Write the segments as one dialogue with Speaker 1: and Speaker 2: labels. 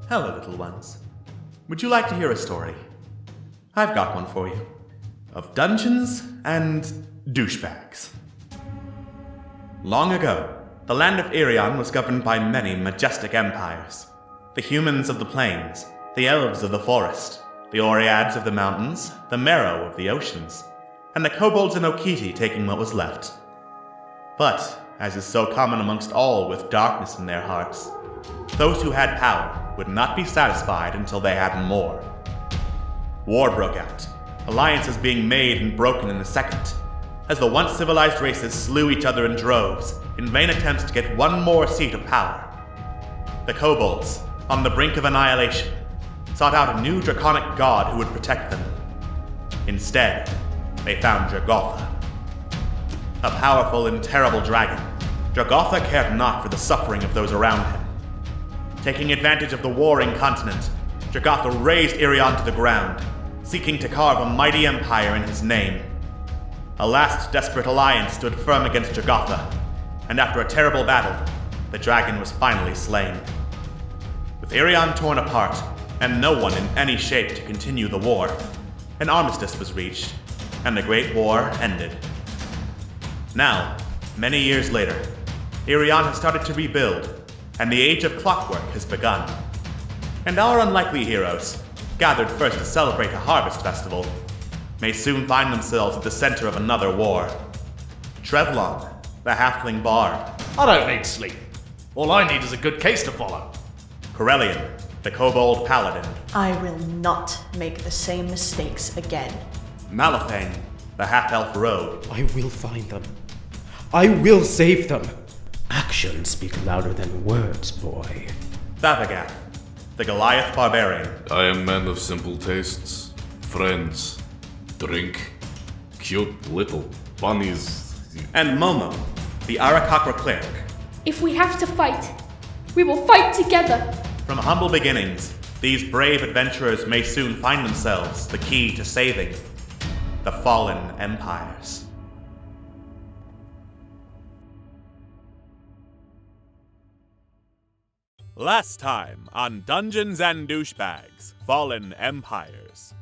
Speaker 1: Hello, little ones. Would you like to hear a story? I've got one for you. Of dungeons and douchebags. Long ago, the land of Irion was governed by many majestic empires. The humans of the plains, the elves of the forest, the Oreads of the mountains, the Merrow of the oceans, and the kobolds and Okiti taking what was left. But, as is so common amongst all with darkness in their hearts, those who had power would not be satisfied until they had more. War broke out, alliances being made and broken in a second, as the once civilized races slew each other in droves in vain attempts to get one more seat of power. The kobolds, on the brink of annihilation, sought out a new draconic god who would protect them. Instead, they found Jagotha. A powerful and terrible dragon, Jagotha cared not for the suffering of those around him. Taking advantage of the warring continent, Jagotha razed Irion to the ground, seeking to carve a mighty empire in his name. A last desperate alliance stood firm against Jagotha, and after a terrible battle, the dragon was finally slain. With Irion torn apart, and no one in any shape to continue the war, an armistice was reached, and the Great War ended. Now, many years later, Irion has started to rebuild, and the Age of Clockwork has begun. And our unlikely heroes, gathered first to celebrate a harvest festival, may soon find themselves at the center of another war. Trevlon, the halfling bard.
Speaker 2: I don't need sleep. All I need is a good case to follow.
Speaker 1: Corellian, the kobold paladin.
Speaker 3: I will not make the same mistakes again.
Speaker 1: Malifane, the half-elf rogue.
Speaker 4: I will find them. I will save them. Actions speak louder than words, boy.
Speaker 1: Thavagat, the Goliath barbarian.
Speaker 5: I am man of simple tastes. Friends. Drink. Cute little bunnies.
Speaker 1: And Momo, the Arakakra cleric.
Speaker 6: If we have to fight, we will fight together.
Speaker 1: From humble beginnings, these brave adventurers may soon find themselves the key to saving the fallen empires. Last time on Dungeons and Douchebags, Fallen Empires.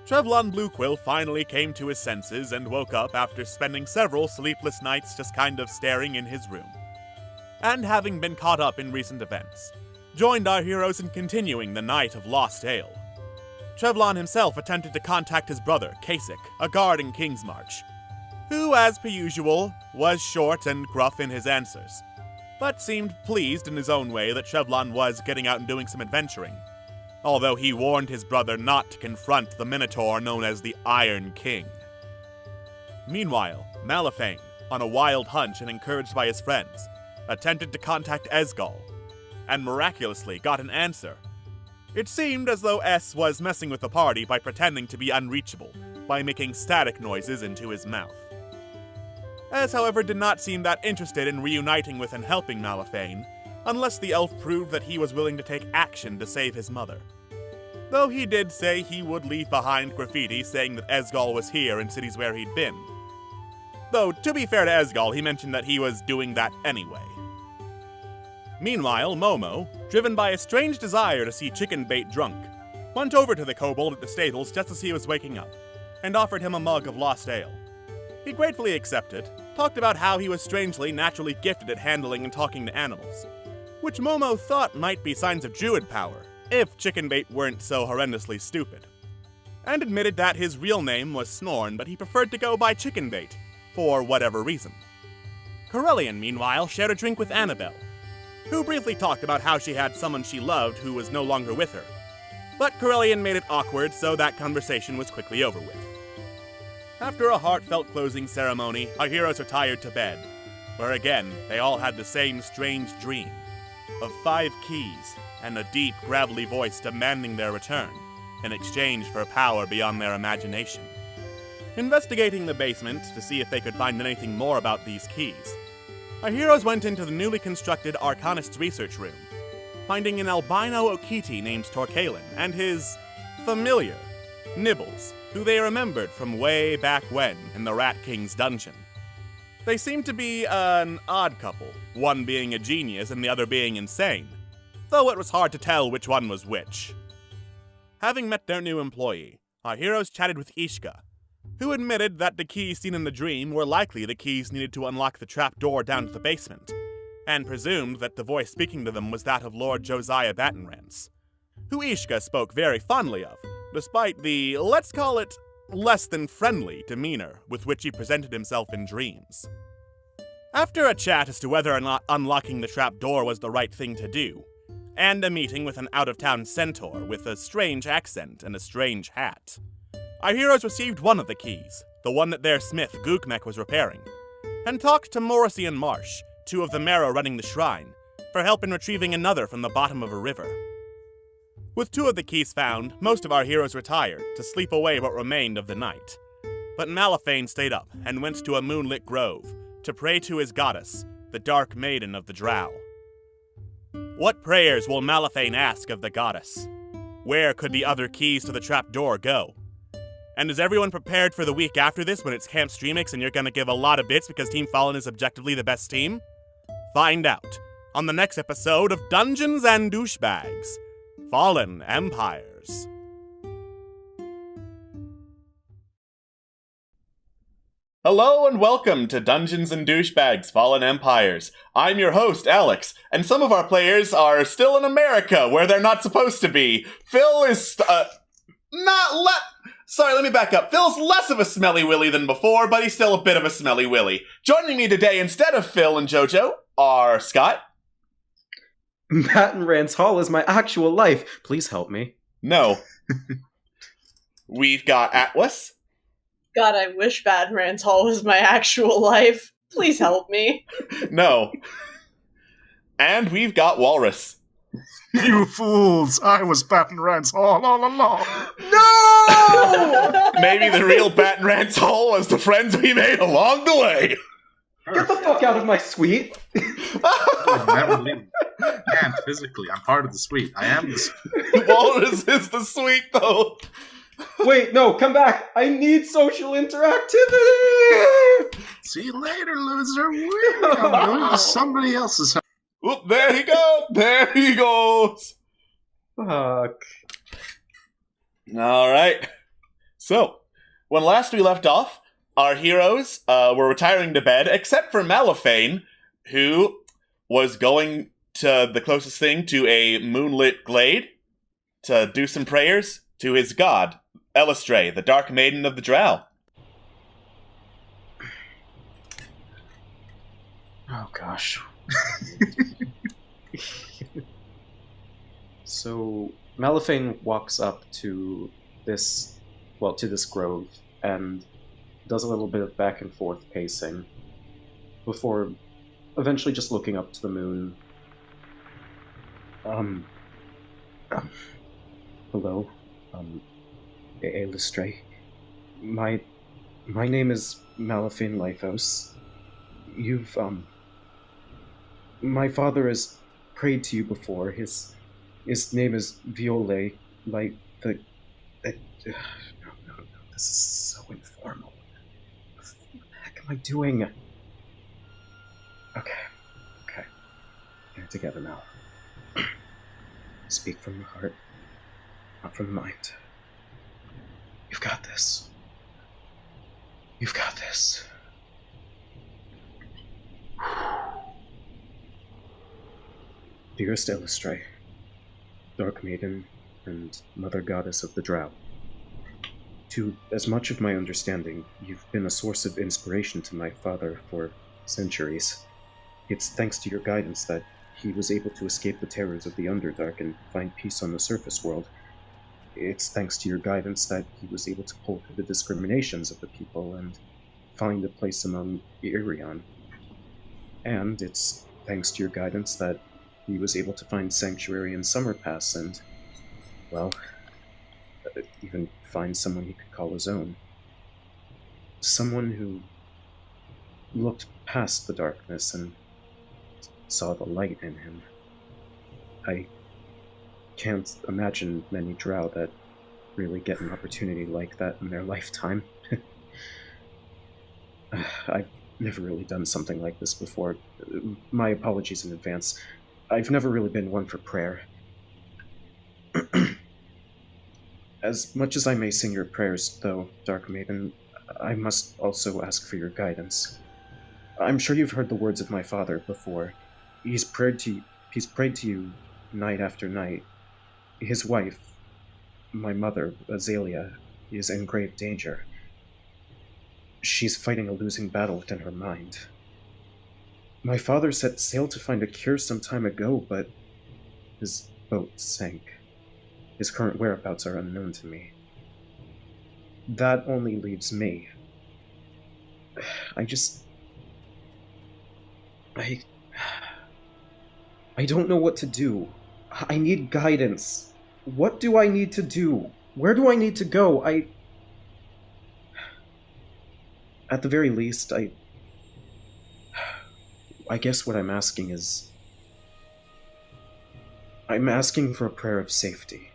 Speaker 1: Trevlon Bluequill finally came to his senses and woke up after spending several sleepless nights just kind of staring in his room. And having been caught up in recent events, joined our heroes in continuing the night of Lost Ale. Trevlon himself attempted to contact his brother, Kasich, a guard in Kingsmarch, who, as per usual, was short and gruff in his answers, but seemed pleased in his own way that Trevlon was getting out and doing some adventuring, although he warned his brother not to confront the Minotaur known as the Iron King. Meanwhile, Malifane, on a wild hunch and encouraged by his friends, attempted to contact Esgol, and miraculously got an answer. It seemed as though S was messing with the party by pretending to be unreachable, by making static noises into his mouth. S, however, did not seem that interested in reuniting with and helping Malifane, unless the elf proved that he was willing to take action to save his mother. Though he did say he would leave behind graffiti saying that Esgol was here in cities where he'd been. Though, to be fair to Esgol, he mentioned that he was doing that anyway. Meanwhile, Momo, driven by a strange desire to see Chickenbait drunk, went over to the kobold at the stables just as he was waking up, and offered him a mug of lost ale. He gratefully accepted, talked about how he was strangely naturally gifted at handling and talking to animals, which Momo thought might be signs of druid power, if Chickenbait weren't so horrendously stupid, and admitted that his real name was Snorn, but he preferred to go by Chickenbait, for whatever reason. Corellian, meanwhile, shared a drink with Annabelle, who briefly talked about how she had someone she loved who was no longer with her, but Corellian made it awkward, so that conversation was quickly over with. After a heartfelt closing ceremony, our heroes retired to bed, where again, they all had the same strange dream of 5 keys and a deep, gravelly voice demanding their return in exchange for power beyond their imagination. Investigating the basement to see if they could find anything more about these keys, our heroes went into the newly constructed Arcanist's research room, finding an albino Okiti named Torkalin and his familiar, Nibbles, who they remembered from way back when in the Rat King's dungeon. They seemed to be an odd couple, one being a genius and the other being insane, though it was hard to tell which one was which. Having met their new employee, our heroes chatted with Ishka, who admitted that the keys seen in the dream were likely the keys needed to unlock the trapdoor down to the basement, and presumed that the voice speaking to them was that of Lord Josiah Battenrance, who Ishka spoke very fondly of, despite the, let's call it, less than friendly demeanor with which he presented himself in dreams. After a chat as to whether or not unlocking the trapdoor was the right thing to do, and a meeting with an out-of-town centaur with a strange accent and a strange hat, our heroes received one of the keys, the one that their smith Gookmek was repairing, and talked to Morrissey and Marsh, two of the Marrow running the shrine, for help in retrieving another from the bottom of a river. With two of the keys found, most of our heroes retired to sleep away what remained of the night. But Malifane stayed up and went to a moonlit grove to pray to his goddess, the Dark Maiden of the Drow. What prayers will Malifane ask of the goddess? Where could the other keys to the trapdoor go? And is everyone prepared for the week after this when it's Camp Streamix and you're gonna give a lot of bits because Team Fallen is objectively the best team? Find out on the next episode of Dungeons and Douchebags, Fallen Empires. Hello and welcome to Dungeons and Douchebags, Fallen Empires. I'm your host, Alex, and some of our players are still in America where they're not supposed to be. Phil is, Sorry, let me back up. Phil's less of a smelly willy than before, but he's still a bit of a smelly willy. Joining me today instead of Phil and Jojo are Scott.
Speaker 4: Battenrance Hall is my actual life. Please help me.
Speaker 1: No. We've got Atlas.
Speaker 3: God, I wish Batman's Hall was my actual life. Please help me.
Speaker 1: No. And we've got Walrus.
Speaker 2: You fools! I was Battenrance Hall all along.
Speaker 4: No!
Speaker 1: Maybe the real Battenrance Hall was the friends we made along the way.
Speaker 4: Get the fuck out of my suite!
Speaker 7: I'd never leave. I can't physically. I'm part of the suite. I am the suite.
Speaker 1: Walrus is the suite, though.
Speaker 4: Wait, no, come back! I need social interactivity!
Speaker 7: See you later, loser. I'm going to somebody else's house.
Speaker 1: Oop, there he goes! There he goes!
Speaker 4: Fuck.
Speaker 1: Alright. So, when last we left off, our heroes were retiring to bed, except for Malifane, who was going to the closest thing to a moonlit glade to do some prayers to his god, Elistray, the Dark Maiden of the Drow.
Speaker 4: Oh gosh. So Malifane walks up to this grove and does a little bit of back and forth pacing before eventually just looking up to the moon. Hello, Elistray. My name is Malifane Lythos. My father has prayed to you before. His name is Viole, like the... No, this is so informal. What the heck am I doing? Okay. Get it together now. Speak from the heart, not from the mind. You've got this. You've got this. Dearest Elistray, Dark Maiden and Mother Goddess of the Drow, to as much of my understanding, you've been a source of inspiration to my father for centuries. It's thanks to your guidance that he was able to escape the terrors of the Underdark and find peace on the surface world. It's thanks to your guidance that he was able to pull through the discriminations of the people and find a place among Irion. And it's thanks to your guidance that he was able to find sanctuary in Summerpass and, well, even find someone he could call his own. Someone who looked past the darkness and saw the light in him. I can't imagine many Drow that really get an opportunity like that in their lifetime. I've never really done something like this before. My apologies in advance. I've never really been one for prayer. As much as I may sing your prayers, though, Dark Maiden, I must also ask for your guidance. I'm sure you've heard the words of my father before. He's prayed to you night after night. His wife, my mother, Azalea, is in grave danger. She's fighting a losing battle within her mind. My father set sail to find a cure some time ago, but his boat sank. His current whereabouts are unknown to me. That only leaves me. I don't know what to do. I need guidance. What do I need to do? Where do I need to go? At the very least, I guess what I'm asking is... I'm asking for a prayer of safety.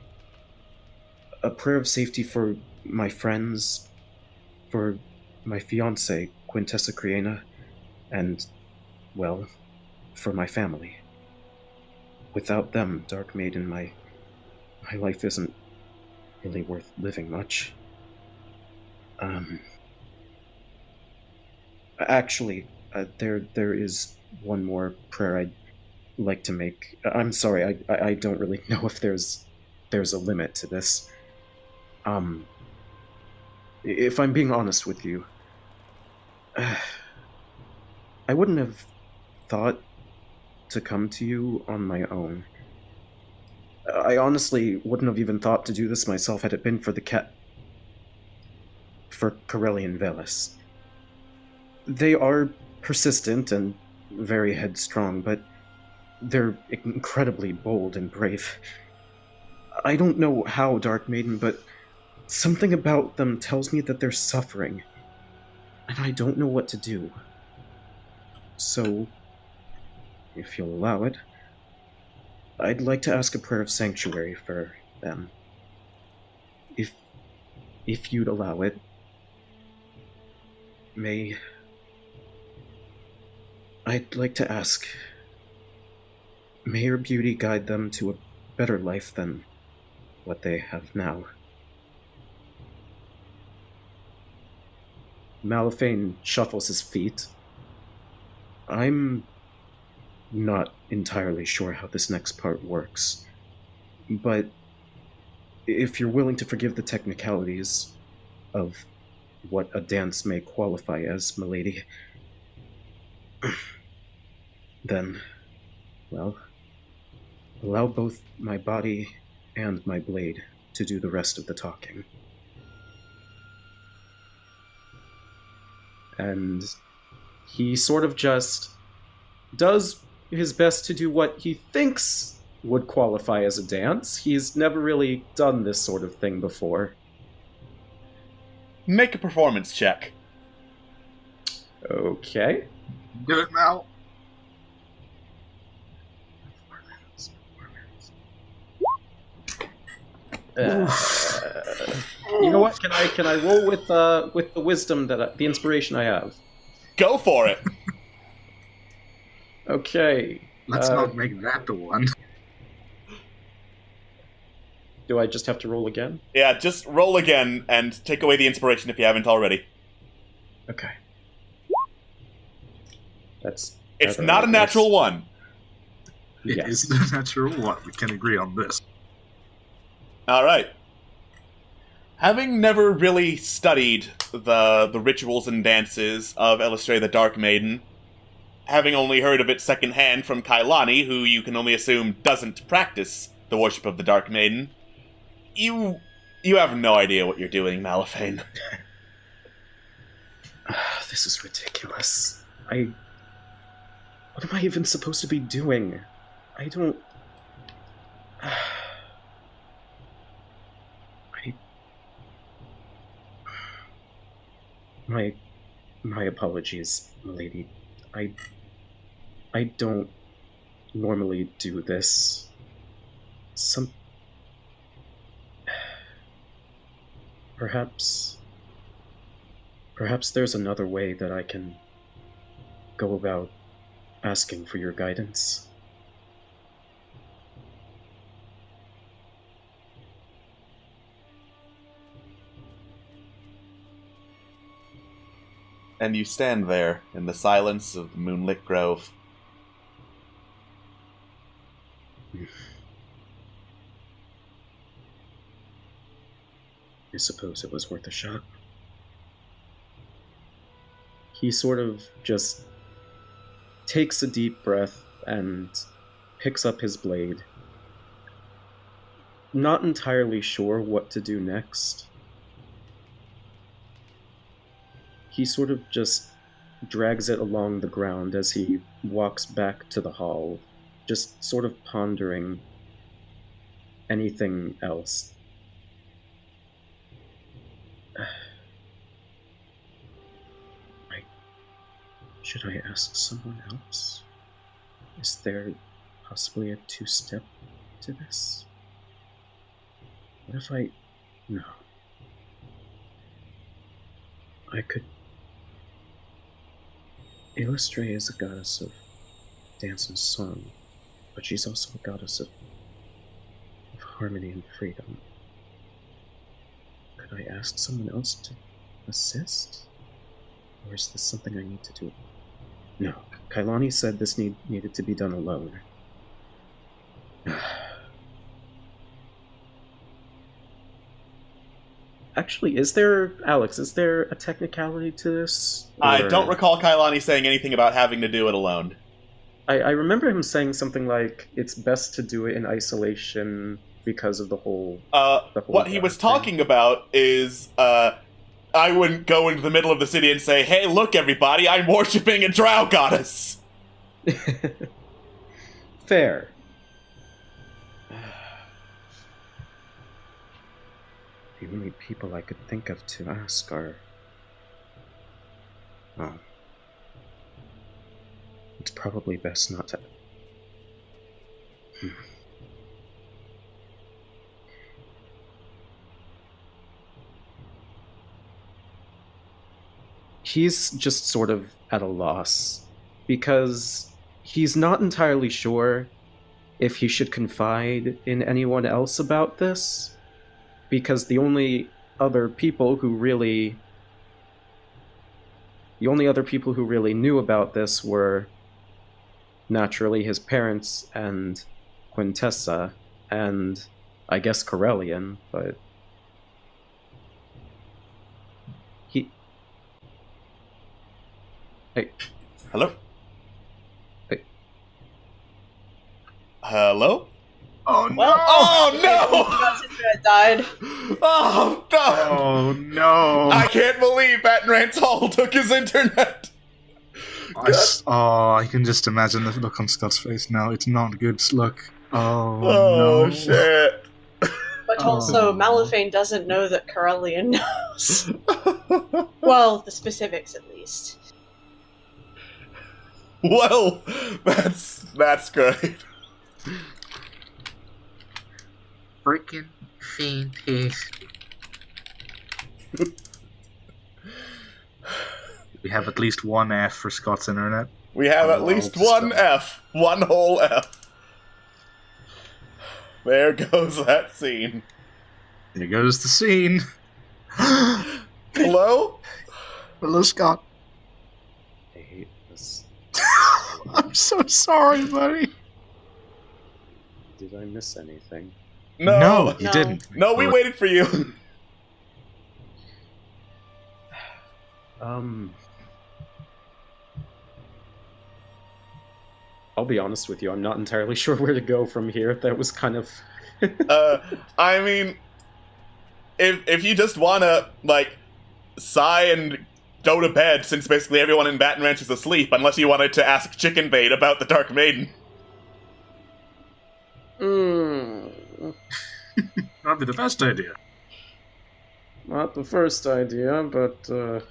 Speaker 4: A prayer of safety for my friends, for my fiancée, Quintessa Criena, and, well, for my family. Without them, Dark Maiden, my life isn't really worth living much. Actually, there is one more prayer I'd like to make. I'm sorry, I don't really know if there's a limit to this. If I'm being honest with you, I wouldn't have thought to come to you on my own. I honestly wouldn't have even thought to do this myself had it been for for Corellian Velis. They are persistent and very headstrong, but they're incredibly bold and brave. I don't know how, Dark Maiden, but something about them tells me that they're suffering, and I don't know what to do. So, if you'll allow it, I'd like to ask a prayer of sanctuary for them. If you'd allow it, I'd like to ask, may your beauty guide them to a better life than what they have now. Malifane shuffles his feet. I'm not entirely sure how this next part works, but if you're willing to forgive the technicalities of what a dance may qualify as, milady, then, well, allow both my body and my blade to do the rest of the talking. And he sort of just does his best to do what he thinks would qualify as a dance. He's never really done this sort of thing before.
Speaker 1: Make a performance check.
Speaker 2: Do
Speaker 4: Okay.
Speaker 2: it now.
Speaker 4: You know what? Can I roll with the wisdom the inspiration I have?
Speaker 1: Go for it.
Speaker 4: Okay.
Speaker 2: Let's not make that the one.
Speaker 4: Do I just have to roll again?
Speaker 1: Yeah, just roll again and take away the inspiration if you haven't already.
Speaker 4: Okay. It's
Speaker 1: It's not a natural one.
Speaker 2: It
Speaker 4: Yes.
Speaker 2: is the natural one. We can agree on this.
Speaker 1: All right. Having never really studied the rituals and dances of Elistre the Dark Maiden, having only heard of it secondhand from Kailani, who you can only assume doesn't practice the worship of the Dark Maiden, you have no idea what you're doing, Malifane.
Speaker 4: This is ridiculous. What am I even supposed to be doing? I don't... My apologies, milady. I don't normally do this. Perhaps there's another way that I can go about asking for your guidance.
Speaker 1: and you stand there in the silence of the moonlit grove.
Speaker 4: I suppose it was worth a shot. He sort of just takes a deep breath and picks up his blade. Not entirely sure what to do next. He sort of just drags it along the ground as he walks back to the hall, just sort of pondering anything else. Should I ask someone else? Is there possibly a two-step to this? What if I... No. I could... Illustre is a goddess of dance and song, but she's also a goddess of harmony and freedom. Could I ask someone else to assist? Or is this something I need to do? No. Kailani said this needed to be done alone. Actually, is there a technicality to this?
Speaker 1: I don't recall Kailani saying anything about having to do it alone.
Speaker 4: I remember him saying something like, it's best to do it in isolation because of the whole...
Speaker 1: What he was talking about is, I wouldn't go into the middle of the city and say, hey, look, everybody, I'm worshipping a drow goddess!
Speaker 4: Fair. The only people I could think of to ask are... Well, it's probably best not to... He's just sort of at a loss, because he's not entirely sure if he should confide in anyone else about this, because the only other people who really knew about this were naturally his parents and Quintessa, and I guess Corellian, but Hey.
Speaker 1: Hello?
Speaker 4: Hey.
Speaker 1: Hello?
Speaker 7: Oh no!
Speaker 3: Well,
Speaker 1: Oh no!
Speaker 3: Internet died.
Speaker 1: Oh no!
Speaker 7: Oh no!
Speaker 1: I can't believe Battenrance Hall took his internet!
Speaker 7: I can just imagine the look on Scott's face now. It's not a good look. Oh,
Speaker 1: Oh
Speaker 7: no.
Speaker 1: shit.
Speaker 3: But also,
Speaker 7: Oh.
Speaker 3: Malifane doesn't know that Corellian knows. Well, the specifics at least.
Speaker 1: Well, that's good.
Speaker 7: Freaking fantastic. We have at least one F for Scott's internet.
Speaker 1: We have at least one F. One whole F. There goes that scene.
Speaker 7: There goes the scene.
Speaker 1: Hello?
Speaker 7: Hello, Scott.
Speaker 4: I hate this.
Speaker 7: I'm so sorry, buddy.
Speaker 4: Did I miss anything?
Speaker 1: No.
Speaker 7: you
Speaker 3: No.
Speaker 7: didn't.
Speaker 1: No, we waited for you.
Speaker 4: I'll be honest with you, I'm not entirely sure where to go from here. That was kind of...
Speaker 1: I mean, if you just wanna, like, sigh and go to bed, since basically everyone in Baton Ranch is asleep, unless you wanted to ask Chicken Bait about the Dark Maiden.
Speaker 7: That'd be the best idea.
Speaker 4: Not the first idea, but,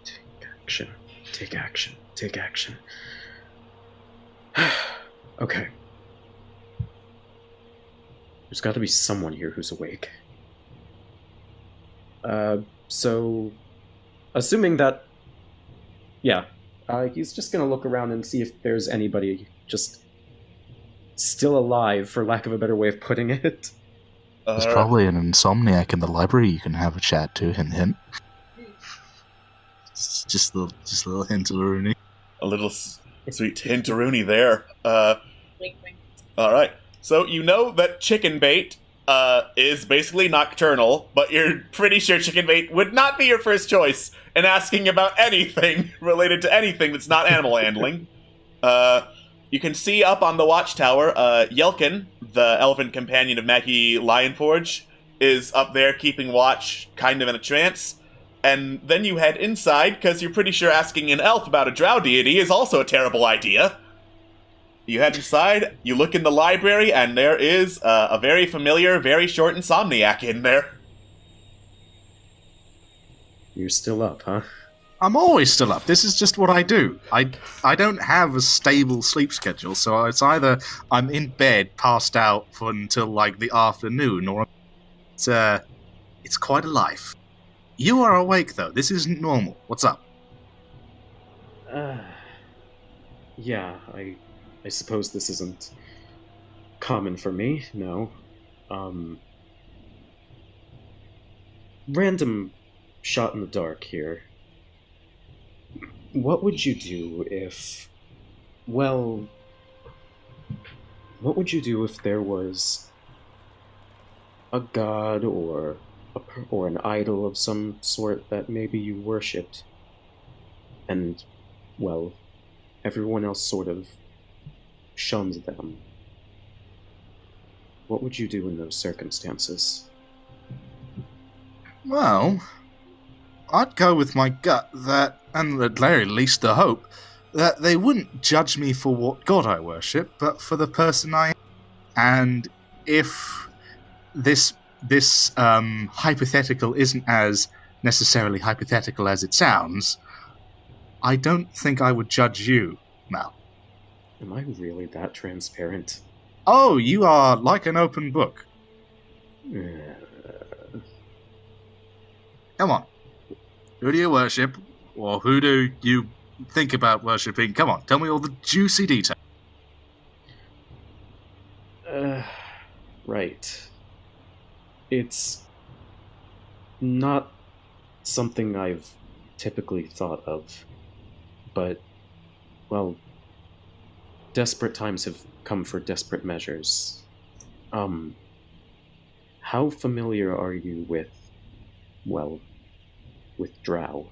Speaker 4: Take action. Take action. Take action. Okay. There's got to be someone here who's awake. So... Assuming that... Yeah. He's just gonna look around and see if there's anybody just... still alive, for lack of a better way of putting it.
Speaker 2: There's probably an insomniac in the library you can have a chat to. Hint, hint. Just a little hint of Rooney.
Speaker 1: A little sweet hinteroonie there.
Speaker 3: Wink, wink.
Speaker 1: All right. So you know that chicken bait is basically nocturnal, but you're pretty sure chicken bait would not be your first choice in asking about anything related to anything that's not animal handling. You can see up on the watchtower, Yelkin, the elven companion of Maggie Lionforge, is up there keeping watch, kind of in a trance. And then you head inside, because you're pretty sure asking an elf about a drow deity is also a terrible idea. You head inside, you look in the library, and there is a very familiar, very short insomniac in there.
Speaker 4: You're still up, huh?
Speaker 2: I'm always still up. This is just what I do. I don't have a stable sleep schedule, so it's either I'm in bed, passed out until like the afternoon, or it's quite a life. You are awake though. This isn't normal. What's up?
Speaker 4: Yeah, I suppose this isn't common for me, no. Random shot in the dark here. What would you do if... Well... What would you do if there was a god or an idol of some sort that maybe you worshipped, and, well, everyone else sort of shunned them? What would you do in those circumstances?
Speaker 2: Well, I'd go with my gut that, and at the very least the hope, that they wouldn't judge me for what god I worship, but for the person I am. And if this hypothetical isn't as necessarily hypothetical as it sounds, I don't think I would judge you, Mal.
Speaker 4: Am I really that transparent?
Speaker 2: Oh, you are like an open book. Come on. Who do you worship? Or who do you think about worshipping? Come on, tell me all the juicy details.
Speaker 4: Right. It's not something I've typically thought of, but, well, desperate times have come for desperate measures. How familiar are you with drow?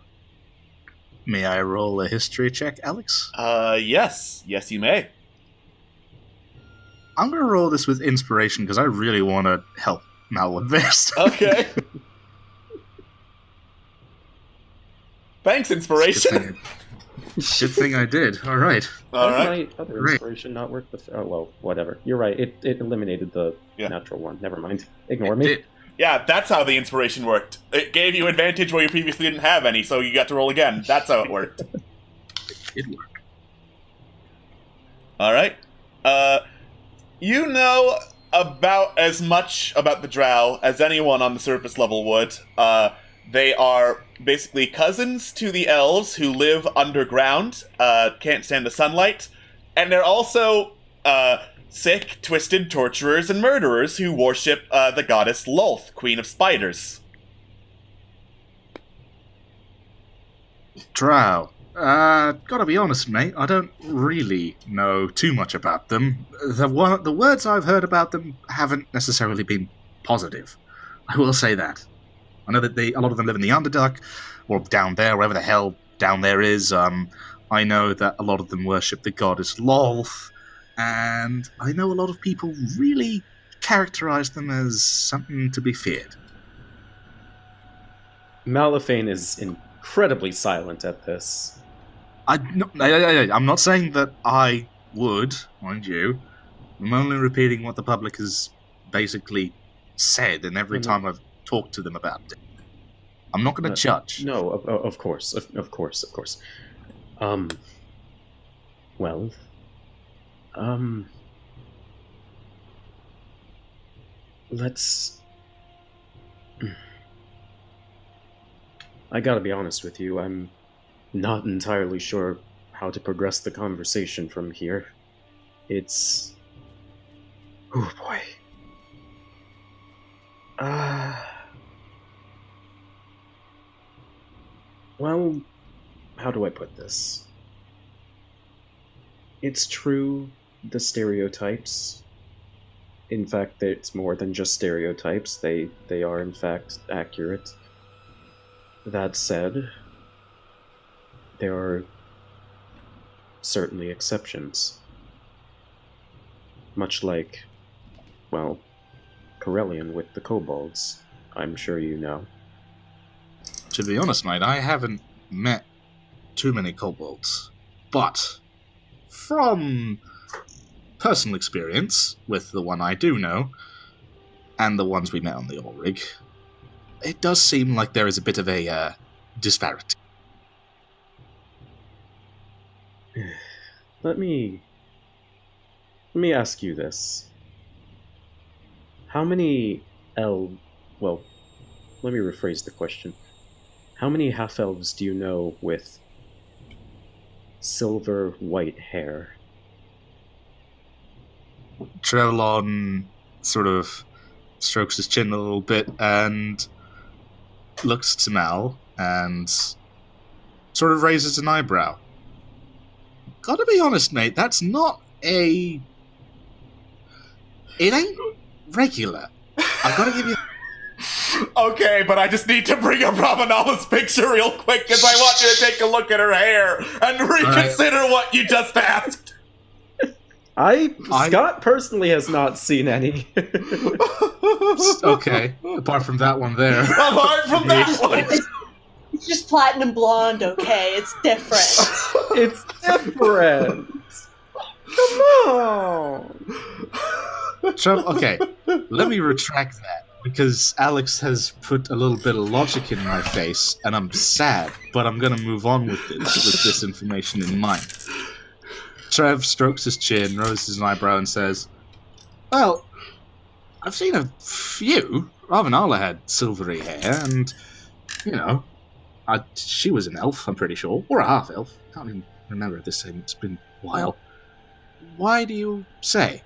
Speaker 2: May I roll a history check, Alex?
Speaker 1: Yes, you may.
Speaker 2: I'm going to roll this with inspiration because I really want to help Mal with this.
Speaker 1: Okay. Thanks, inspiration.
Speaker 2: Good thing I did. All right.
Speaker 1: All right.
Speaker 4: Might other inspiration not work? Oh, well, whatever. You're right. It eliminated the
Speaker 1: Yeah.
Speaker 4: natural one. Never mind. Ignore me.
Speaker 2: Did.
Speaker 1: Yeah, that's how the inspiration worked. It gave you advantage where you previously didn't have any, so you got to roll again. That's how it worked.
Speaker 2: It worked.
Speaker 1: All right. You know about as much about the drow as anyone on the surface level would. They are basically cousins to the elves who live underground, can't stand the sunlight, and they're also sick, twisted torturers and murderers who worship the goddess Lolth, Queen of Spiders.
Speaker 2: Drow. Gotta be honest, mate, I don't really know too much about them. The words I've heard about them haven't necessarily been positive. I will say that. I know that a lot of them live in the Underdark, or down there, wherever the hell down there is. I know that a lot of them worship the goddess Lolth, and I know a lot of people really characterize them as something to be feared.
Speaker 4: Malifane is incredibly silent at this.
Speaker 2: I'm not saying that I would, mind you. I'm only repeating what the public has basically said, and every time I've talked to them about it. I'm not going to judge.
Speaker 4: No, of course. Of course. Well, let's... I gotta be honest with you, I'm not entirely sure how to progress the conversation from here. It's... Oh boy. Well, how do I put this? It's true, the stereotypes. In fact, it's more than just stereotypes. They are, in fact, accurate. That said, there are certainly exceptions. Much like, well, Corellian with the kobolds. I'm sure you know.
Speaker 2: To be honest, mate, I haven't met too many kobolds. But, from personal experience with the one I do know, and the ones we met on the Ulrig, it does seem like there is a bit of a disparity.
Speaker 4: Let me ask you this. How many well, let me rephrase the question. How many half-elves do you know with silver white hair?
Speaker 2: Trevlon sort of strokes his chin a little bit and looks to Mal and sort of raises an eyebrow. Gotta be honest, mate, that's not a... It ain't regular. I've gotta give you...
Speaker 1: Okay, but I just need to bring up Ravanala's picture real quick because I want you to take a look at her hair and reconsider what you just asked.
Speaker 4: Scott personally has not seen any.
Speaker 2: Okay, apart from that one there.
Speaker 1: Apart from that one.
Speaker 3: It's just platinum blonde, okay? It's different.
Speaker 4: It's different. Come on.
Speaker 2: Okay, let me retract that, because Alex has put a little bit of logic in my face, and I'm sad, but I'm gonna move on with this information in mind. Trev strokes his chin, raises an eyebrow, and says, well, I've seen a few. Ravanala had silvery hair, and, you know, she was an elf, I'm pretty sure, or a half-elf. Can't even remember at this time, it's been a while. Why do you say?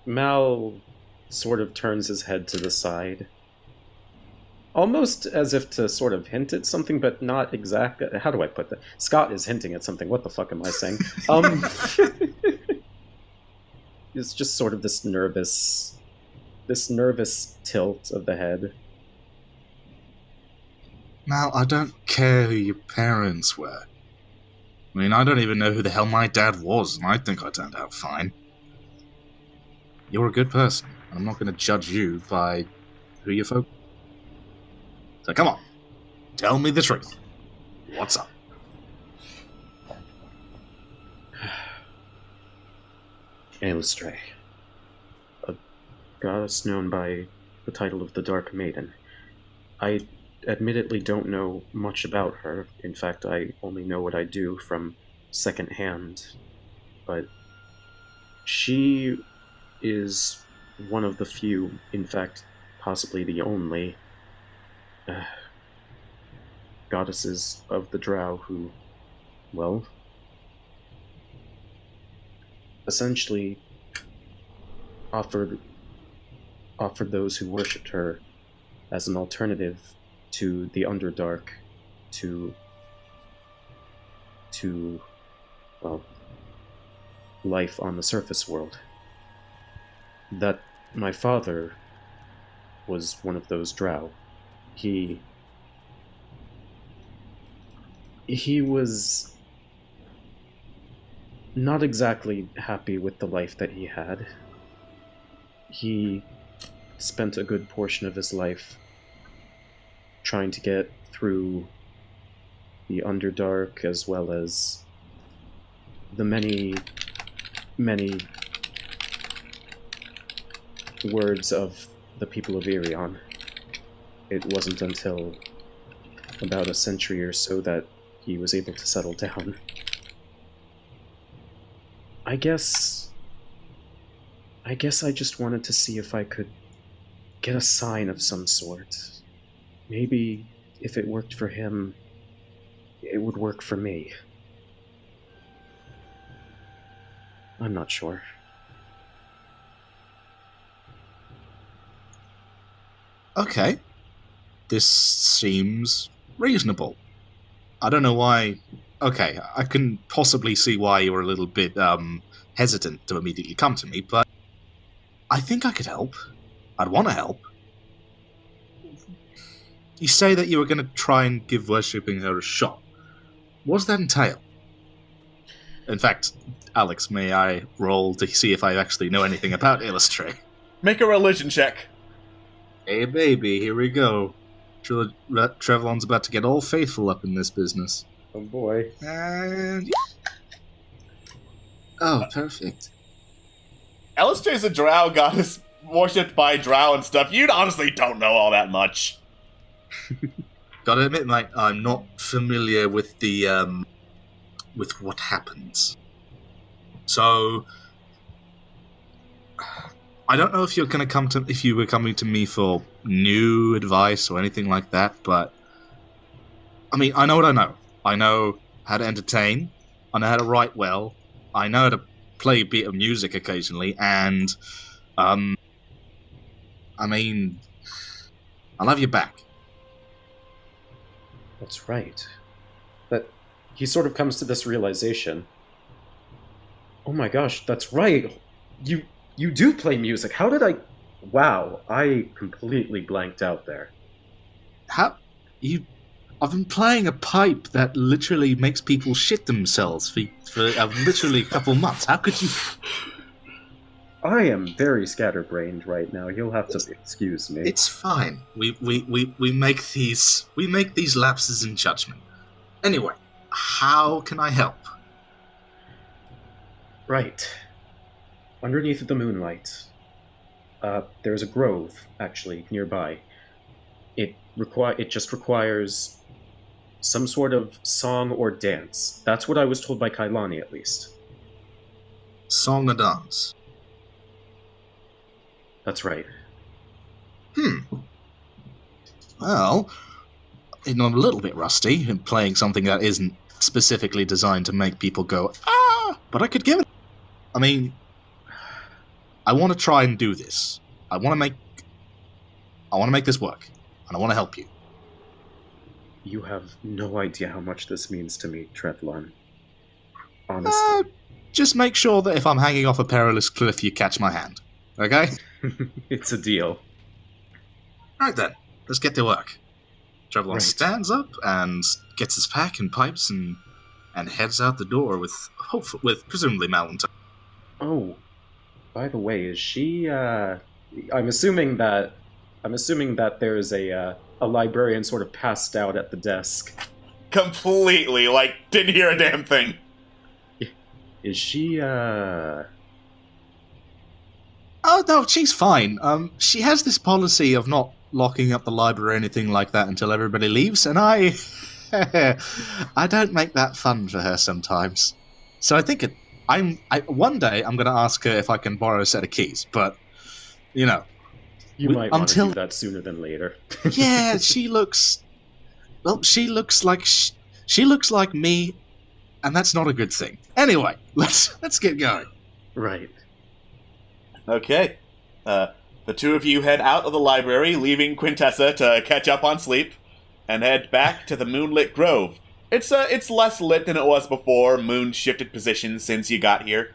Speaker 4: Mal sort of turns his head to the side. Almost as if to sort of hint at something, but not exactly. How do I put that? Scott is hinting at something. What the fuck am I saying? It's just sort of this nervous tilt of the head.
Speaker 2: Mal, I don't care who your parents were. I mean, I don't even know who the hell my dad was, and I think I turned out fine. You're a good person. I'm not going to judge you by who you folk. So come on, tell me the truth. What's up?
Speaker 4: Ailstray, a goddess known by the title of the Dark Maiden. I admittedly don't know much about her. In fact, I only know what I do from second hand. But she is one of the few, in fact, possibly the only, goddesses of the Drow who, well, essentially offered those who worshipped her as an alternative to the Underdark, to well, life on the surface world. That my father was one of those Drow. He was not exactly happy with the life that he had. He spent a good portion of his life trying to get through the Underdark, as well as the many words of the people of Irion. It wasn't until about a century or so that he was able to settle down. I guess I just wanted to see if I could get a sign of some sort. Maybe if it worked for him, it would work for me. I'm not sure.
Speaker 2: Okay. This seems reasonable. I don't know why. Okay, I can possibly see why you were a little bit hesitant to immediately come to me, but I think I could help. I'd want to help. You say that you were going to try and give worshipping her a shot. What does that entail? In fact, Alex, may I roll to see if I actually know anything about Illustrate?
Speaker 1: Make a religion check.
Speaker 2: Hey, baby, here we go. Trevlon's about to get all faithful up in this business.
Speaker 4: Oh boy.
Speaker 2: And... Oh, perfect.
Speaker 1: Elistray's a drow goddess worshipped by drow and stuff. You honestly don't know all that much.
Speaker 2: Gotta admit, mate, I'm not familiar with the, with what happens. So... I don't know if you're gonna if you were coming to me for new advice or anything like that, but... I mean, I know what I know. I know how to entertain, I know how to write well, I know how to play a bit of music occasionally, and, I mean, I'll have your back.
Speaker 4: That's right. But he sort of comes to this realization. Oh my gosh, that's right. You do play music. How did I... Wow, I completely blanked out there.
Speaker 2: How... I've been playing a pipe that literally makes people shit themselves for literally a couple months. How could you...
Speaker 4: I am very scatterbrained right now. You'll have to excuse me.
Speaker 2: It's fine. We make these lapses in judgment. Anyway, how can I help?
Speaker 4: Right. Underneath the moonlight, there's a grove, actually, nearby. It just requires some sort of song or dance. That's what I was told by Kailani, at least.
Speaker 2: Song or dance?
Speaker 4: That's right.
Speaker 2: Well, I'm a little bit rusty in playing something that isn't specifically designed to make people go, ah! But I could give it... I mean, I want to try and do this. I want to make this work, and I want to help you.
Speaker 4: You have no idea how much this means to me, Trevlon. Honestly.
Speaker 2: Just make sure that if I'm hanging off a perilous cliff, you catch my hand. Okay?
Speaker 4: It's a deal.
Speaker 2: Right then, let's get to work. Trevlon
Speaker 4: Right.
Speaker 2: stands up and gets his pack and pipes and heads out the door with presumably Malentine.
Speaker 4: Oh, by the way, is she, I'm assuming that there's a librarian sort of passed out at the desk.
Speaker 1: Completely, like, didn't hear a damn thing.
Speaker 4: Is she,
Speaker 2: Oh no, she's fine. She has this policy of not locking up the library or anything like that until everybody leaves, and I don't make that fun for her sometimes. So I think one day I'm going to ask her if I can borrow a set of keys, but you know,
Speaker 4: you might want to
Speaker 2: until-
Speaker 4: do that sooner than later.
Speaker 2: yeah, she looks like me, and that's not a good thing. Anyway, let's get going.
Speaker 4: Right.
Speaker 1: Okay. The two of you head out of the library, leaving Quintessa to catch up on sleep, and head back to the moonlit grove. It's less lit than it was before. Moon shifted positions since you got here.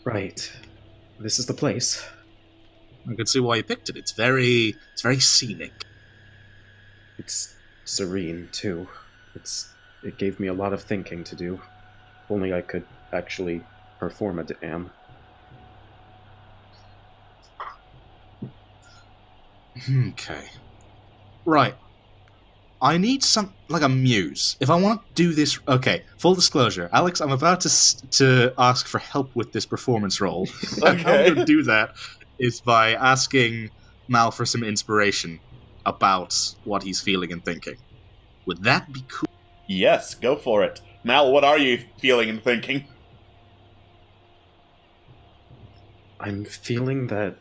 Speaker 4: Right. This is the place.
Speaker 2: I can see why you picked it. It's very scenic.
Speaker 4: It's serene, too. It gave me a lot of thinking to do. If only I could actually perform a dam.
Speaker 2: Okay. Right. I need like a muse. If I want to do this... Okay, full disclosure. Alex, I'm about to ask for help with this performance role. And how I'm going to do that is by asking Mal for some inspiration about what he's feeling and thinking. Would that be cool?
Speaker 1: Yes, go for it. Mal, what are you feeling and thinking?
Speaker 4: I'm feeling that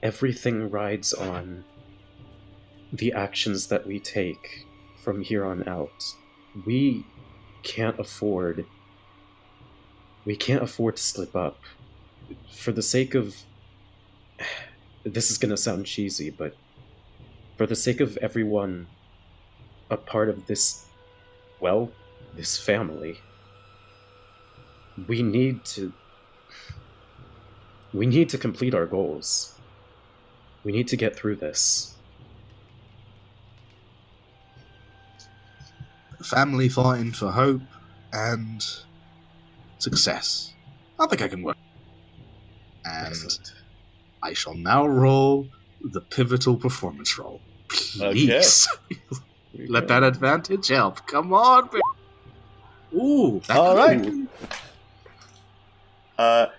Speaker 4: everything rides on the actions that we take from here on out. We can't afford... We can't afford to slip up. For the sake of... This is gonna sound cheesy, but for the sake of everyone a part of this, well, this family, we need to complete our goals. We need to get through this.
Speaker 2: Family fighting for hope and success. I think I can work. And
Speaker 4: Excellent.
Speaker 2: I shall now roll the pivotal performance roll. Please. Let that advantage help. Come on, baby. Ooh, that
Speaker 1: All
Speaker 2: could-
Speaker 1: right.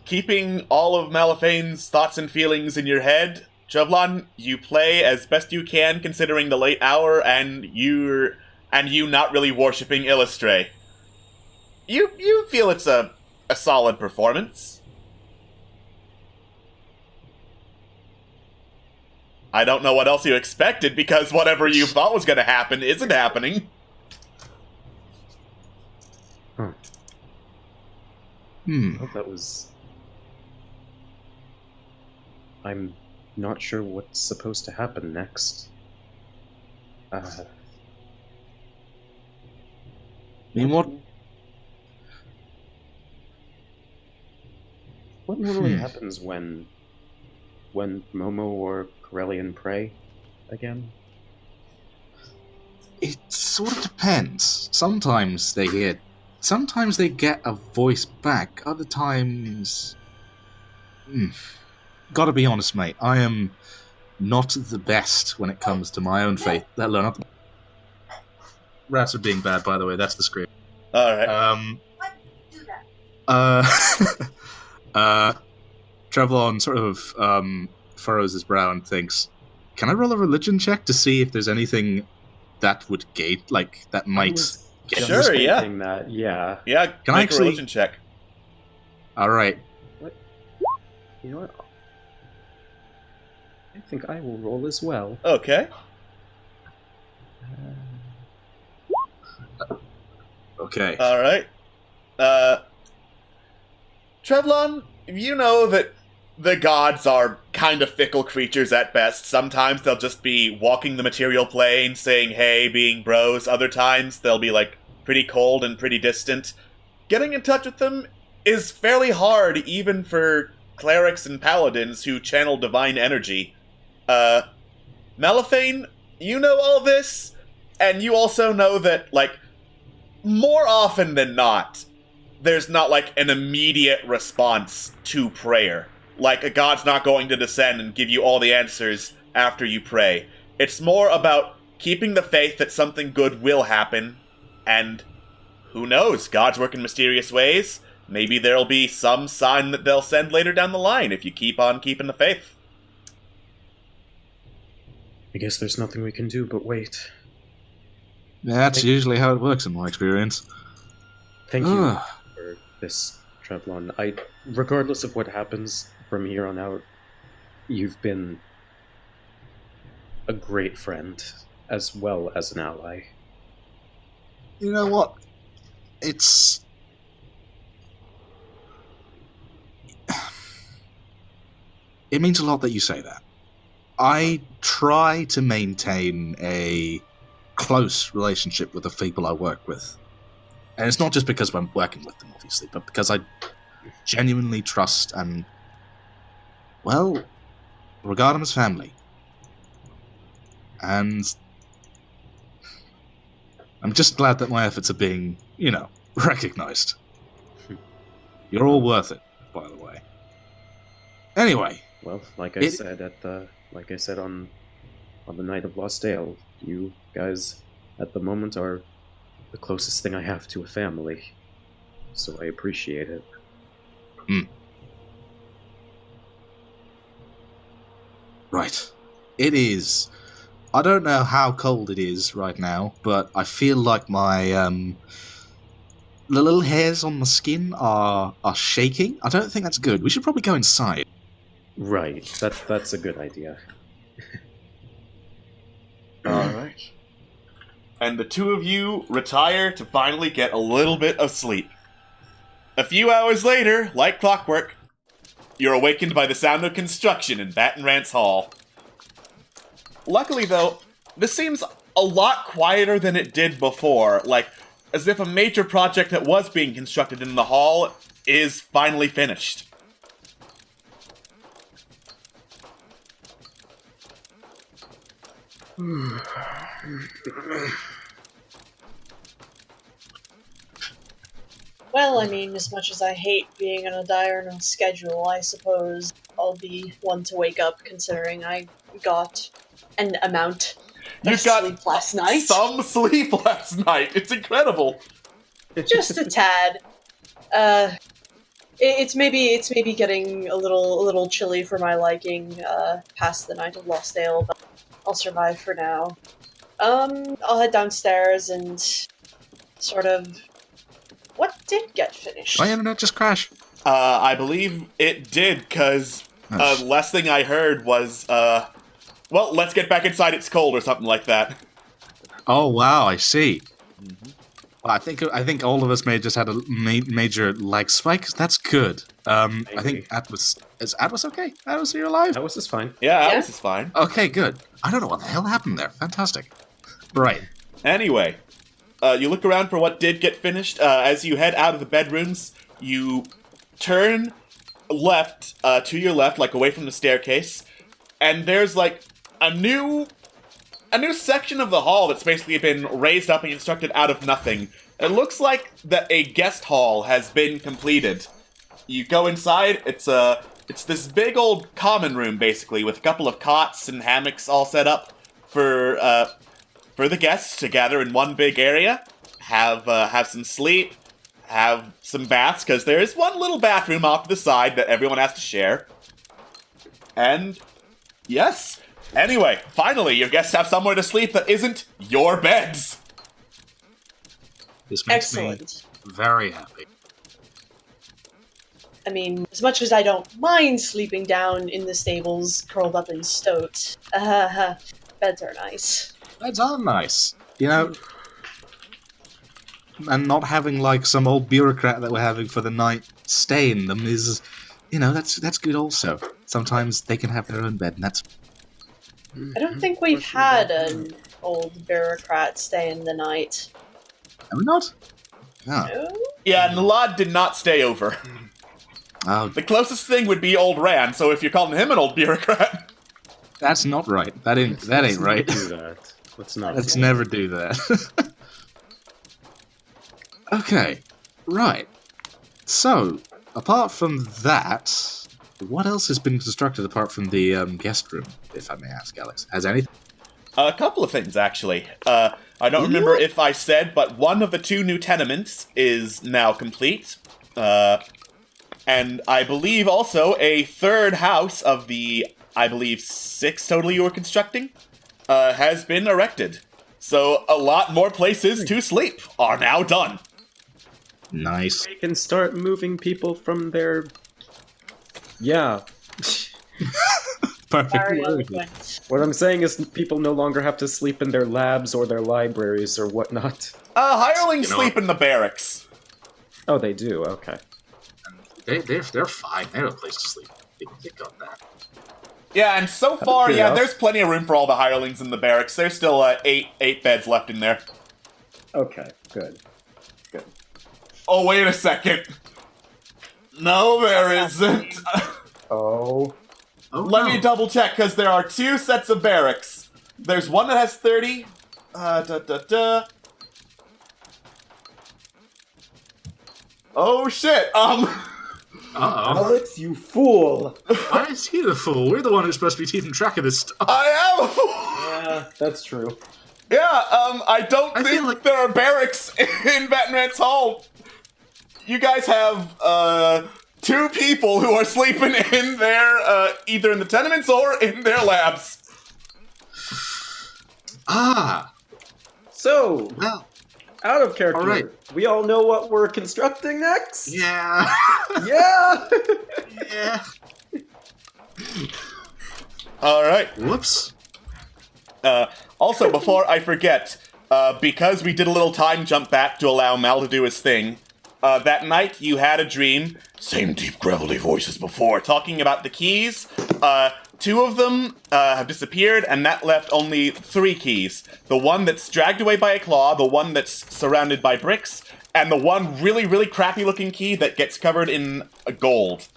Speaker 1: Keeping all of Malaphane's thoughts and feelings in your head, Chevlon, you play as best you can considering the late hour and you not really worshipping Illustre. You feel it's a solid performance. I don't know what else you expected because whatever you thought was going to happen isn't happening.
Speaker 4: Huh.
Speaker 2: Hmm.
Speaker 4: Well, that was... I'm not sure what's supposed to happen next.
Speaker 2: I mean, what?
Speaker 4: What normally happens when Momo or Corellian pray again?
Speaker 2: It sort of depends. Sometimes they get a voice back. Other times... Gotta be honest, mate. I am not the best when it comes to my own faith, let alone other... Rats are being bad, by the way. That's the script.
Speaker 1: Alright.
Speaker 2: Trevlon sort of furrows his brow and thinks, can I roll a religion check to see if there's anything that would gate, like, that might... get
Speaker 1: Sure,
Speaker 2: this-
Speaker 1: yeah.
Speaker 4: That, yeah.
Speaker 1: Yeah,
Speaker 2: Can I
Speaker 1: make
Speaker 2: actually-
Speaker 1: a religion check.
Speaker 2: Alright.
Speaker 4: You know what? I think I will roll as well.
Speaker 1: Okay.
Speaker 2: Okay.
Speaker 1: Alright. Trevlon, you know that the gods are kind of fickle creatures at best. Sometimes they'll just be walking the material plane, saying hey, being bros. Other times they'll be, like, pretty cold and pretty distant. Getting in touch with them is fairly hard, even for clerics and paladins who channel divine energy. Malaphane, you know all this, and you also know that, like, more often than not, there's not, like, an immediate response to prayer. Like, a god's not going to descend and give you all the answers after you pray. It's more about keeping the faith that something good will happen, and who knows, gods work in mysterious ways. Maybe there'll be some sign that they'll send later down the line if you keep on keeping the faith.
Speaker 4: I guess there's nothing we can do but wait.
Speaker 2: That's usually how it works in my experience.
Speaker 4: Thank you
Speaker 2: Ugh.
Speaker 4: for this, Trevlon. Regardless of what happens from here on out, you've been a great friend, as well as an ally.
Speaker 2: You know what? It's... It means a lot that you say that. I try to maintain a close relationship with the people I work with. And it's not just because I'm working with them, obviously, but because I genuinely trust and, well, regard them as family. And I'm just glad that my efforts are being, recognized. You're all worth it, by the way. Anyway.
Speaker 4: Well, like I said on the night of Lost Dale, you guys at the moment are the closest thing I have to a family. So I appreciate it.
Speaker 2: Right. It is. I don't know how cold it is right now, but I feel like my the little hairs on my skin are shaking. I don't think that's good. We should probably go inside.
Speaker 4: Right. That's a good idea.
Speaker 1: Alright. and the two of you retire to finally get a little bit of sleep. A few hours later, like clockwork, you're awakened by the sound of construction in Bat and Rance Hall. Luckily, though, this seems a lot quieter than it did before, like as if a major project that was being constructed in the hall is finally finished.
Speaker 3: Well, I mean, as much as I hate being on a diurnal schedule, I suppose I'll be one to wake up considering I got an amount
Speaker 1: You
Speaker 3: of
Speaker 1: got
Speaker 3: sleep last night.
Speaker 1: some sleep last night. It's incredible.
Speaker 3: Just a tad. It's maybe getting a little chilly for my liking past the night of Lost Ale, but I'll survive for now. I'll head downstairs and sort of. What did get finished?
Speaker 2: My internet just crashed.
Speaker 1: I believe it did, because last thing I heard was, well, let's get back inside, it's cold, or something like that.
Speaker 2: Oh wow, I see. Well, I think all of us may just had a major lag spike. That's good. I think Atlas is Atlas okay? Atlas, are you alive?
Speaker 4: That was just fine.
Speaker 1: Yeah, Alice is fine.
Speaker 2: Okay, good. I don't know what the hell happened there. Fantastic. Right.
Speaker 1: Anyway, you look around for what did get finished. As you head out of the bedrooms, you turn left, to your left, like away from the staircase, and there's like a new section of the hall that's basically been raised up and constructed out of nothing. It looks like that a guest hall has been completed. You go inside, it's this big old common room basically, with a couple of cots and hammocks all set up for the guests to gather in one big area, have some sleep, have some baths, because there is one little bathroom off to the side that everyone has to share. And yes. Anyway, finally, your guests have somewhere to sleep that isn't your beds.
Speaker 2: This makes
Speaker 3: Excellent.
Speaker 2: me very happy.
Speaker 3: I mean, as much as I don't mind sleeping down in the stables, curled up in stoat, beds are nice.
Speaker 2: Beds are nice. You know, and not having like some old bureaucrat that we're having for the night stay in them is, you know, that's good also. Sometimes they can have their own bed, and that's...
Speaker 3: I don't think we've had an old bureaucrat stay in the night.
Speaker 2: Have we not? Oh.
Speaker 3: No?
Speaker 1: Yeah, Nalad did not stay over.
Speaker 2: Oh,
Speaker 1: The closest thing would be old Rand, so if you're calling him an old bureaucrat...
Speaker 2: that's not right. That ain't right.
Speaker 4: Do that. Let's not.
Speaker 2: Let's never do that. Okay, right. So, apart from that, what else has been constructed apart from the guest room, if I may ask, Alex? Has anything?
Speaker 1: A couple of things, actually. I don't remember if I said, but one of the two new tenements is now complete. And I believe also a third house of the, I believe, 6 total you were constructing, has been erected. So a lot more places to sleep are now done.
Speaker 2: Nice.
Speaker 4: We can start moving people from their... Yeah.
Speaker 2: Perfect
Speaker 3: Very
Speaker 2: word.
Speaker 3: eloquent.
Speaker 4: What I'm saying is people no longer have to sleep in their labs or their libraries or whatnot.
Speaker 1: Hirelings
Speaker 2: You know
Speaker 1: sleep in the barracks.
Speaker 4: Oh, they do? Okay.
Speaker 2: They're fine. They have a place to sleep. They got that.
Speaker 1: Yeah, and so far,
Speaker 4: good
Speaker 1: yeah,
Speaker 4: enough.
Speaker 1: there's plenty of room for all the hirelings in the barracks. There's still eight beds left in there.
Speaker 4: Okay, good.
Speaker 1: Oh, wait a second. No, there isn't.
Speaker 4: Oh.
Speaker 1: Let me double check, because there are 2 sets of barracks. There's one that has 30. Oh, shit.
Speaker 2: Uh-oh.
Speaker 4: Alex, you fool!
Speaker 2: Why is he the fool? We're the one who's supposed to be keeping track of this stuff.
Speaker 1: I am a fool.
Speaker 4: Yeah, that's true.
Speaker 1: Yeah, I don't
Speaker 2: I
Speaker 1: think
Speaker 2: feel like-
Speaker 1: there are barracks in Batman's Hall. You guys have, 2 people who are sleeping in their, either in the tenements or in their labs.
Speaker 2: Ah,
Speaker 4: So,
Speaker 2: well,
Speaker 4: out of character,
Speaker 2: All right.
Speaker 4: we all know what we're constructing next?
Speaker 2: yeah.
Speaker 4: Yeah!
Speaker 2: Yeah.
Speaker 1: All right.
Speaker 2: Whoops.
Speaker 1: Also, before I forget, because we did a little time jump back to allow Mal to do his thing, that night you had a dream, same deep gravelly voice as before, talking about the keys. 2 of them have disappeared, and that left only 3 keys. The one that's dragged away by a claw, the one that's surrounded by bricks, and the one really, really crappy looking key that gets covered in gold.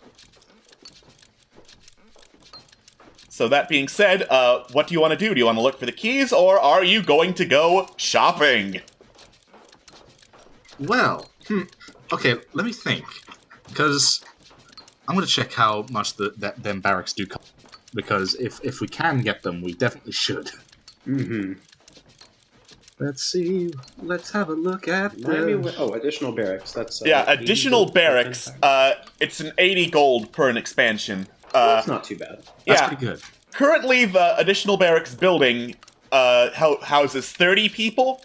Speaker 1: So that being said, what do you want to do? Do you want to look for the keys, or are you going to go shopping?
Speaker 2: Well, okay, let me think. Because I'm going to check how much them barracks do cost. Because if we can get them, we definitely should.
Speaker 4: Mm-hmm.
Speaker 2: Let's see. Let's have a look at
Speaker 4: additional barracks. That's
Speaker 1: additional
Speaker 4: 80
Speaker 1: barracks. It's an 80 gold per an expansion.
Speaker 4: That's not too bad.
Speaker 2: That's pretty good.
Speaker 1: Currently, the additional barracks building houses 30 people.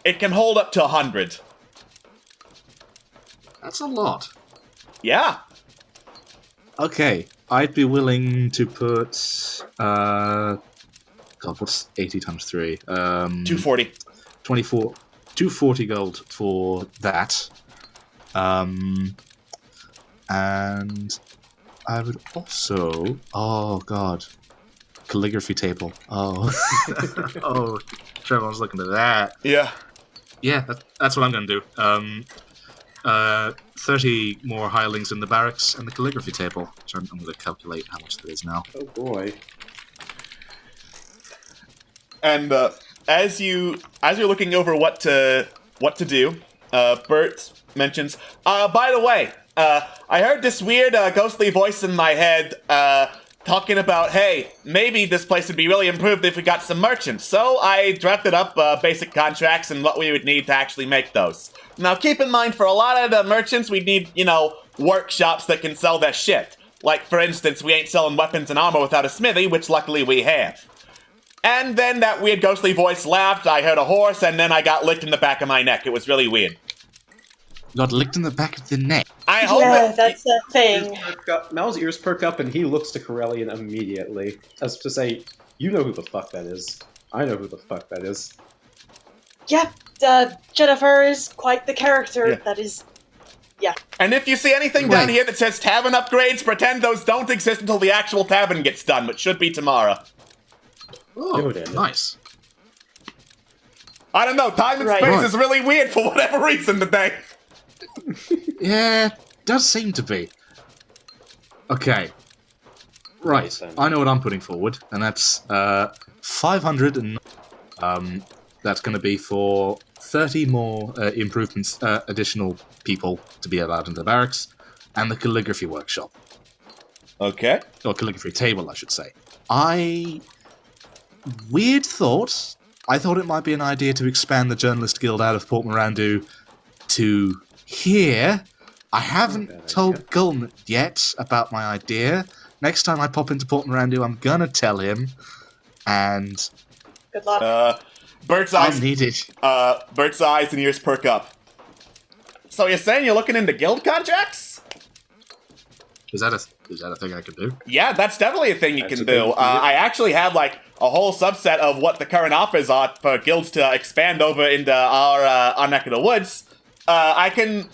Speaker 1: It can hold up to 100.
Speaker 2: That's a lot.
Speaker 1: Yeah.
Speaker 2: Okay, I'd be willing to put. God, what's 80 times 3?
Speaker 1: 240.
Speaker 2: 24. 240 gold for that. And I would also. Oh, God. Calligraphy table. Oh. Oh, Trevor was looking at that.
Speaker 1: Yeah.
Speaker 2: Yeah, that's what I'm going to do. 30 more hirelings in the barracks and the calligraphy table. Which I'm going to calculate how much that is now.
Speaker 4: Oh boy.
Speaker 1: And as you're looking over what to do, Bert mentions, by the way, I heard this weird ghostly voice in my head talking about, hey, maybe this place would be really improved if we got some merchants. So I drafted up basic contracts and what we would need to actually make those. Now keep in mind, for a lot of the merchants, we'd need, workshops that can sell their shit. Like, for instance, we ain't selling weapons and armor without a smithy, which luckily we have. And then that weird ghostly voice laughed, I heard a horse, and then I got licked in the back of my neck. It was really weird.
Speaker 2: Got licked in the back of the neck.
Speaker 1: I hope
Speaker 3: that's a thing.
Speaker 4: Mal's ears perk up and he looks to Corellian immediately, as to say, you know who the fuck that is. I know who the fuck that is.
Speaker 3: Yep, Jennifer is quite the character.
Speaker 1: Yeah.
Speaker 3: That is...
Speaker 1: And if you see anything down here that says tavern upgrades, pretend those don't exist until the actual tavern gets done, which should be tomorrow.
Speaker 2: Oh, nice.
Speaker 1: I don't know, time and
Speaker 3: Right.
Speaker 1: space is really weird for whatever reason today.
Speaker 2: Yeah, does seem to be. Okay. Right, I know what I'm putting forward, and that's 500 and that's going to be for 30 more improvements, additional people to be allowed into the barracks, and the calligraphy workshop.
Speaker 1: Okay.
Speaker 2: Or calligraphy table, I should say. Weird thought. I thought it might be an idea to expand the Journalist Guild out of Port Mirandu to here. I haven't told Guln yet about my idea. Next time I pop into Port Mirandu, I'm gonna tell him. And
Speaker 3: Good luck.
Speaker 1: Bert's
Speaker 2: I'll
Speaker 1: eyes.
Speaker 2: need it.
Speaker 1: Bert's eyes and ears perk up. So you're saying you're looking into guild contracts?
Speaker 2: Is that a thing I can do?
Speaker 1: Yeah, that's definitely a thing you
Speaker 4: That's
Speaker 1: can
Speaker 4: a thing
Speaker 1: do.
Speaker 4: you can do.
Speaker 1: I actually have a whole subset of what the current offers are for guilds to expand over into our neck of the woods. I can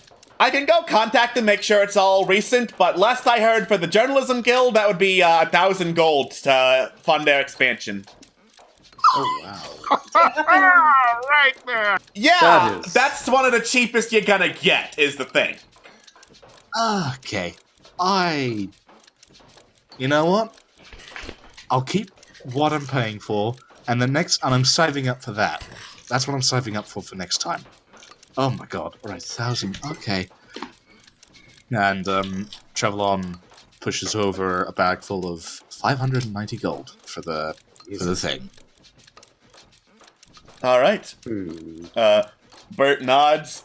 Speaker 1: go contact them, make sure it's all recent, but last I heard for the journalism guild, that would be 1,000 gold to fund their expansion.
Speaker 4: Oh wow.
Speaker 7: Right there.
Speaker 1: Yeah,
Speaker 4: That is-
Speaker 1: that's one of the cheapest you're gonna get, is the thing.
Speaker 2: Okay. You know what? I'll keep what I'm paying for, and I'm saving up for that. That's what I'm saving up for next time. Oh my god. Alright, 1,000. Okay. And, Travelon pushes over a bag full of 590 gold for the thing.
Speaker 1: All right.
Speaker 4: Hmm.
Speaker 1: Bert nods,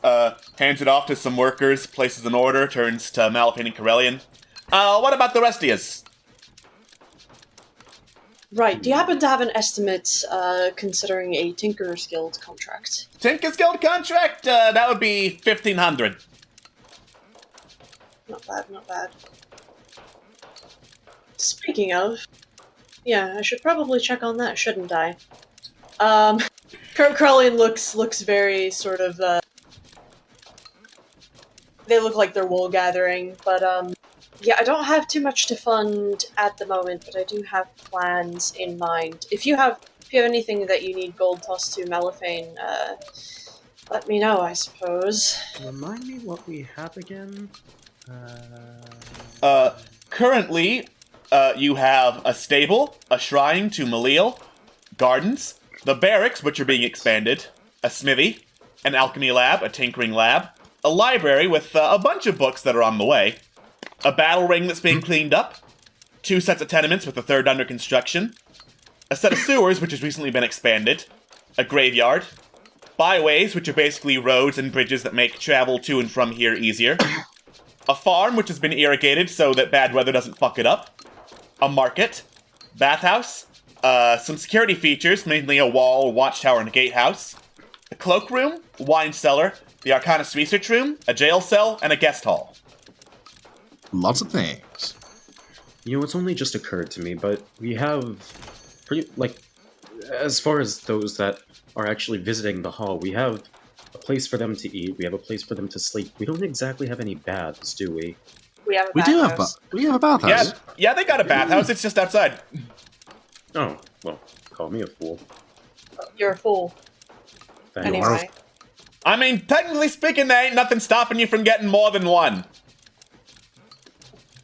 Speaker 1: hands it off to some workers, places an order, turns to Malphine and Corellian. What about the rest of yous?
Speaker 3: Right, do you happen to have an estimate considering a Tinker's Guild contract?
Speaker 1: Tinker's Guild contract? That would be 1,500.
Speaker 3: Not bad, not bad. Speaking of... Yeah, I should probably check on that, shouldn't I? Krellian looks very sort of. They look like they're wool gathering, but yeah, I don't have too much to fund at the moment, but I do have plans in mind. If you have anything that you need gold tossed to Malifane, let me know, I suppose.
Speaker 4: Remind me what we have again?
Speaker 1: Currently, you have a stable, a shrine to Malil, gardens, the barracks, which are being expanded, a smithy, an alchemy lab, a tinkering lab, a library with a bunch of books that are on the way, a battle ring that's being cleaned up, 2 sets of tenements with a 3rd under construction, a set of sewers which has recently been expanded, a graveyard, byways which are basically roads and bridges that make travel to and from here easier, a farm which has been irrigated so that bad weather doesn't fuck it up, a market, bathhouse, some security features, mainly a wall, watchtower, and a gatehouse, a cloakroom, wine cellar, the Arcanist research room, a jail cell, and a guest hall.
Speaker 7: Lots of things.
Speaker 4: You know, it's only just occurred to me, but we have pretty, like, as far as those that are actually visiting the hall, we have a place for them to eat, we have a place for them to sleep. We don't exactly have any baths, do we?
Speaker 3: We have a
Speaker 7: We do have
Speaker 3: bathhouse.
Speaker 7: we have a bathhouse.
Speaker 1: Yeah, they got a bathhouse, it's just outside.
Speaker 4: Oh, well, call me a fool.
Speaker 3: You're a fool.
Speaker 4: Thanks.
Speaker 3: Anyway.
Speaker 1: I mean, technically speaking, there ain't nothing stopping you from getting more than one.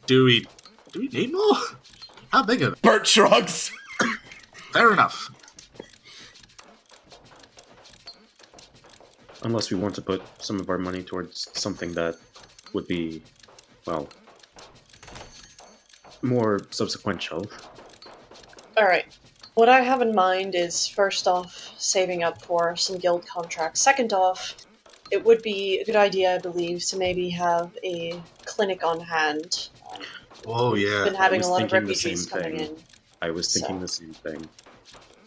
Speaker 7: Do we need more? How big are they?
Speaker 1: Bert shrugs.
Speaker 7: Fair enough.
Speaker 4: Unless we want to put some of our money towards something that would be, well, more subsequential.
Speaker 3: Alright. What I have in mind is, first off, saving up for some guild contracts. Second off, it would be a good idea, I believe, to maybe have a clinic on hand.
Speaker 7: Oh yeah.
Speaker 3: Been having a
Speaker 4: was
Speaker 3: lot of
Speaker 4: thinking the
Speaker 3: refugees
Speaker 4: same
Speaker 3: coming
Speaker 4: thing.
Speaker 3: in.
Speaker 4: I was thinking
Speaker 3: So-
Speaker 4: the same thing.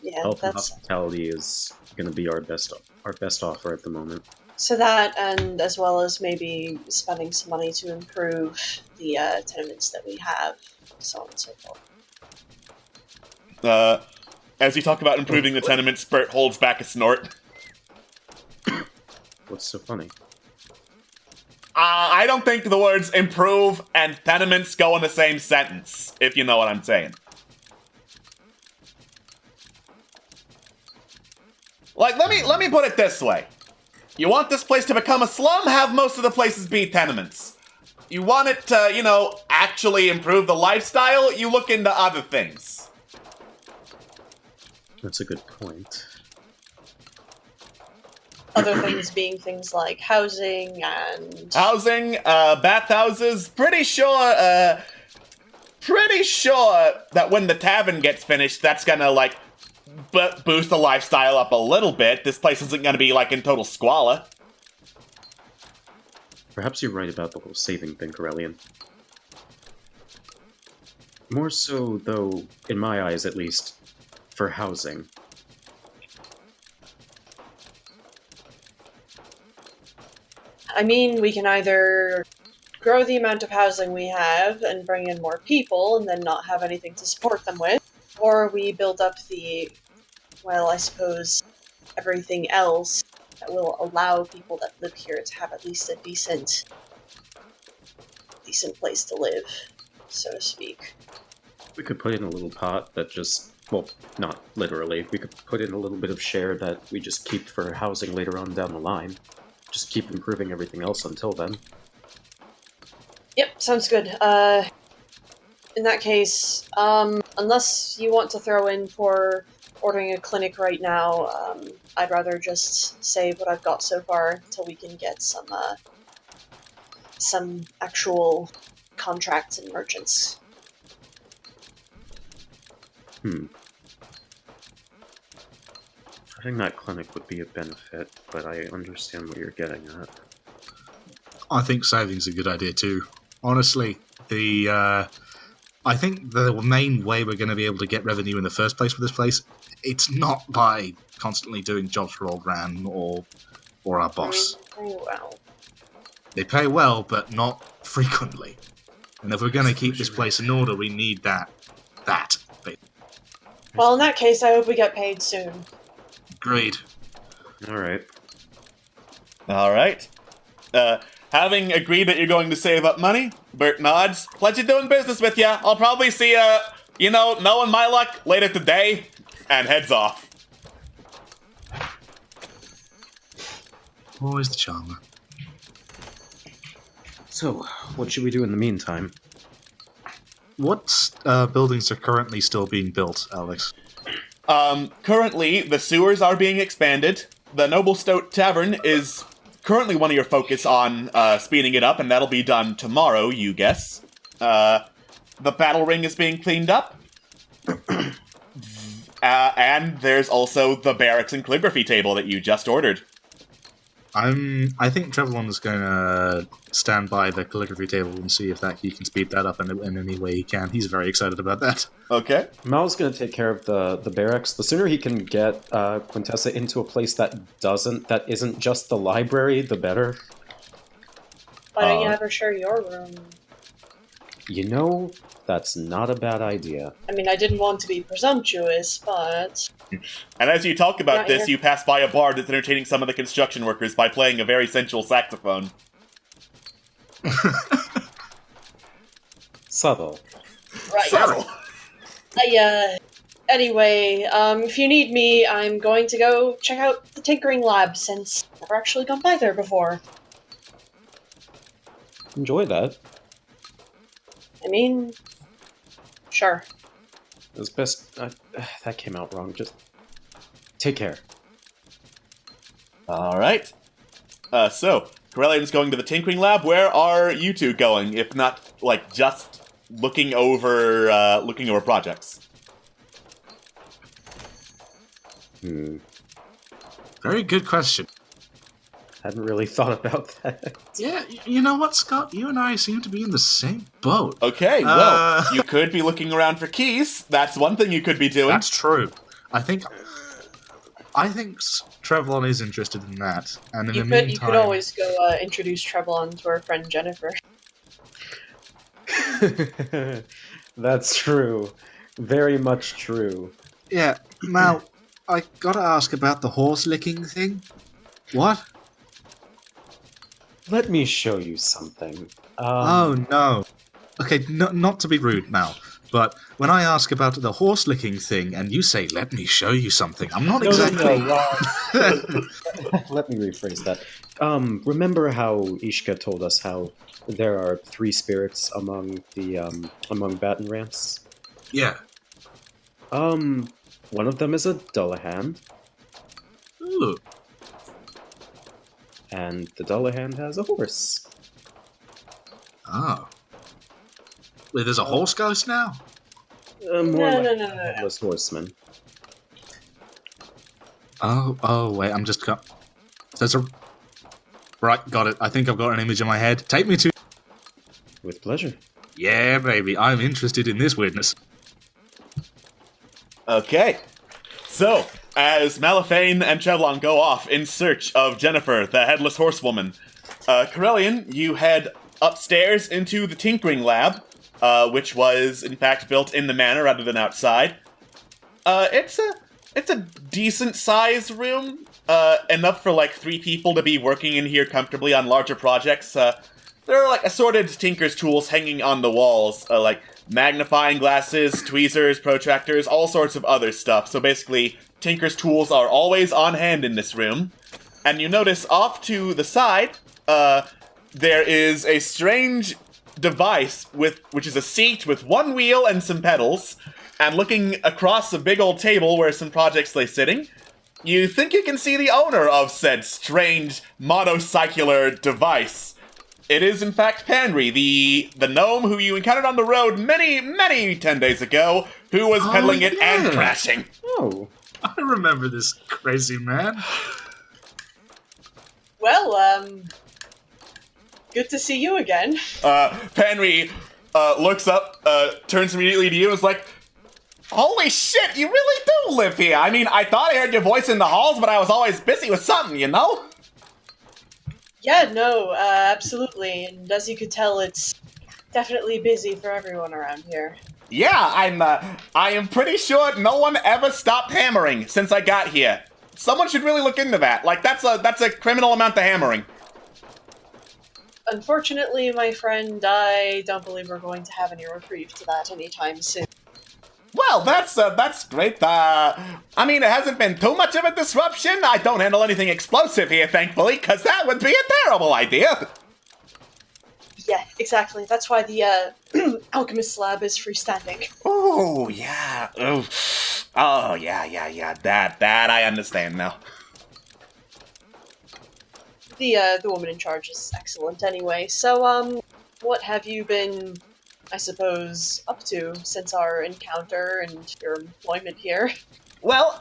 Speaker 3: Yeah,
Speaker 4: Health and
Speaker 3: that's...
Speaker 4: hospitality is going to be our best offer at the moment.
Speaker 3: So that, and as well as maybe spending some money to improve the tenements that we have, so on and so forth.
Speaker 1: As you talk about improving the tenements, Bert holds back a snort.
Speaker 4: What's so funny?
Speaker 1: I don't think the words improve and tenements go in the same sentence, if you know what I'm saying. Like, let me put it this way. You want this place to become a slum? Have most of the places be tenements. You want it to, you know, actually improve the lifestyle? You look into other things.
Speaker 4: That's a good point.
Speaker 3: Other things being things like housing and...
Speaker 1: Housing, bathhouses, pretty sure that when the tavern gets finished, that's gonna, like, boost the lifestyle up a little bit. This place isn't gonna be, like, in total squalor.
Speaker 4: Perhaps you're right about the whole saving thing, Corellian. More so, though, in my eyes at least, for housing.
Speaker 3: I mean, we can either grow the amount of housing we have and bring in more people and then not have anything to support them with, or we build up the, well, I suppose, everything else that will allow people that live here to have at least a decent place to live, so to speak.
Speaker 4: We could put in a little pot that just, well, not literally, we could put in a little bit of share that we just keep for housing later on down the line. Just keep improving everything else until then.
Speaker 3: Yep, sounds good. In that case, unless you want to throw in for ordering a clinic right now, I'd rather just save what I've got so far until we can get some actual contracts and merchants.
Speaker 4: I think that clinic would be a benefit, but I understand what you're getting at.
Speaker 7: I think saving's a good idea too. Honestly, I think the main way we're going to be able to get revenue in the first place with this place, it's not by constantly doing jobs for old Ran or our boss.
Speaker 3: Very well.
Speaker 7: They pay well, but not frequently. And if we're going to keep this place in order, we need that.
Speaker 3: Well, in that case, I hope we get paid soon.
Speaker 7: Agreed.
Speaker 4: All right.
Speaker 1: All right. Having agreed that you're going to save up money, Bert nods. Pleasure doing business with ya. I'll probably see ya, knowing my luck, later today, and heads off.
Speaker 7: Always the charmer.
Speaker 4: So, what should we do in the meantime?
Speaker 7: What buildings are currently still being built, Alex?
Speaker 1: Currently, the sewers are being expanded. The Noble Stoat Tavern is currently one of your focus on speeding it up, and that'll be done tomorrow, you guess. The battle ring is being cleaned up. And there's also the barracks and calligraphy table that you just ordered.
Speaker 7: I think Trevelyan is going to stand by the calligraphy table and see if he can speed that up in any way he can. He's very excited about that.
Speaker 1: Okay.
Speaker 4: Mal's going to take care of the barracks. The sooner he can get Quintessa into a place that isn't just the library, the better.
Speaker 3: Why don't you have her share your room?
Speaker 4: That's not a bad idea.
Speaker 3: I mean, I didn't want to be presumptuous, but...
Speaker 1: And as you talk about this, you pass by a bar that's entertaining some of the construction workers by playing a very sensual saxophone.
Speaker 4: Subtle.
Speaker 3: Right.
Speaker 1: Subtle.
Speaker 3: Anyway, if you need me, I'm going to go check out the tinkering lab, since I've never actually gone by there before.
Speaker 4: Enjoy that.
Speaker 3: I mean... Sure.
Speaker 4: It was best... that came out wrong. Just... take care.
Speaker 1: Alright. So, Corellian's going to the tinkering lab. Where are you two going, if not, just looking over projects?
Speaker 7: Very good question.
Speaker 4: Hadn't really thought about that.
Speaker 7: Yeah, you know what, Scott? You and I seem to be in the same boat.
Speaker 1: Okay, well, you could be looking around for keys. That's one thing you could be doing.
Speaker 7: That's true. I think Trevelyan is interested in that. And in the meantime...
Speaker 3: You could always go introduce Trevelyan to our friend Jennifer.
Speaker 4: That's true. Very much true.
Speaker 7: Yeah, Mal, I gotta ask about the horse licking thing. What?
Speaker 4: Let me show you something.
Speaker 7: Oh, no. Okay, not to be rude, Mal, but when I ask about the horse licking thing and you say, let me show you something, I'm not exactly...
Speaker 4: No. Let me rephrase that. Remember how Ishka told us how there are 3 spirits among Baton Rants?
Speaker 7: Yeah.
Speaker 4: One of them is a Dullahan.
Speaker 7: Ooh.
Speaker 4: And the Dullahan has a horse.
Speaker 7: Oh. Wait, there's a horse ghost now?
Speaker 3: No.
Speaker 4: Headless horseman.
Speaker 7: Oh, wait, I'm just... There's a... Right, got it. I think I've got an image in my head. Take me to...
Speaker 4: With pleasure.
Speaker 7: Yeah, baby, I'm interested in this weirdness.
Speaker 1: Okay. So, as Malifane and Trevelyan go off in search of Jennifer, the Headless Horsewoman, Corellian, you head upstairs into the tinkering lab, which was, in fact, built in the manor rather than outside. It's a decent-sized room, enough for, 3 people to be working in here comfortably on larger projects. There are, assorted tinker's tools hanging on the walls, magnifying glasses, tweezers, protractors, all sorts of other stuff. So basically, tinker's tools are always on hand in this room. And you notice off to the side, there is a strange device which is a seat with 1 wheel and some pedals. And looking across a big old table where some projects lay sitting, you think you can see the owner of said strange monocycular device. It is, in fact, Panry, the gnome who you encountered on the road many 10 days ago, who was peddling it and crashing.
Speaker 4: Oh.
Speaker 7: I remember this crazy man.
Speaker 3: Well, good to see you again.
Speaker 1: Panry looks up, turns immediately to you, and is like, holy shit, you really do live here. I mean, I thought I heard your voice in the halls, but I was always busy with something, you know?
Speaker 3: Yeah, no, absolutely. And as you could tell, it's definitely busy for everyone around here.
Speaker 1: Yeah, I am pretty sure no one ever stopped hammering since I got here. Someone should really look into that. Like, that's a criminal amount of hammering.
Speaker 3: Unfortunately, my friend, I don't believe we're going to have any reprieve to that anytime soon.
Speaker 1: Well, that's great. I mean, it hasn't been too much of a disruption. I don't handle anything explosive here, thankfully, because that would be a terrible idea.
Speaker 3: Yeah, exactly. That's why the alchemist lab is freestanding.
Speaker 1: Oh, yeah. Oh, yeah. That I understand now.
Speaker 3: The woman in charge is excellent anyway. So, what have you been, I suppose, up to since our encounter and your employment here?
Speaker 1: Well,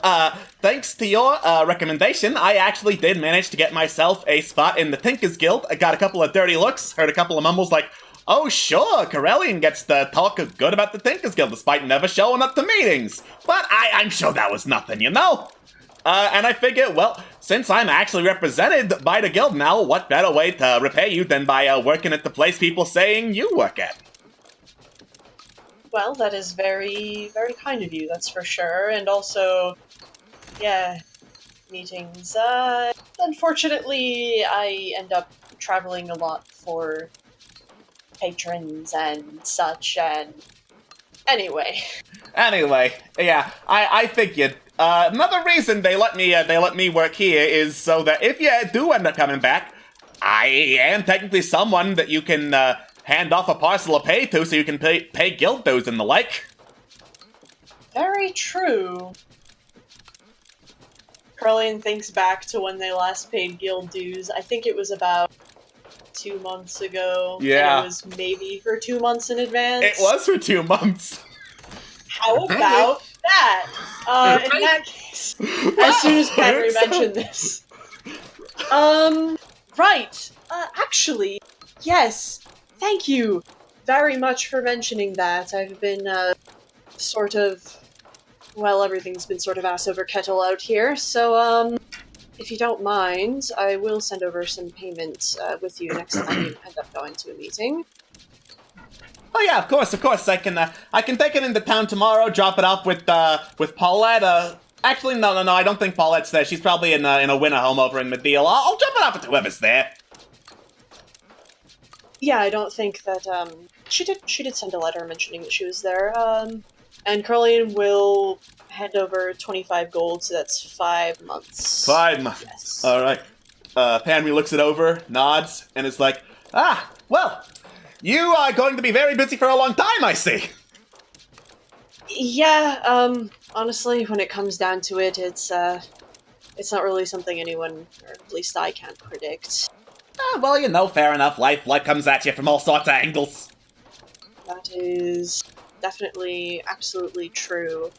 Speaker 1: thanks to your recommendation, I actually did manage to get myself a spot in the Tinkers Guild. I got a couple of dirty looks, heard a couple of mumbles like, oh sure, Corellian gets to talk good about the Tinkers Guild despite never showing up to meetings. But I'm sure that was nothing, you know? And I figured, well, since I'm actually represented by the guild now, what better way to repay you than by working at the place people saying you work at?
Speaker 3: Well, that is very, very kind of you, that's for sure. And also, yeah, meetings. Unfortunately, I end up traveling a lot for patrons and such, and anyway.
Speaker 1: Anyway, yeah, I figured. Another reason they let me work here is so that if you do end up coming back, I am technically someone that you can hand off a parcel of pay to, so you can pay guild dues and the like.
Speaker 3: Very true. Carlian thinks back to when they last paid guild dues. I think it was about 2 months ago.
Speaker 1: Yeah.
Speaker 3: And it was maybe for 2 months in advance.
Speaker 1: It was for 2 months.
Speaker 3: How about that? In that case, as soon as Henry mentioned this. Right. Actually, yes. Thank you very much for mentioning that. I've been, sort of... Well, everything's been sort of ass over kettle out here, so, if you don't mind, I will send over some payment, with you next time you end up going to a meeting.
Speaker 1: Oh yeah, of course. I can take it into town tomorrow. Drop it off with Paulette. Actually, no. I don't think Paulette's there. She's probably in a winter home over in Medeal. I'll drop it off with whoever's there.
Speaker 3: Yeah, I don't think that, she did send a letter mentioning that she was there, and Carlian will hand over 25 gold, so that's 5 months.
Speaker 1: 5 months.
Speaker 3: Yes.
Speaker 1: Alright. Panry looks it over, nods, and is like, well, you are going to be very busy for a long time, I see.
Speaker 3: Yeah, honestly, when it comes down to it, it's not really something anyone, or at least I can't predict.
Speaker 1: Well, you know, fair enough. Life comes at you from all sorts of angles.
Speaker 3: That is definitely, absolutely true.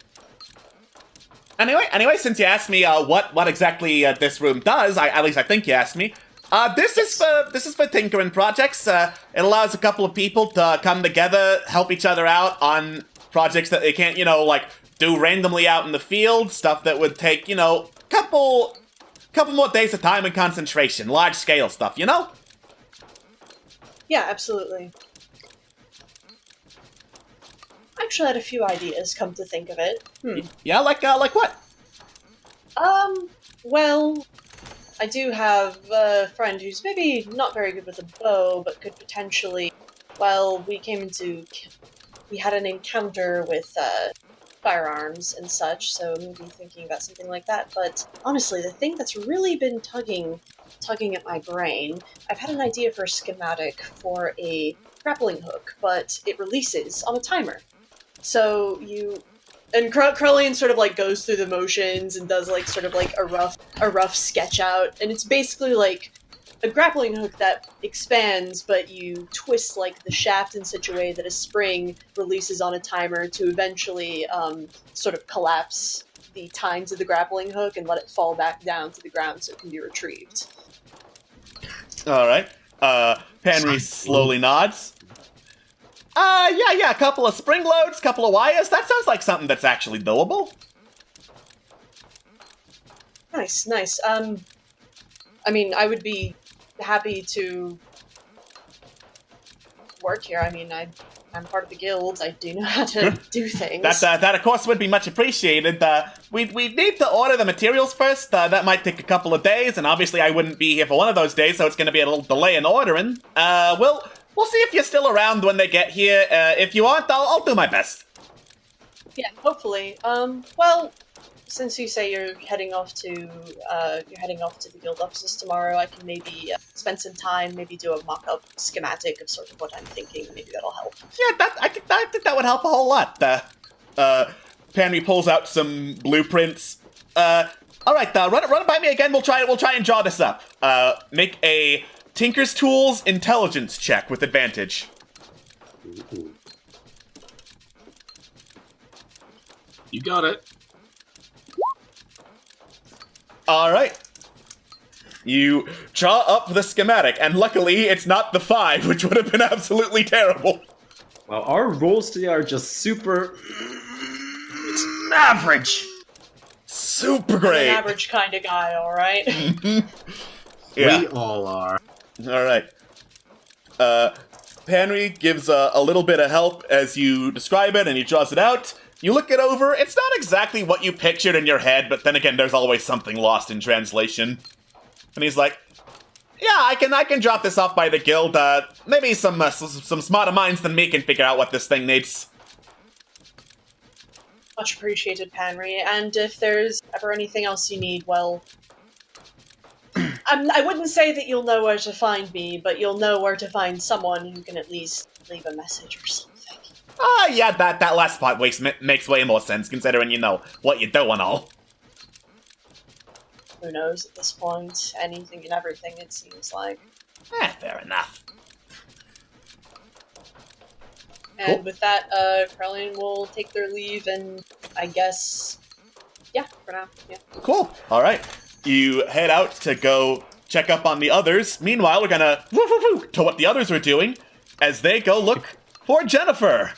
Speaker 1: Anyway, since you asked me what exactly this room does, at least I think you asked me. This is for tinkering projects. It allows a couple of people to come together, help each other out on projects that they can't, like do randomly out in the field. Stuff that would take, couple more days of time and concentration. Large scale stuff,
Speaker 3: Yeah, absolutely. I actually had a few ideas, come to think of it.
Speaker 1: Yeah, like what?
Speaker 3: Well, I do have a friend who's maybe not very good with a bow, but could potentially, we had an encounter with, firearms and such, so maybe thinking about something like that. But honestly, the thing that's really been tugging at my brain, I've had an idea for a schematic for a grappling hook, but it releases on a timer. So and Carlian sort of goes through the motions and does a rough sketch out, and it's basically like a grappling hook that expands, but you twist the shaft in such a way that a spring releases on a timer to eventually sort of collapse the tines of the grappling hook and let it fall back down to the ground so it can be retrieved.
Speaker 1: Alright. Henry slowly nods. Yeah, a couple of spring loads, couple of wires. That sounds like something that's actually doable.
Speaker 3: Nice. I mean, I would be happy to work here. I mean, I'm part of the guild. I do know how to do things.
Speaker 1: That of course would be much appreciated. We need to order the materials first. That might take a couple of days, and obviously I wouldn't be here for one of those days, so it's going to be a little delay in ordering. We'll see if you're still around when they get here. If you aren't, I'll do my best.
Speaker 3: Yeah, hopefully. Well, since you say you're heading off to the guild offices tomorrow, I can maybe spend some time, maybe do a mock-up schematic of sort of what I'm thinking. Maybe that'll help.
Speaker 1: Yeah, I think that would help a whole lot. Henry pulls out some blueprints. All right, run it by me again. We'll try and draw this up. Make a Tinker's Tools intelligence check with advantage.
Speaker 7: You got it.
Speaker 1: All right. You draw up the schematic, and luckily it's not the 5, which would have been absolutely terrible.
Speaker 4: Well, our rolls today are just super average.
Speaker 1: Super
Speaker 3: I'm
Speaker 1: great.
Speaker 3: an average kind of guy, alright?
Speaker 1: Yeah.
Speaker 7: We all are.
Speaker 1: All right. Henry gives a little bit of help as you describe it, and he draws it out. You look it over. It's not exactly what you pictured in your head, but then again, there's always something lost in translation. And he's like, "Yeah, I can drop this off by the guild. Maybe some smarter minds than me can figure out what this thing needs."
Speaker 3: Much appreciated, Panry. And if there's ever anything else you need, well, I wouldn't say that you'll know where to find me, but you'll know where to find someone who can at least leave a message or something.
Speaker 1: Yeah, that last part makes way more sense, considering you know what you do and all.
Speaker 3: Who knows at this point? Anything and everything, it seems like.
Speaker 1: Fair enough.
Speaker 3: And
Speaker 1: Cool.
Speaker 3: with that, Krellian will take their leave, and I guess, yeah, for now, yeah.
Speaker 1: Cool. All right. You head out to go check up on the others. Meanwhile, we're gonna to what the others are doing as they go look for Jennifer.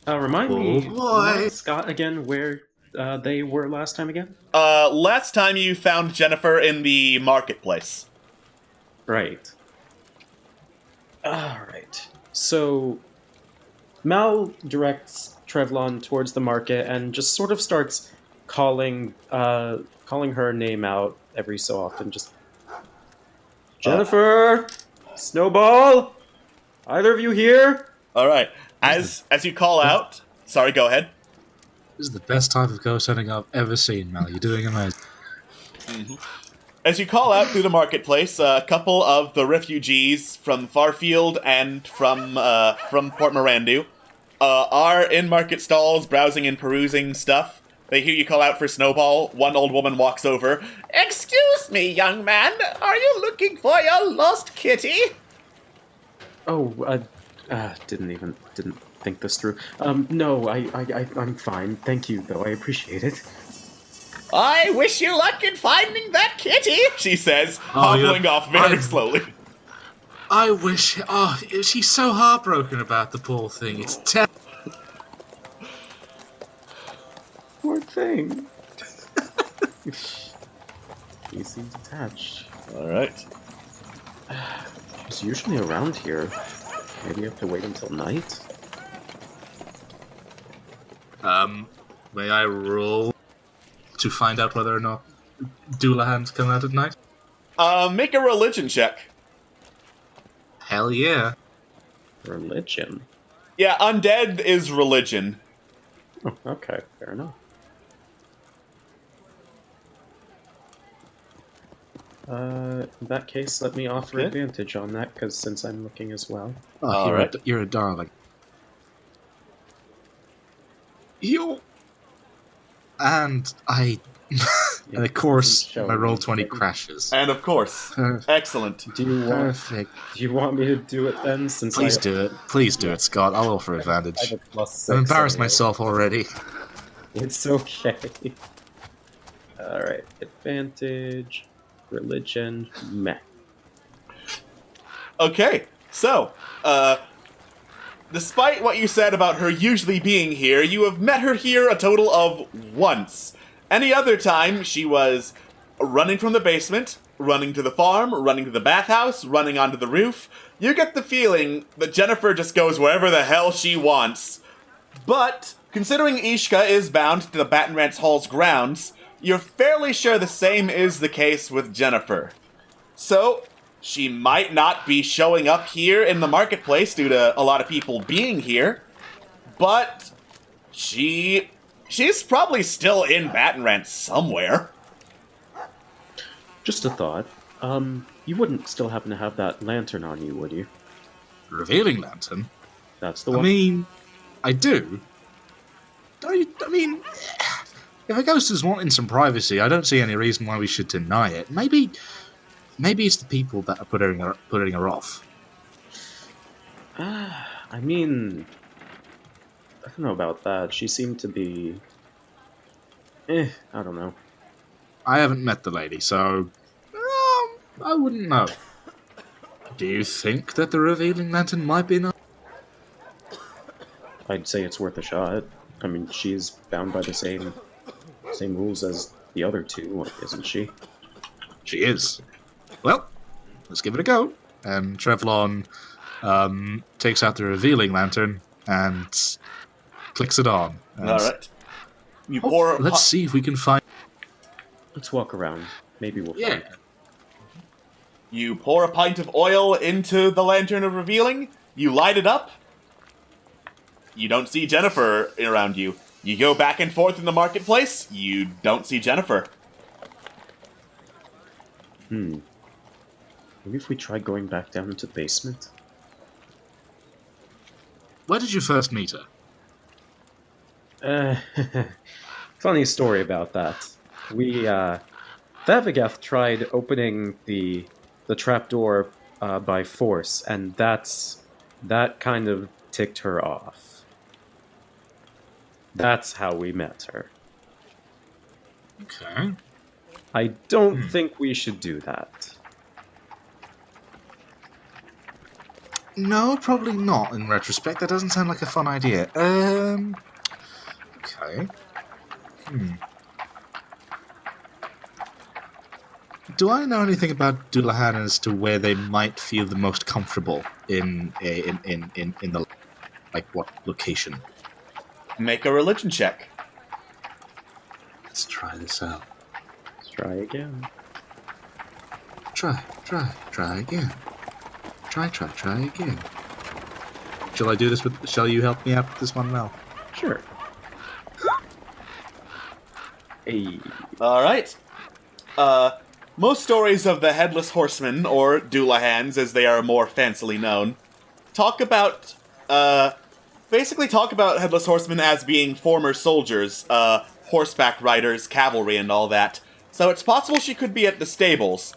Speaker 4: Remind Scott again where they were last time again.
Speaker 1: Last time you found Jennifer in the marketplace.
Speaker 4: Right. Alright. So, Mal directs Trevlon towards the market and just sort of starts calling her name out every so often. Just, Jennifer! Snowball! Either of you here?
Speaker 1: All right. As you call out... Sorry, go ahead.
Speaker 7: This is the best type of ghost hunting I've ever seen, Mal. You're doing amazing.
Speaker 1: Mm-hmm. As you call out through the marketplace, a couple of the refugees from Farfield and from Port Mirandu are in market stalls browsing and perusing stuff. They hear you call out for Snowball. One old woman walks over. "Excuse me, young man. Are you looking for your lost kitty?"
Speaker 4: Oh, didn't think this through. No, I'm fine. Thank you, though. I appreciate it.
Speaker 1: "I wish you luck in finding that kitty," she says, hobbling off very slowly.
Speaker 7: I wish... Oh, she's so heartbroken about the poor thing. It's terrible.
Speaker 4: Poor thing. He seems attached.
Speaker 1: All right.
Speaker 4: She's usually around here. Maybe you have to wait until night?
Speaker 7: May I roll to find out whether or not Doulahan's come out at night?
Speaker 1: Make a religion check.
Speaker 7: Hell yeah.
Speaker 4: Religion?
Speaker 1: Yeah, undead is religion.
Speaker 4: Oh, okay, fair enough. In that case, let me offer
Speaker 1: Okay.
Speaker 4: advantage on that, because since I'm looking as well.
Speaker 7: Oh,
Speaker 1: Alright.
Speaker 7: You're a darling. You... And I... and of course,
Speaker 4: Show
Speaker 7: my roll
Speaker 4: me.
Speaker 7: 20 crashes.
Speaker 1: And of course, excellent.
Speaker 4: Do you want?
Speaker 7: Perfect.
Speaker 4: Do you want me to do it then? Since
Speaker 7: Please do it. Please do it, Scott. I'll offer
Speaker 4: I
Speaker 7: advantage.
Speaker 4: have a +6
Speaker 7: I've embarrassed
Speaker 4: anyway.
Speaker 7: myself already.
Speaker 4: It's okay. Alright, advantage, religion, meh.
Speaker 1: Okay, so, despite what you said about her usually being here, you have met her here a total of once. Any other time, she was running from the basement, running to the farm, running to the bathhouse, running onto the roof, you get the feeling that Jennifer just goes wherever the hell she wants. But, considering Ishka is bound to the Baton Rance Hall's grounds, you're fairly sure the same is the case with Jennifer. So, she might not be showing up here in the marketplace due to a lot of people being here, but she's probably still in Baton Rance somewhere.
Speaker 4: Just a thought. You wouldn't still happen to have that lantern on you, would you?
Speaker 7: Revealing lantern?
Speaker 4: That's the
Speaker 7: I
Speaker 4: one.
Speaker 7: mean, I do. I mean, if a ghost is wanting some privacy, I don't see any reason why we should deny it. Maybe it's the people that are putting her off.
Speaker 4: I mean, I don't know about that. She seemed to be... I don't know.
Speaker 7: I haven't met the lady, so I wouldn't know. Do you think that the revealing lantern might be enough?
Speaker 4: I'd say it's worth a shot. I mean, she's bound by the same rules as the other two, isn't she?
Speaker 7: She is. Well, let's give it a go. And Trevlon takes out the revealing lantern and clicks it on. And
Speaker 1: Alright. You pour...
Speaker 7: let's see if we can find...
Speaker 4: Let's walk around. Maybe we'll find her.
Speaker 1: You pour a pint of oil into the lantern of revealing, you light it up. You don't see Jennifer around you. You go back and forth in the marketplace, you don't see Jennifer.
Speaker 4: Maybe if we try going back down into the basement?
Speaker 7: Where did you first meet her?
Speaker 4: Funny story about that. We, Thavagoth tried opening the trapdoor by force, and that kind of ticked her off. That's how we met her.
Speaker 7: Okay.
Speaker 4: I don't think we should do that.
Speaker 7: No, probably not, in retrospect. That doesn't sound like a fun idea. Okay. Do I know anything about Dullahan as to where they might feel the most comfortable in the, like, what location?
Speaker 1: Make a religion check.
Speaker 7: Let's try this out.
Speaker 4: Let's try again.
Speaker 7: Try again. Try again. Shall I do this with... Shall you help me out with this one now?
Speaker 4: Sure. Hey.
Speaker 1: Alright. Most stories of the Headless Horseman, or Dullahans as they are more fancily known, basically talk about Headless Horsemen as being former soldiers, horseback riders, cavalry, and all that. So it's possible she could be at the stables.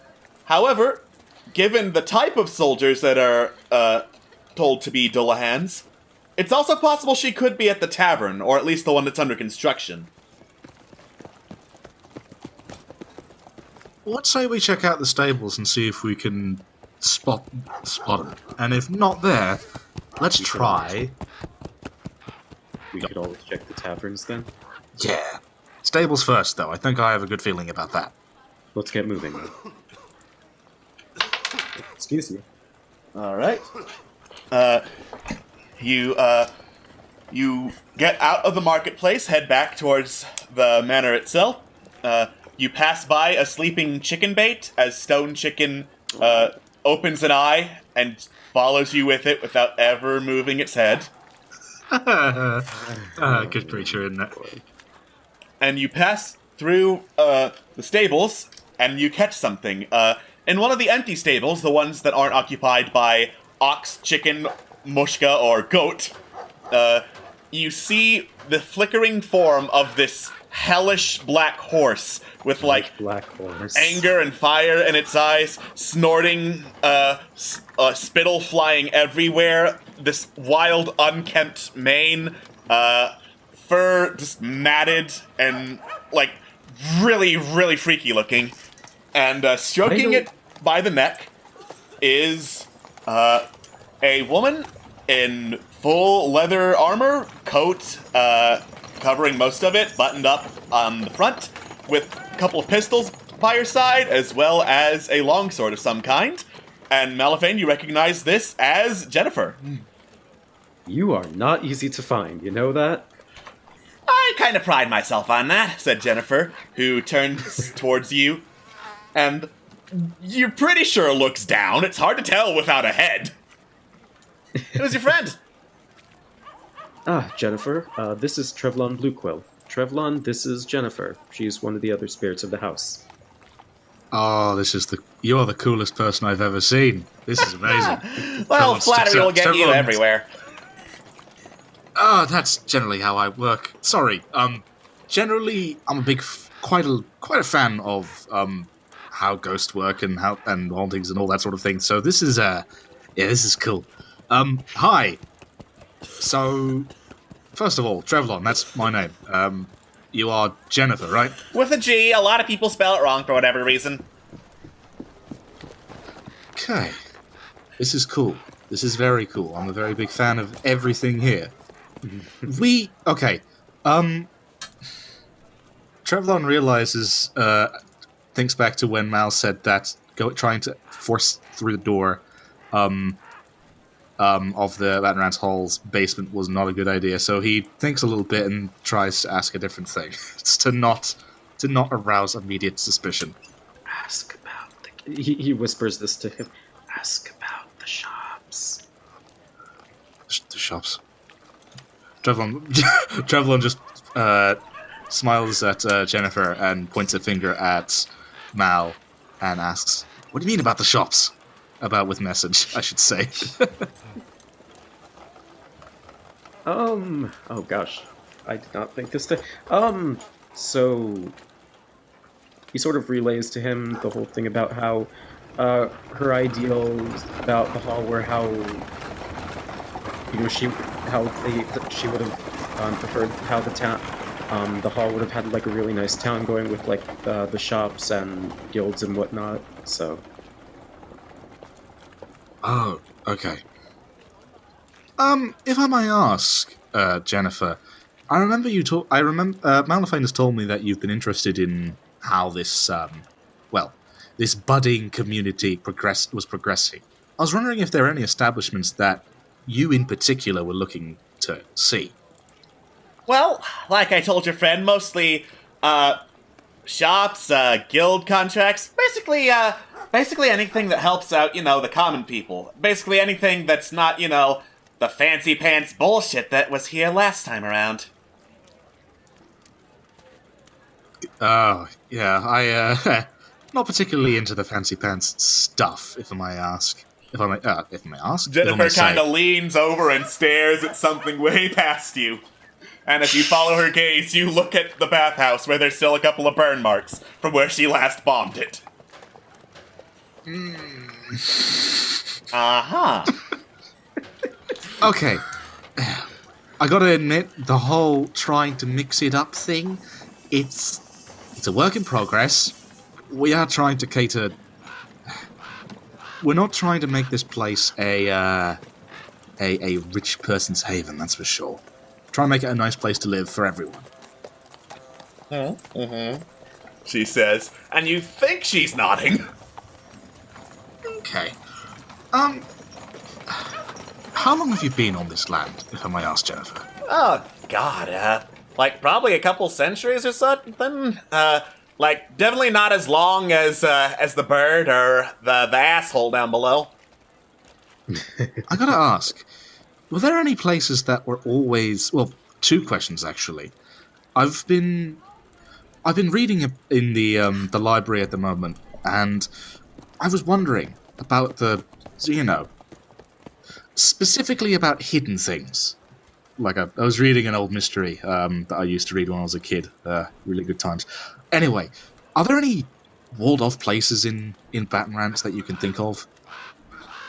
Speaker 1: However, given the type of soldiers that are told to be Dullahans, it's also possible she could be at the tavern, or at least the one that's under construction.
Speaker 7: Let's say we check out the stables and see if we can spot them. And if not there, let's try...
Speaker 4: We could always check the taverns then.
Speaker 7: Yeah. Stables first, though. I think I have a good feeling about that.
Speaker 4: Let's get moving. Excuse me.
Speaker 1: Alright. You get out of the marketplace, head back towards the manor itself. You pass by a sleeping chicken bait as Stone Chicken opens an eye and follows you with it without ever moving its head.
Speaker 7: Good creature, isn't it?
Speaker 1: And you pass through the stables, and you catch something. In one of the empty stables, the ones that aren't occupied by ox, chicken, mushka, or goat, you see the flickering form of this hellish black horse with, like,
Speaker 4: Black horse.
Speaker 1: anger and fire in its eyes, snorting, spittle flying everywhere, this wild, unkempt mane, fur just matted and, like, really, really freaky looking. And stroking it by the neck is a woman in full leather armor, coat, covering most of it, buttoned up on the front, with a couple of pistols by her side, as well as a longsword of some kind. And Malifane, you recognize this as Jennifer.
Speaker 4: You are not easy to find, you know that?
Speaker 1: I kind of pride myself on that, said Jennifer, who turns towards you. And you're pretty sure looks down. It's hard to tell without a head. Who's your friend?
Speaker 4: Jennifer, this is Trevlon Bluequill. Trevlon, this is Jennifer. She's one of the other spirits of the house.
Speaker 7: Oh, you're the coolest person I've ever seen. This is amazing.
Speaker 1: Well, flattery will get you everywhere.
Speaker 7: Oh, that's generally how I work. Sorry. Generally, I'm a quite a fan of how ghosts work and hauntings and all that sort of thing. So this is this is cool. Hi. So, first of all, Trevlon, that's my name. You are Jennifer, right?
Speaker 1: With a G, a lot of people spell it wrong for whatever reason.
Speaker 7: Okay. This is cool. This is very cool. I'm a very big fan of everything here. Okay. Trevlon realizes, thinks back to when Mal said that trying to force through the door, of the Batman's Hall's basement was not a good idea, so he thinks a little bit and tries to ask a different thing. It's to not arouse immediate suspicion.
Speaker 4: Ask about he whispers this to him. Ask about the shops.
Speaker 7: The shops. Trevlon just smiles at Jennifer and points a finger at Mal and asks, "What do you mean about the shops?" With message, I should say.
Speaker 4: Oh gosh. I did not think this thing. So he sort of relays to him the whole thing about how her ideals about the hall were how she would have preferred how the hall would have had like a really nice town going with like the shops and guilds and whatnot. So.
Speaker 7: Oh, okay. If I may ask, Jennifer, I remember Malifane has told me that you've been interested in how this, this budding community was progressing. I was wondering if there are any establishments that you in particular were looking to see.
Speaker 1: Well, like I told your friend, mostly, shops, guild contracts, basically anything that helps out, the common people. Basically anything that's not, the fancy pants bullshit that was here last time around.
Speaker 7: Oh, yeah, I, not particularly into the fancy pants stuff, if I may ask. If I may ask?
Speaker 1: Jennifer kind of leans over and stares at something way past you. And as you follow her gaze, you look at the bathhouse where there's still a couple of burn marks from where she last bombed it. Uh-huh.
Speaker 7: Okay. I gotta admit, the whole trying to mix it up thing, it's a work in progress. We are trying to cater... We're not trying to make this place a rich person's haven, that's for sure. Try and make it a nice place to live for everyone.
Speaker 1: Mm-hmm. She says, and you think she's nodding.
Speaker 7: Okay. How long have you been on this land, if I may ask, Jennifer?
Speaker 1: Oh, God, probably a couple centuries or something. Definitely not as long as the bird or the asshole down below.
Speaker 7: I gotta ask, were there any places that were always... Well, two questions, actually. I've been reading in the library at the moment, and I was wondering about specifically about hidden things. Like, I was reading an old mystery that I used to read when I was a kid. Really good times. Anyway, are there any walled-off places in Baton that you can think of?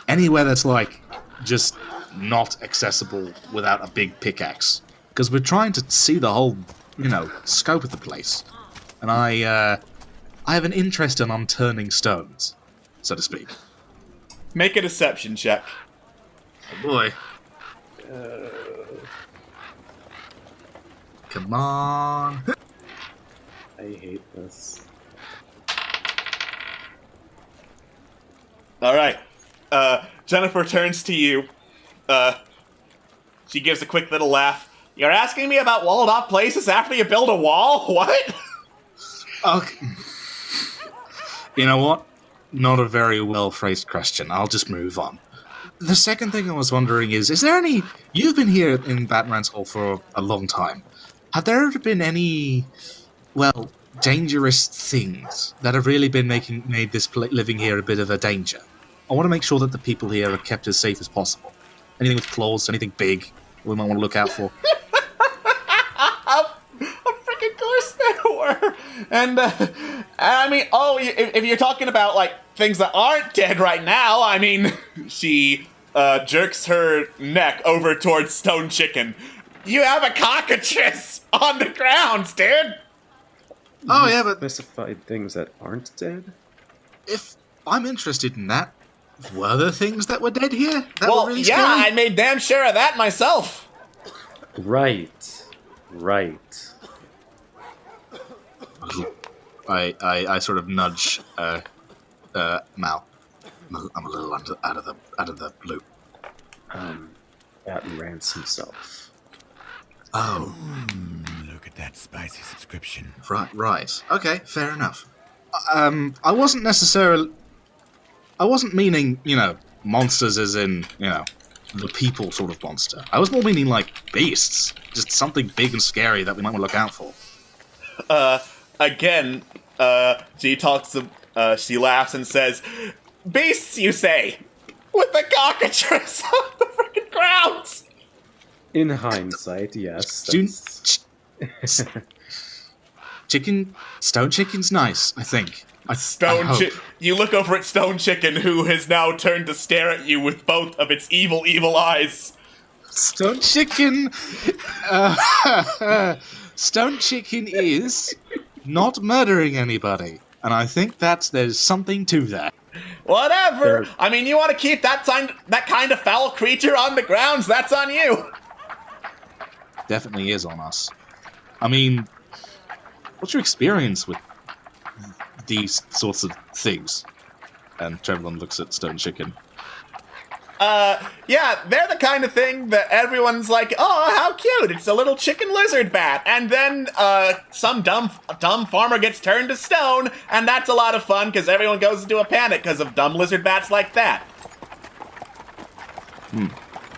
Speaker 7: Anywhere that's, just not accessible without a big pickaxe? Because we're trying to see the whole, scope of the place. And I have an interest in unturning stones, so to speak.
Speaker 1: Make a deception check.
Speaker 7: Oh boy. Come on.
Speaker 4: I hate this.
Speaker 1: Alright. Jennifer turns to you. She gives a quick little laugh. You're asking me about walled off places after you build a wall? What?
Speaker 7: Okay. You know what? Not a very well phrased question. I'll just move on. The second thing I was wondering is there any... You've been here in Batman's Hall for a long time. Have there ever been any, well, dangerous things that have really been made this living here a bit of a danger? I want to make sure that the people here are kept as safe as possible. Anything with claws, anything big we might want to look out for.
Speaker 1: Of freaking course there were. And, I mean, if you're talking about, like, things that aren't dead right now, I mean, she, jerks her neck over towards Stone Chicken. You have a cockatrice on the grounds, dude!
Speaker 7: Oh, yeah, but
Speaker 4: Specified things that aren't dead?
Speaker 7: if I'm interested in that, were there things that were dead here? That
Speaker 1: Well,
Speaker 7: were really
Speaker 1: yeah,
Speaker 7: scary?
Speaker 1: I made damn sure of that myself.
Speaker 4: Right.
Speaker 7: I sort of nudge Mal. I'm a little out of the loop.
Speaker 4: Baton Rance himself.
Speaker 7: Oh,
Speaker 8: Look at that spicy subscription.
Speaker 7: right. Okay, fair enough. I wasn't meaning, monsters as in, the people sort of monster. I was more meaning like beasts. Just something big and scary that we might want to look out for.
Speaker 1: Again, she laughs and says, beasts, you say? With the cockatrice on the freaking grounds!
Speaker 4: In hindsight, yes.
Speaker 7: Stone Chicken's nice, I think. I hope.
Speaker 1: You look over at Stone Chicken, who has now turned to stare at you with both of its evil, evil eyes.
Speaker 7: Stone Chicken... Stone Chicken is not murdering anybody. And I think there's something to that.
Speaker 1: Whatever! I mean, you want to keep that kind of foul creature on the grounds, that's on you!
Speaker 7: Definitely is on us. I mean, what's your experience with these sorts of things? And Trevlin looks at Stone Chicken.
Speaker 1: Yeah, they're the kind of thing that everyone's like, oh, how cute, it's a little chicken lizard bat. And then, some dumb farmer gets turned to stone, and that's a lot of fun, because everyone goes into a panic because of dumb lizard bats like that.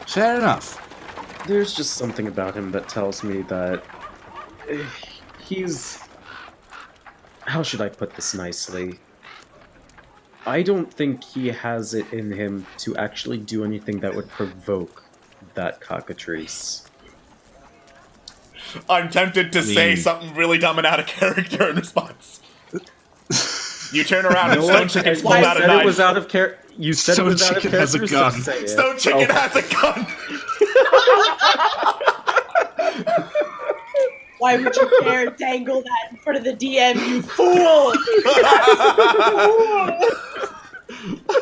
Speaker 7: Fair enough.
Speaker 4: There's just something about him that tells me that he's... How should I put this nicely? I don't think he has it in him to actually do anything that would provoke that cockatrice.
Speaker 1: I'm tempted to say something really dumb and out of character in response. You turn around and Stone Chicken's pulled out a knife.
Speaker 4: It was out of character. You said
Speaker 7: Stone
Speaker 4: it was out of
Speaker 7: Chicken
Speaker 4: character.
Speaker 7: has a gun.
Speaker 4: So say it.
Speaker 1: Stone Chicken has a gun!
Speaker 3: Why would you dare dangle that in front of the DM, you fool?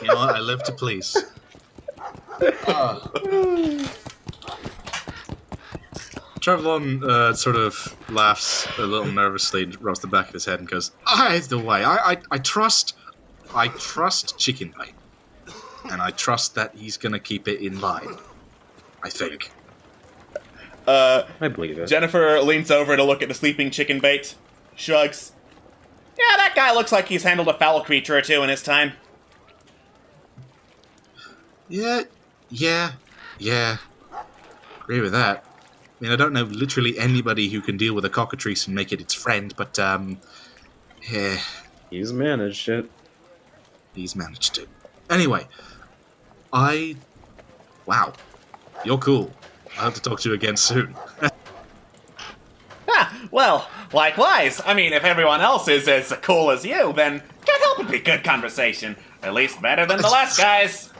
Speaker 7: You know what? I live to please. Trevlon sort of laughs a little nervously, rubs the back of his head, and goes, "Either way, I trust Chicken Bait, and I trust that he's gonna keep it in line. I think."
Speaker 4: I believe it.
Speaker 1: Jennifer leans over to look at the sleeping chicken bait, shrugs. Yeah, that guy looks like he's handled a foul creature or two in his time.
Speaker 7: Yeah. Agree with that. I mean, I don't know literally anybody who can deal with a cockatrice and make it its friend, but, yeah.
Speaker 4: He's managed it.
Speaker 7: He's managed to. Anyway, wow. You're cool. I'll have to talk to you again soon.
Speaker 1: Well, likewise. I mean, if everyone else is as cool as you, then can't help but be good conversation. At least better than the last guys.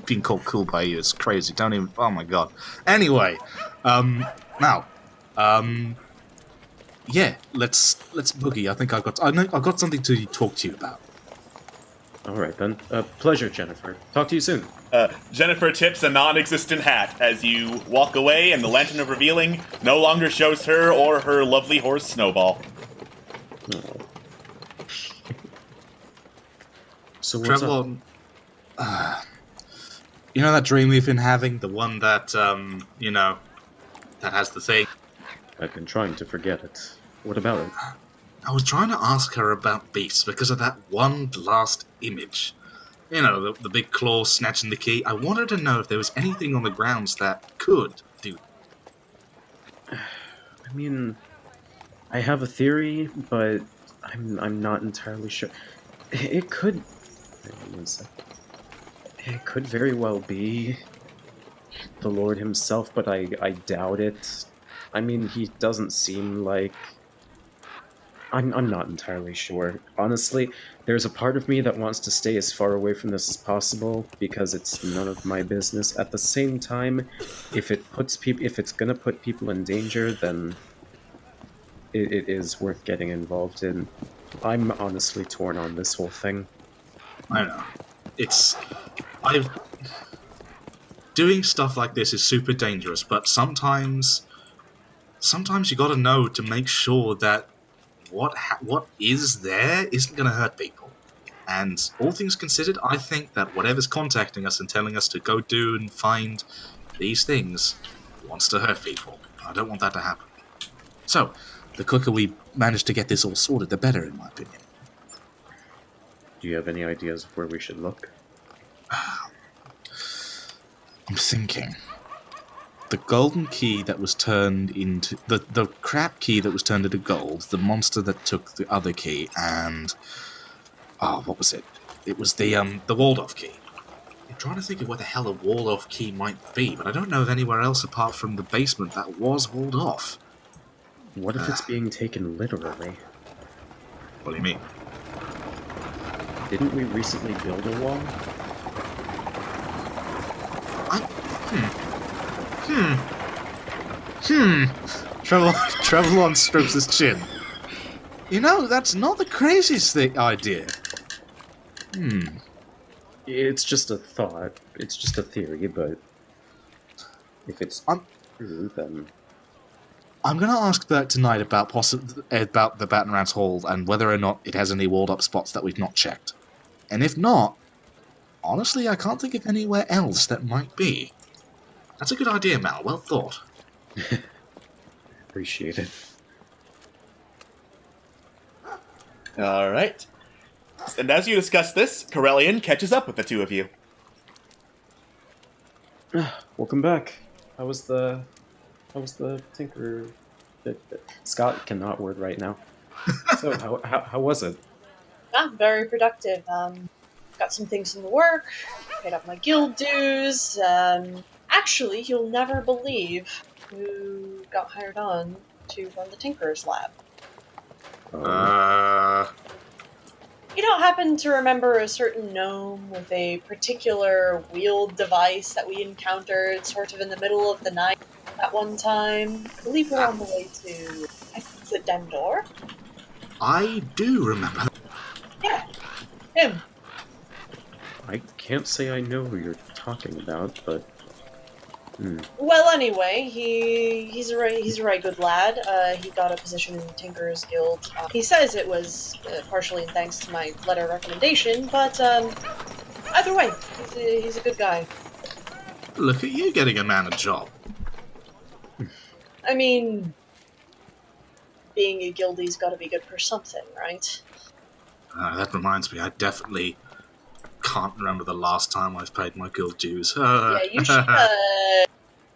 Speaker 7: Being called cool by you is crazy. Don't even. Oh my god. Anyway, now, yeah, let's boogie. I think I got something to talk to you about.
Speaker 4: All right then. Pleasure, Jennifer. Talk to you soon.
Speaker 1: Jennifer tips a non-existent hat as you walk away, and the Lantern of Revealing no longer shows her or her lovely horse Snowball.
Speaker 4: Oh. So what's up?
Speaker 7: Trevor, you know that dream we've been having? The one that, that has the thing?
Speaker 4: I've been trying to forget it. What about it?
Speaker 7: I was trying to ask her about beasts because of that one last image. You know, the big claw snatching the key. I wanted to know if there was anything on the grounds that could do.
Speaker 4: I mean, I have a theory, but I'm not entirely sure. It could. Hang on one sec. It could very well be the Lord himself, but I doubt it. I mean, he doesn't seem like. I'm not entirely sure. Honestly, there's a part of me that wants to stay as far away from this as possible because it's none of my business. At the same time, if it's gonna put people in danger, then it is worth getting involved in. I'm honestly torn on this whole thing.
Speaker 7: I know. I've doing stuff like this is super dangerous, but sometimes you got to know to make sure that what is there isn't going to hurt people. And all things considered, I think that whatever's contacting us and telling us to go do and find these things wants to hurt people. I don't want that to happen. So, the quicker we manage to get this all sorted, the better, in my opinion.
Speaker 4: Do you have any ideas of where we should look?
Speaker 7: I'm thinking. The golden key that was turned into... The crap key that was turned into gold, the monster that took the other key, and... Oh, what was it? It was the walled-off key. I'm trying to think of where the hell a walled-off key might be, but I don't know of anywhere else apart from the basement that was walled off.
Speaker 4: What if it's being taken literally?
Speaker 7: What do you mean?
Speaker 4: Didn't we recently build a wall?
Speaker 7: Travelon strokes his chin. You know, that's not the craziest idea.
Speaker 4: It's just a thought. It's just a theory, but if it's true, then
Speaker 7: I'm going to ask Bert tonight about about the Battenrats Hall and whether or not it has any walled-up spots that we've not checked. And if not, honestly, I can't think of anywhere else that might be. That's a good idea, Mal. Well thought.
Speaker 4: appreciate it.
Speaker 1: All right. And as you discuss this, Corellian catches up with the two of you.
Speaker 4: Welcome back. How was the Tinker? Scott cannot word right now. So how was it?
Speaker 3: Very productive. Got some things in the work, paid up my guild dues. Actually, you'll never believe who got hired on to run the Tinker's Lab. You don't happen to remember a certain gnome with a particular wheeled device that we encountered sort of in the middle of the night at one time? I believe we're on the way to, I think, the Dendor.
Speaker 7: I do remember.
Speaker 3: Yeah, him.
Speaker 4: I can't say I know who you're talking about, but
Speaker 3: Well, anyway, he's a right good lad. He got a position in the Tinker's Guild. He says it was partially thanks to my letter recommendation, but either way, he's a good guy.
Speaker 7: Look at you getting a man a job.
Speaker 3: I mean, being a guildie's got to be good for something, right?
Speaker 7: That reminds me, I definitely can't remember the last time I've paid my guild dues.
Speaker 3: Yeah,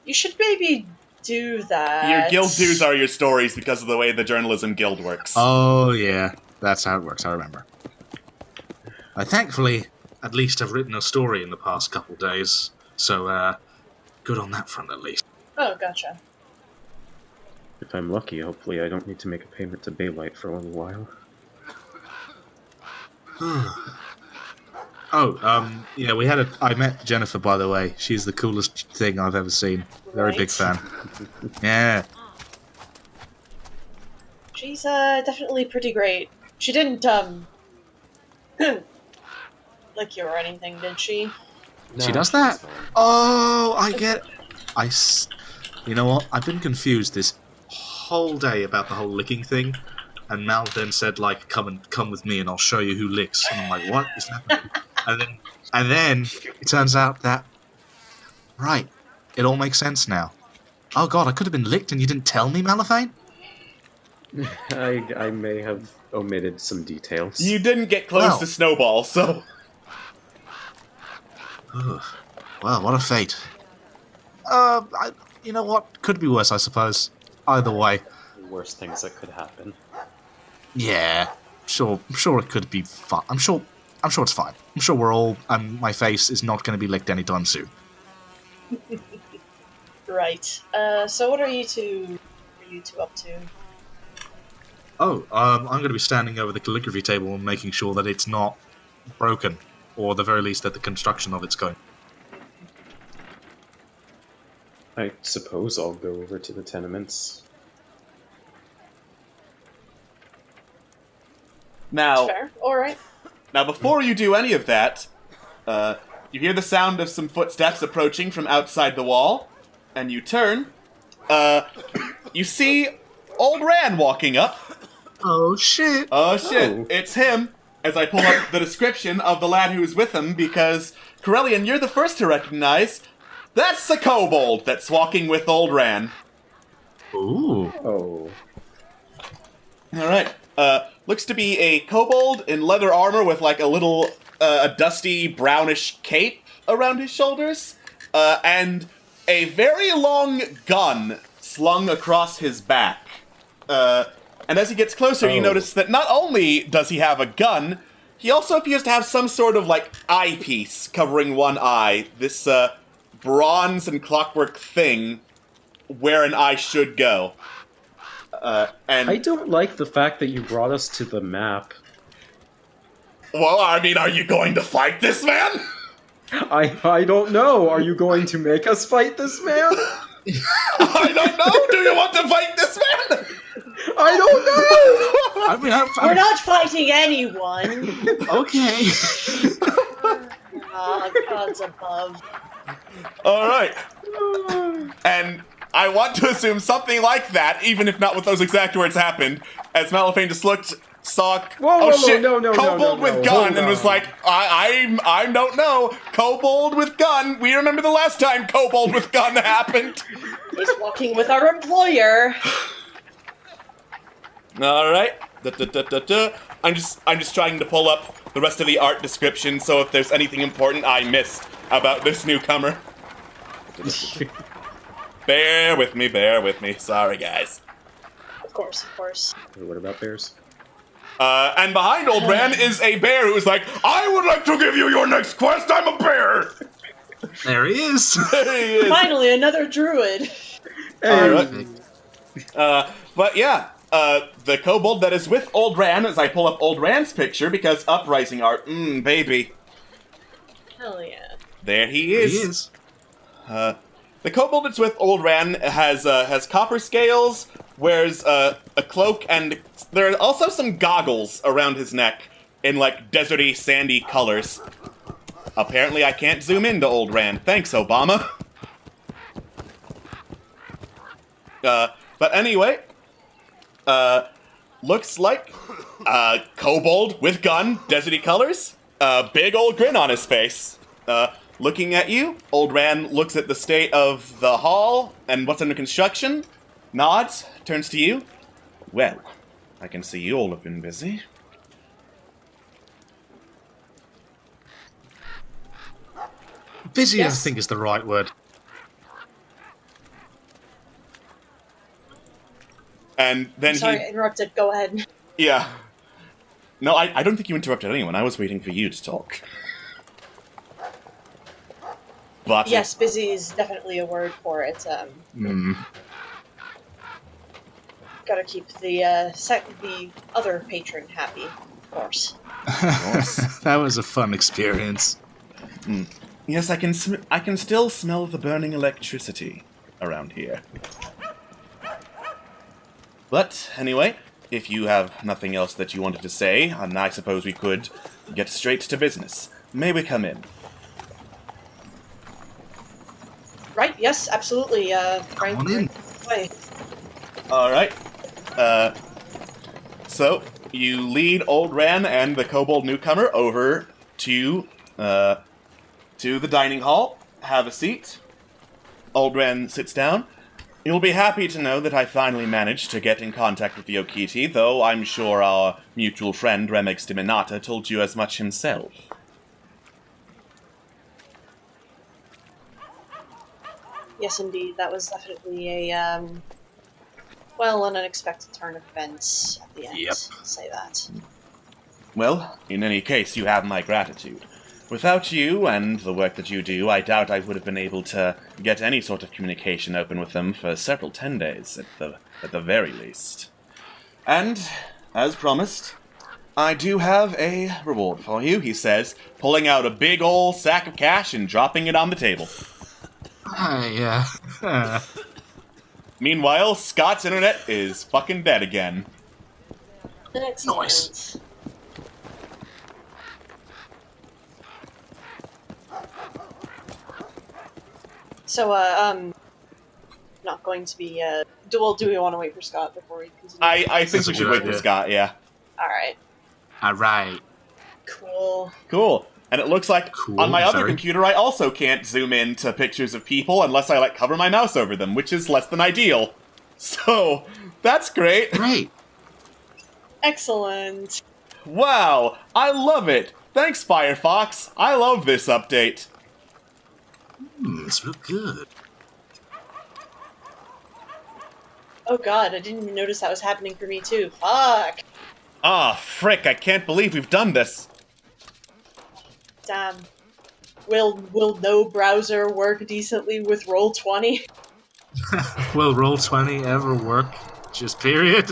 Speaker 3: you should maybe do that.
Speaker 1: Your guild dues are your stories because of the way the journalism guild works.
Speaker 7: Oh, yeah. That's how it works, I remember. I thankfully, at least, have written a story in the past couple days, so, good on that front, at least.
Speaker 3: Oh, gotcha.
Speaker 4: if I'm lucky, hopefully I don't need to make a payment to Baylight for a little while.
Speaker 7: Yeah, I met Jennifer, by the way. She's the coolest thing I've ever seen. Very big fan. Yeah.
Speaker 3: She's, definitely pretty great. She didn't, lick you or anything, did she?
Speaker 4: No,
Speaker 7: She does
Speaker 4: she's
Speaker 7: that?
Speaker 4: fine.
Speaker 7: Oh, you know what? I've been confused this whole day about the whole licking thing. And Mal then said, like, come with me and I'll show you who licks. And I'm like, what is happening? and then it turns out that, right, it all makes sense now. Oh god, I could have been licked and you didn't tell me, Malifane?
Speaker 4: I may have omitted some details.
Speaker 1: You didn't get close to Snowball, so...
Speaker 7: Ugh. Well, what a fate. You know what? Could be worse, I suppose. Either way.
Speaker 4: Worst things that could happen.
Speaker 7: Yeah, I'm sure it could be fine. I'm sure it's fine. I'm sure we're all. My face is not going to be licked anytime soon.
Speaker 3: Right. So what are you two up to?
Speaker 7: Oh, I'm going to be standing over the calligraphy table and making sure that it's not broken, or at the very least that the construction of it's going.
Speaker 4: I suppose I'll go over to the tenements.
Speaker 1: Now,
Speaker 3: Fair. All right.
Speaker 1: Now, before you do any of that, you hear the sound of some footsteps approaching from outside the wall, and you turn. You see Old Ran walking up.
Speaker 7: Oh shit!
Speaker 1: Oh shit!
Speaker 4: Oh.
Speaker 1: It's him. As I pull up the description of the lad who's with him, because Corellian, you're the first to recognize. That's the kobold that's walking with Old Ran.
Speaker 7: Ooh.
Speaker 4: Oh.
Speaker 1: All right. Looks to be a kobold in leather armor with like a little, a dusty brownish cape around his shoulders, and a very long gun slung across his back. And as he gets closer, you notice that not only does he have a gun, he also appears to have some sort of like eyepiece covering one eye. This bronze and clockwork thing where an eye should go. And
Speaker 4: I don't like the fact that you brought us to the map.
Speaker 1: well, I mean, are you going to fight this man?
Speaker 4: I don't know. Are you going to make us fight this man?
Speaker 1: I don't know. Do you want to fight this man?
Speaker 4: I don't know.
Speaker 7: I mean,
Speaker 3: We're not fighting anyone.
Speaker 7: okay.
Speaker 3: Gods above.
Speaker 1: All right. And I want to assume something like that, even if not with those exact words happened, as Malifane just saw
Speaker 4: Whoa,
Speaker 1: shit,
Speaker 4: no,
Speaker 1: kobold with gun,
Speaker 4: hold
Speaker 1: and was
Speaker 4: on.
Speaker 1: like, I don't know, kobold with gun. We remember the last time kobold with gun happened.
Speaker 3: He's walking with our employer.
Speaker 1: All right. I'm just trying to pull up the rest of the art description, so if there's anything important I missed about this newcomer. Bear with me. Sorry, guys.
Speaker 3: Of course.
Speaker 4: What about bears?
Speaker 1: And behind Old Ran is a bear who is like, I would like to give you your next quest. I'm a bear.
Speaker 7: There he is.
Speaker 1: There he is.
Speaker 3: Finally, another druid.
Speaker 1: All right. But yeah, the kobold that is with Old Ran, as I pull up Old Ran's picture, because uprising art, baby.
Speaker 3: Hell yeah.
Speaker 1: There he
Speaker 7: He
Speaker 1: is.
Speaker 7: is.
Speaker 1: The kobold that's with Old Ran has copper scales, wears a cloak, and there are also some goggles around his neck in like deserty, sandy colors. Apparently, I can't zoom into Old Ran. Thanks, Obama. But anyway, looks like kobold with gun, deserty colors, big old grin on his face. Looking at you, Old Ran looks at the state of the hall and what's under construction, nods, turns to you. Well, I can see you all have been busy.
Speaker 7: Busy,
Speaker 3: Yes.
Speaker 7: I think, is the right word.
Speaker 1: And then
Speaker 3: Sorry, I interrupted. Go ahead.
Speaker 1: Yeah. No, I don't think you interrupted anyone. I was waiting for you to talk. But
Speaker 3: Yes, busy is definitely a word for it. Gotta keep the other patron happy, of course.
Speaker 7: That was a fun experience.
Speaker 1: Yes, I can still smell the burning electricity around here. But anyway, if you have nothing else that you wanted to say, I suppose we could get straight to business. May we come in?
Speaker 3: Right? Yes, absolutely.
Speaker 7: Come on in.
Speaker 3: Way.
Speaker 1: All right. So, you lead Old Ran and the kobold newcomer over to the dining hall. Have a seat. Old Ran sits down. You'll be happy to know that I finally managed to get in contact with the Okiti, though I'm sure our mutual friend Remix Diminata told you as much himself.
Speaker 3: Yes, indeed. That was definitely a, well, an unexpected turn of events at the end.
Speaker 7: Yep.
Speaker 3: I'll say that.
Speaker 1: Well, in any case, you have my gratitude. Without you and the work that you do, I doubt I would have been able to get any sort of communication open with them for several 10 days, at the very least. And, as promised, I do have a reward for you, he says, pulling out a big ol' sack of cash and dropping it on the table. Meanwhile, Scott's internet is fucking dead again.
Speaker 3: Excellent.
Speaker 7: Nice.
Speaker 3: So, not going to be, do we want to wait for Scott before we continue?
Speaker 1: I think
Speaker 7: That's a
Speaker 1: we should
Speaker 7: good
Speaker 1: wait for
Speaker 7: idea.
Speaker 1: Scott, yeah.
Speaker 3: Alright.
Speaker 7: Alright.
Speaker 3: Cool.
Speaker 1: Cool. And it looks like
Speaker 7: Cool,
Speaker 1: on my other
Speaker 7: very.
Speaker 1: computer I also can't zoom in to pictures of people unless I cover my mouse over them, which is less than ideal. So, that's great.
Speaker 7: Great.
Speaker 3: Excellent.
Speaker 1: Wow, I love it. Thanks, Firefox. I love this update.
Speaker 7: It's real good.
Speaker 3: Oh god, I didn't even notice that was happening for me too. Fuck.
Speaker 1: Ah, frick, I can't believe we've done this.
Speaker 3: Damn. Will no browser work decently with Roll20?
Speaker 7: Will Roll20 ever work? Just period?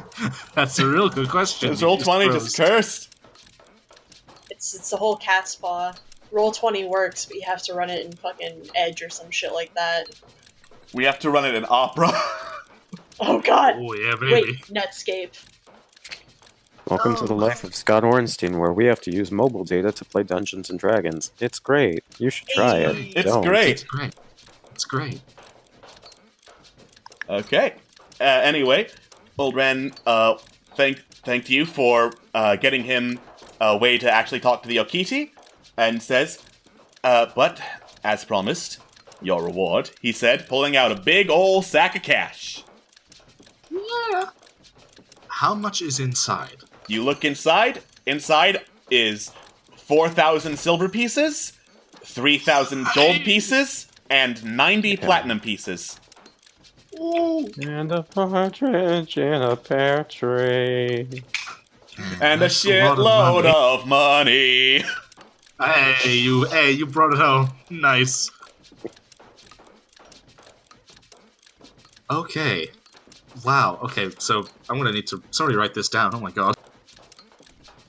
Speaker 7: That's a real good question.
Speaker 1: Is Roll20 just cursed?
Speaker 3: It's the whole cat's paw. Roll20 works, but you have to run it in fucking Edge or some shit like that.
Speaker 1: We have to run it in Opera.
Speaker 3: Oh god!
Speaker 7: Oh yeah, baby.
Speaker 3: Wait, Netscape.
Speaker 4: Welcome to the life of Scott Ornstein, where we have to use mobile data to play Dungeons and Dragons. It's great. You should try it.
Speaker 3: Hey.
Speaker 1: It's
Speaker 4: Don't.
Speaker 1: great.
Speaker 7: It's great. It's great.
Speaker 1: Okay. Anyway, Old Ren thanked you for getting him a way to actually talk to the Okiti, and says, but, as promised, your reward, he said, pulling out a big ol' sack of cash.
Speaker 7: Yeah. How much is inside?
Speaker 1: You look inside. Inside is 4,000 silver pieces, 3,000 gold pieces, and 90 platinum pieces.
Speaker 7: Ooh.
Speaker 4: And a partridge in a pear tree.
Speaker 1: And a
Speaker 7: That's a lot
Speaker 1: shitload
Speaker 7: money.
Speaker 1: of money.
Speaker 7: Hey, you brought it home. Nice. Okay. Wow. Okay, so I'm gonna need to write this down. Oh my god.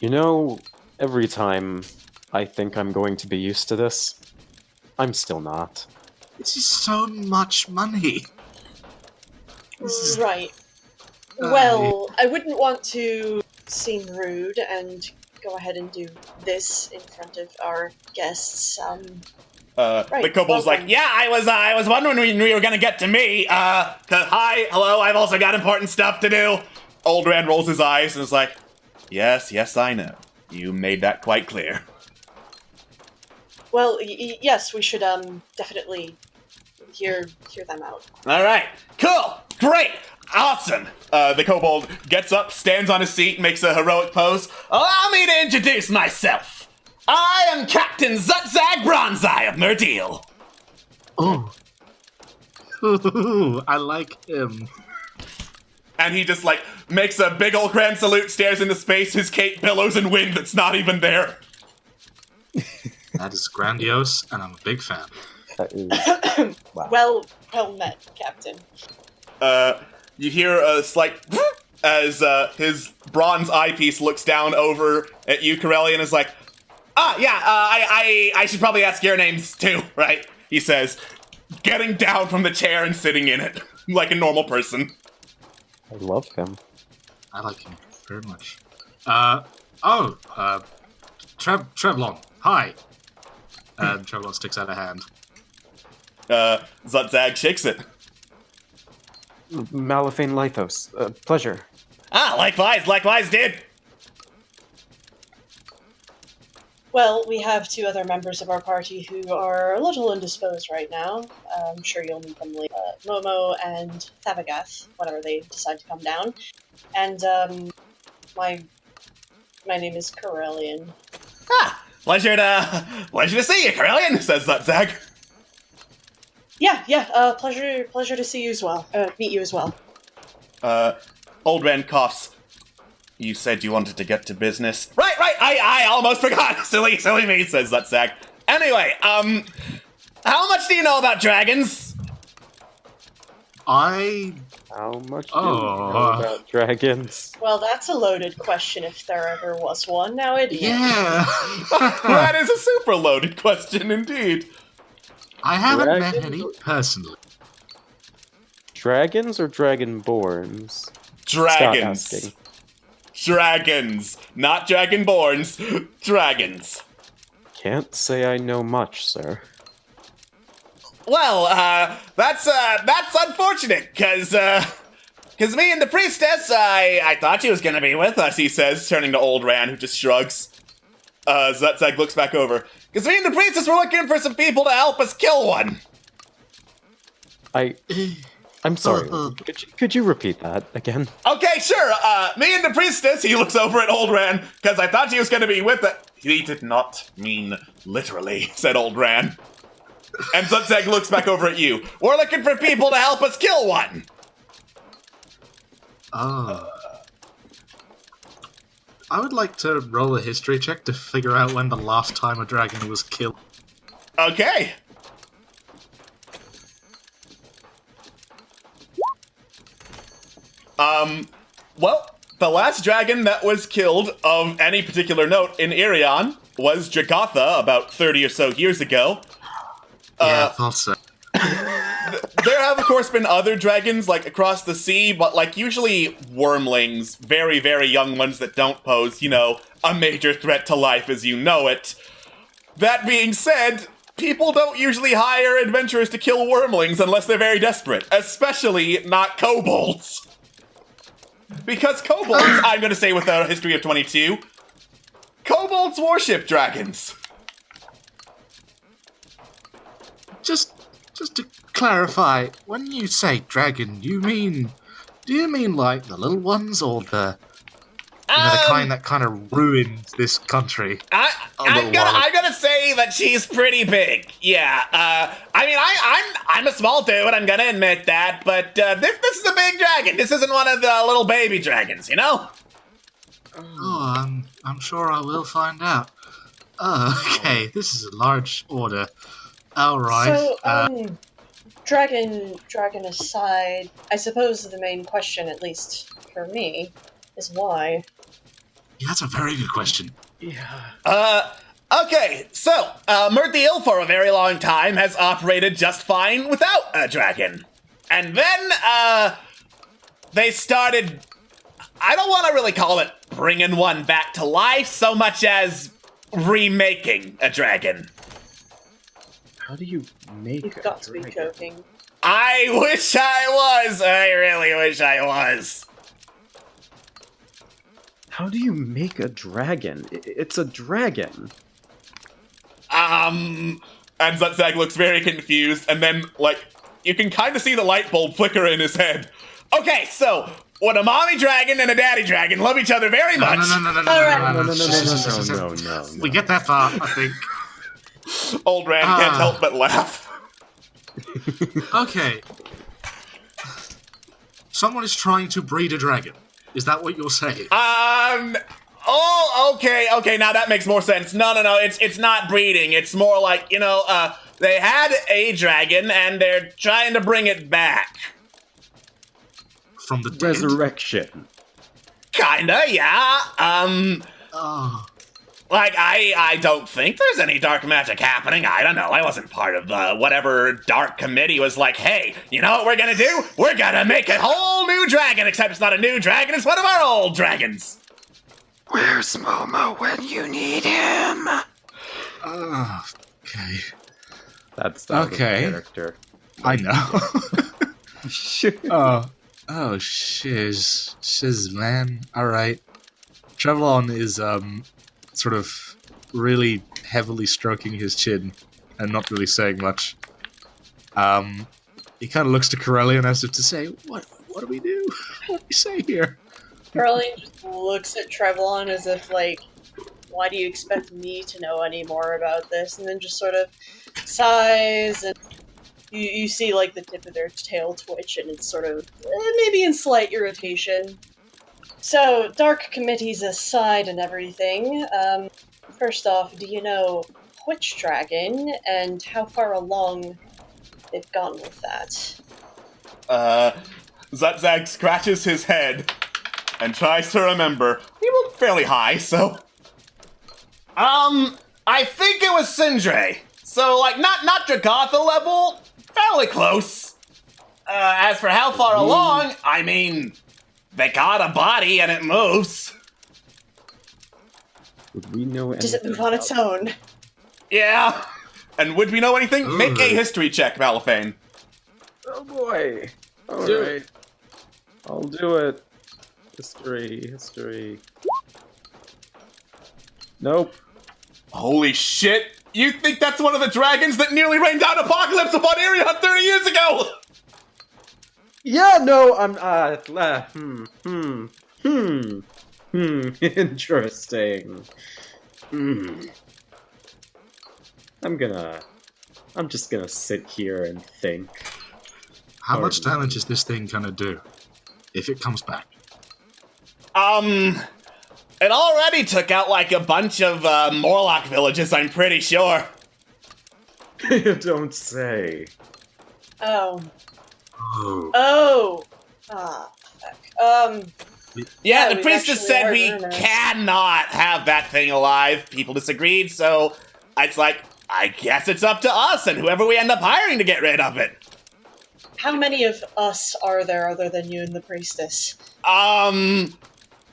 Speaker 4: You know, every time I think I'm going to be used to this, I'm still not.
Speaker 7: This is so much money. This is
Speaker 3: Right. Well, I wouldn't want to seem rude and go ahead and do this in front of our guests.
Speaker 1: The kobold's
Speaker 3: welcome.
Speaker 1: like, yeah, I was wondering when you were gonna get to me. Hi, hello, I've also got important stuff to do. Old Rand rolls his eyes and is like, yes, I know. You made that quite clear.
Speaker 3: Well, yes, we should definitely hear them out.
Speaker 1: All right, cool, great, awesome. The kobold gets up, stands on his seat, makes a heroic pose. Allow me to introduce myself. I am Captain Zutzag Bronzeye of Merdeel.
Speaker 7: Oh. Ooh, I like him.
Speaker 1: And he just, makes a big ol' grand salute, stares into space, his cape billows in wind that's not even there.
Speaker 7: That is grandiose, and I'm a big fan.
Speaker 4: That is... wow.
Speaker 3: Well met, Captain.
Speaker 1: You hear a slight as his bronze eyepiece looks down over at you, Corelli, and is like, I should probably ask your names too, right? He says, getting down from the chair and sitting in it like a normal person.
Speaker 4: I love him.
Speaker 7: I like him very much. Trevlon, hi. And Trevlon sticks out a hand.
Speaker 1: Zutzag shakes it.
Speaker 4: Malafane Lithos. Pleasure.
Speaker 1: Likewise, dude.
Speaker 3: Well, we have two other members of our party who are a little indisposed right now. I'm sure you'll meet them later. Momo and Thavagath, whenever they decide to come down. And, my name is Corellian.
Speaker 1: Ah, pleasure to see you, Corellian, says Zutzag.
Speaker 3: Yeah, pleasure to see you as well. Meet you as well.
Speaker 1: Old man coughs. You said you wanted to get to business. Right, I almost forgot. Silly me, says Zutzag. Anyway, how much do you know about dragons?
Speaker 9: How much do you know about dragons?
Speaker 3: Well, that's a loaded question if there ever was one, now isn't it?
Speaker 7: Yeah.
Speaker 1: That is a super loaded question indeed.
Speaker 7: I haven't met
Speaker 9: Dragons
Speaker 7: any
Speaker 9: or-
Speaker 7: personally.
Speaker 9: Dragons or dragonborns?
Speaker 1: Dragons.
Speaker 9: Stop asking.
Speaker 1: Dragons. Not dragonborns. Dragons.
Speaker 9: Can't say I know much, sir.
Speaker 1: Well, that's unfortunate, cause me and the priestess, I thought she was gonna be with us, he says, turning to old Ran, who just shrugs. Zutzag looks back over. Cause me and the priestess were looking for some people to help us kill one.
Speaker 9: I'm sorry. Could you repeat that again?
Speaker 1: Okay, sure, me and the priestess, he looks over at old Ran, cause I thought she was gonna be with us. He did not mean literally, said old Ran. And Zutzag looks back over at you. We're looking for people to help us kill one.
Speaker 7: Oh. I would like to roll a history check to figure out when the last time a dragon was killed.
Speaker 1: Okay. Well, the last dragon that was killed of any particular note in Irion was Jagatha about 30 or so years ago.
Speaker 7: Yeah, I thought so.
Speaker 1: There have, of course, been other dragons, like, across the sea, but, like, usually wormlings, very, very young ones that don't pose, you know, a major threat to life as you know it. That being said, people don't usually hire adventurers to kill wormlings unless they're very desperate, especially not kobolds. Because kobolds, I'm gonna say with a history of 22, kobolds worship dragons.
Speaker 7: Just to clarify, when you say dragon, do you mean like the little ones or the the kind that kind of ruined this country?
Speaker 1: I'm gonna say that she's pretty big. Yeah. I mean, I'm a small dude. I'm gonna admit that. But this is a big dragon. This isn't one of the little baby dragons, you know?
Speaker 7: Oh, I'm sure I will find out. Oh, okay. This is a large order. All right.
Speaker 3: So, dragon aside, I suppose the main question, at least for me, is why.
Speaker 7: Yeah, that's a very good question.
Speaker 1: Okay, so, Murthiel for a very long time has operated just fine without a dragon. And then, they started, I don't want to really call it bringing one back to life so much as remaking a dragon.
Speaker 4: How do you make
Speaker 3: You've
Speaker 4: a
Speaker 3: got to be
Speaker 4: dragon?
Speaker 3: joking.
Speaker 1: I wish I was! I really wish I was.
Speaker 4: How do you make a dragon? It's a dragon.
Speaker 1: And Zutzag looks very confused, and then, like, you can kind of see the light bulb flicker in his head. Okay, so, when a mommy dragon and a daddy dragon love each other very much...
Speaker 4: No.
Speaker 7: We get that far, I think.
Speaker 1: Old Rand can't help but laugh.
Speaker 7: Okay. Someone is trying to breed a dragon. Is that what you're saying?
Speaker 1: Oh, okay, now that makes more sense. No, it's not breeding. It's more like, you know, they had a dragon, and they're trying to bring it back.
Speaker 7: From the dead?
Speaker 4: Resurrection.
Speaker 1: Kinda, yeah.
Speaker 7: Oh.
Speaker 1: Like, I don't think there's any dark magic happening. I don't know. I wasn't part of whatever dark committee was like, hey, you know what we're gonna do? We're gonna make a whole new dragon, except it's not a new dragon, it's one of our old dragons.
Speaker 8: Where's Momo when you need him?
Speaker 7: Okay.
Speaker 4: That's
Speaker 7: Okay.
Speaker 4: character.
Speaker 7: I know. Shiz, man. Alright. Trevlon is, sort of really heavily stroking his chin and not really saying much. He kind of looks to Corellian as if to say, what do we do? What do we say here?
Speaker 3: Caroline just looks at Trevlon as if, like, why do you expect me to know any more about this? And then just sort of sighs, and you see, like, the tip of their tail twitch, and it's sort of, maybe in slight irritation. So, Dark Committees aside and everything, first off, do you know which dragon, and how far along they've gone with that?
Speaker 1: Zutzag scratches his head and tries to remember. We were fairly high, so... I think it was Sindre. So, like, not Dragatha level, fairly close. As for how far along, I mean, they got a body and it moves.
Speaker 4: Would we know anything?
Speaker 3: Does it move on its own?
Speaker 1: Yeah. And would we know anything?
Speaker 7: Ooh.
Speaker 1: Make a history check, Malifane.
Speaker 9: Oh boy. All
Speaker 7: Do
Speaker 9: right. I'll do it. History. Nope.
Speaker 1: Holy shit! You think that's one of the dragons that nearly rained down apocalypse upon Irion 30 years ago?
Speaker 9: Yeah, no, I'm interesting.
Speaker 4: I'm just gonna sit here and think.
Speaker 7: How much damage is this thing gonna do if it comes back?
Speaker 1: It already took out like a bunch of Morlock villages, I'm pretty sure.
Speaker 4: You don't say.
Speaker 3: Oh.
Speaker 7: Oh.
Speaker 3: Oh! Ah, fuck.
Speaker 1: Yeah, the
Speaker 3: we
Speaker 1: priestess
Speaker 3: actually
Speaker 1: said
Speaker 3: are
Speaker 1: we
Speaker 3: ruiners.
Speaker 1: cannot have that thing alive. People disagreed, so it's like, I guess it's up to us and whoever we end up hiring to get rid of it.
Speaker 3: How many of us are there other than you and the priestess?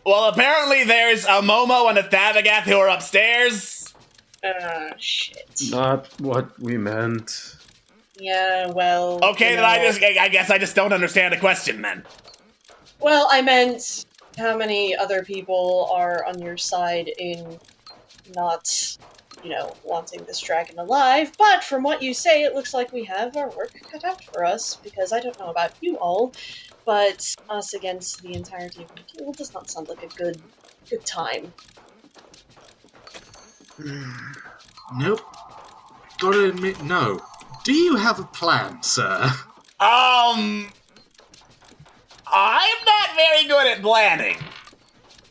Speaker 1: Well, apparently there's a Momo and a Thavagath who are upstairs.
Speaker 3: Shit.
Speaker 4: Not what we meant.
Speaker 3: Yeah, well...
Speaker 1: Okay,
Speaker 3: you
Speaker 1: then
Speaker 3: know.
Speaker 1: I guess I just don't understand the question then.
Speaker 3: Well, I meant how many other people are on your side in not, wanting this dragon alive, but from what you say, it looks like we have our work cut out for us, because I don't know about you all, but us against the entirety of the guild does not sound like a good time.
Speaker 7: Nope. Gotta admit, no. Do you have a plan, sir?
Speaker 1: I'm not very good at planning.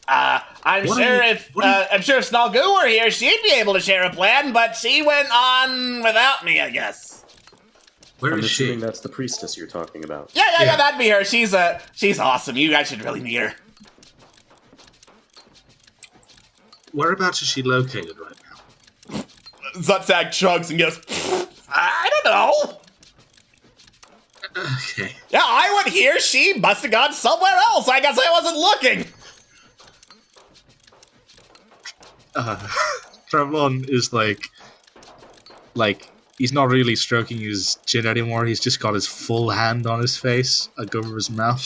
Speaker 1: I'm sure if Snalgoo were here, she'd be able to share a plan, but she went on without me, I guess.
Speaker 7: Where
Speaker 4: I'm
Speaker 7: is she?
Speaker 4: assuming that's the priestess you're talking about.
Speaker 1: Yeah, that'd be her. She's awesome. You guys should really meet her.
Speaker 7: Whereabouts is she located right now?
Speaker 1: Zutzag shrugs and goes, I don't know.
Speaker 7: Okay.
Speaker 1: Yeah, I went here. She must have gone somewhere else. I guess I wasn't looking.
Speaker 7: Trevlon is like he's not really stroking his chin anymore. He's just got his full hand on his face, over his mouth.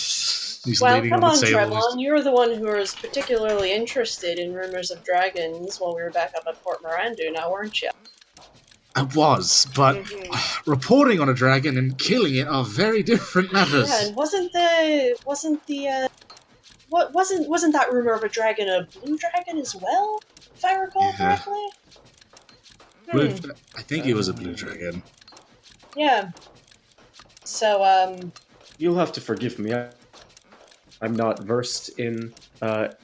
Speaker 7: He's
Speaker 3: Well,
Speaker 7: leaning
Speaker 3: come
Speaker 7: on
Speaker 3: on,
Speaker 7: the table.
Speaker 3: Trevlon, you were the one who was particularly interested in rumors of dragons while we were back up at Port Mirandu, now weren't you?
Speaker 7: I was, but reporting on a dragon and killing it are very different matters.
Speaker 3: Yeah, and wasn't that rumor of a dragon a blue dragon as well, if I recall correctly?
Speaker 7: I think it was a blue dragon.
Speaker 3: Yeah. So,
Speaker 4: You'll have to forgive me. I'm not versed in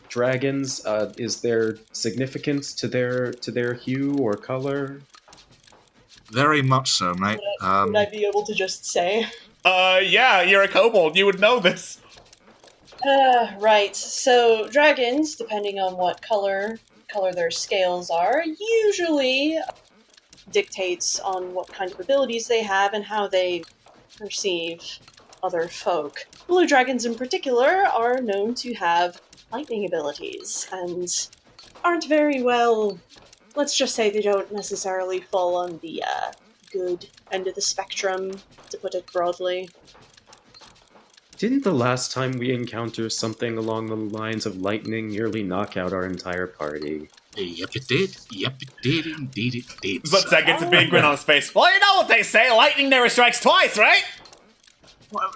Speaker 4: dragons. Is there significance to their hue or color?
Speaker 7: Very much so, mate.
Speaker 3: would I be able to just say?
Speaker 1: Yeah, you're a kobold. You would know this.
Speaker 3: Right. So, dragons, depending on what color their scales are, usually dictates on what kind of abilities they have and how they perceive other folk. Blue dragons in particular are known to have lightning abilities, and aren't very well... Let's just say they don't necessarily fall on the good end of the spectrum, to put it broadly.
Speaker 4: Didn't the last time we encountered something along the lines of lightning nearly knock out our entire party?
Speaker 7: Yep, it did. Yep, it did. Indeed, it did.
Speaker 1: Zutzak gets a big grin on his face. Well, you know what they say, lightning never strikes twice, right?
Speaker 7: Well,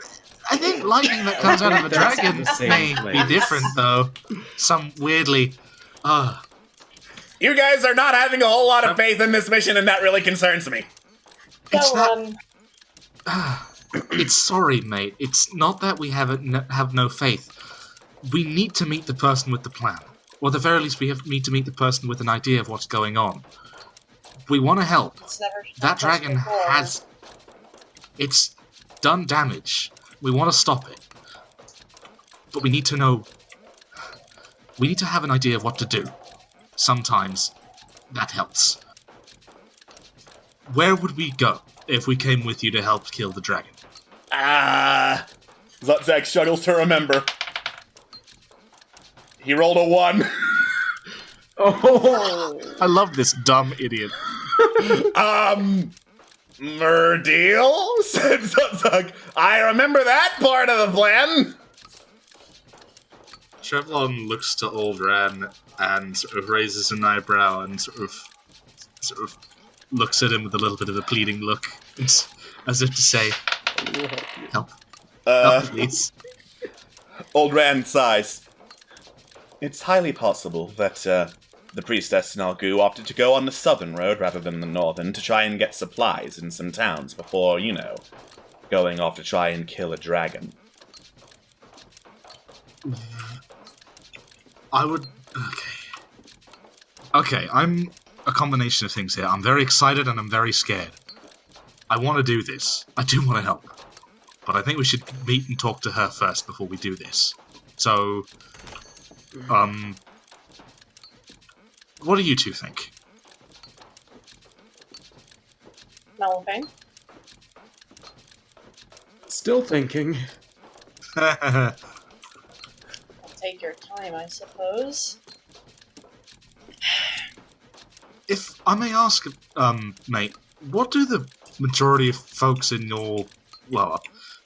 Speaker 7: I think lightning that comes out of a
Speaker 4: That's
Speaker 7: dragon
Speaker 4: the same
Speaker 7: may
Speaker 4: place.
Speaker 7: be different, though. Some weirdly...
Speaker 1: You guys are not having a whole lot of faith in this mission, and that really concerns me.
Speaker 7: It's
Speaker 3: Go
Speaker 7: not... It's sorry, mate. It's not that we have no faith. We need to meet the person with the plan. Or at the very least, we need to meet the person with an idea of what's going on. We want to help.
Speaker 3: It's never
Speaker 7: That dragon
Speaker 3: before.
Speaker 7: has... It's done damage. We want to stop it. But we need to know... We need to have an idea of what to do. Sometimes that helps. Where would we go if we came with you to help kill the dragon?
Speaker 1: Zutzak struggles to remember. He rolled a 1.
Speaker 9: Oh!
Speaker 7: I love this dumb idiot.
Speaker 1: Merdeal, said Zutzak. I remember that part of the plan.
Speaker 7: Trevlon looks to Old Ran and sort of raises an eyebrow and sort of looks at him with a little bit of a pleading look, as if to say, "Help, help, please."
Speaker 1: Old Rand sighs. It's highly possible that the priestess Nalgu opted to go on the southern road rather than the northern to try and get supplies in some towns before, going off to try and kill a dragon.
Speaker 7: I would... Okay, I'm a combination of things here. I'm very excited and I'm very scared. I want to do this. I do want to help. But I think we should meet and talk to her first before we do this. So, what do you two think?
Speaker 3: Melvin.
Speaker 4: Still thinking.
Speaker 3: Take your time, I suppose.
Speaker 7: If I may ask, mate, what do the majority of folks in your,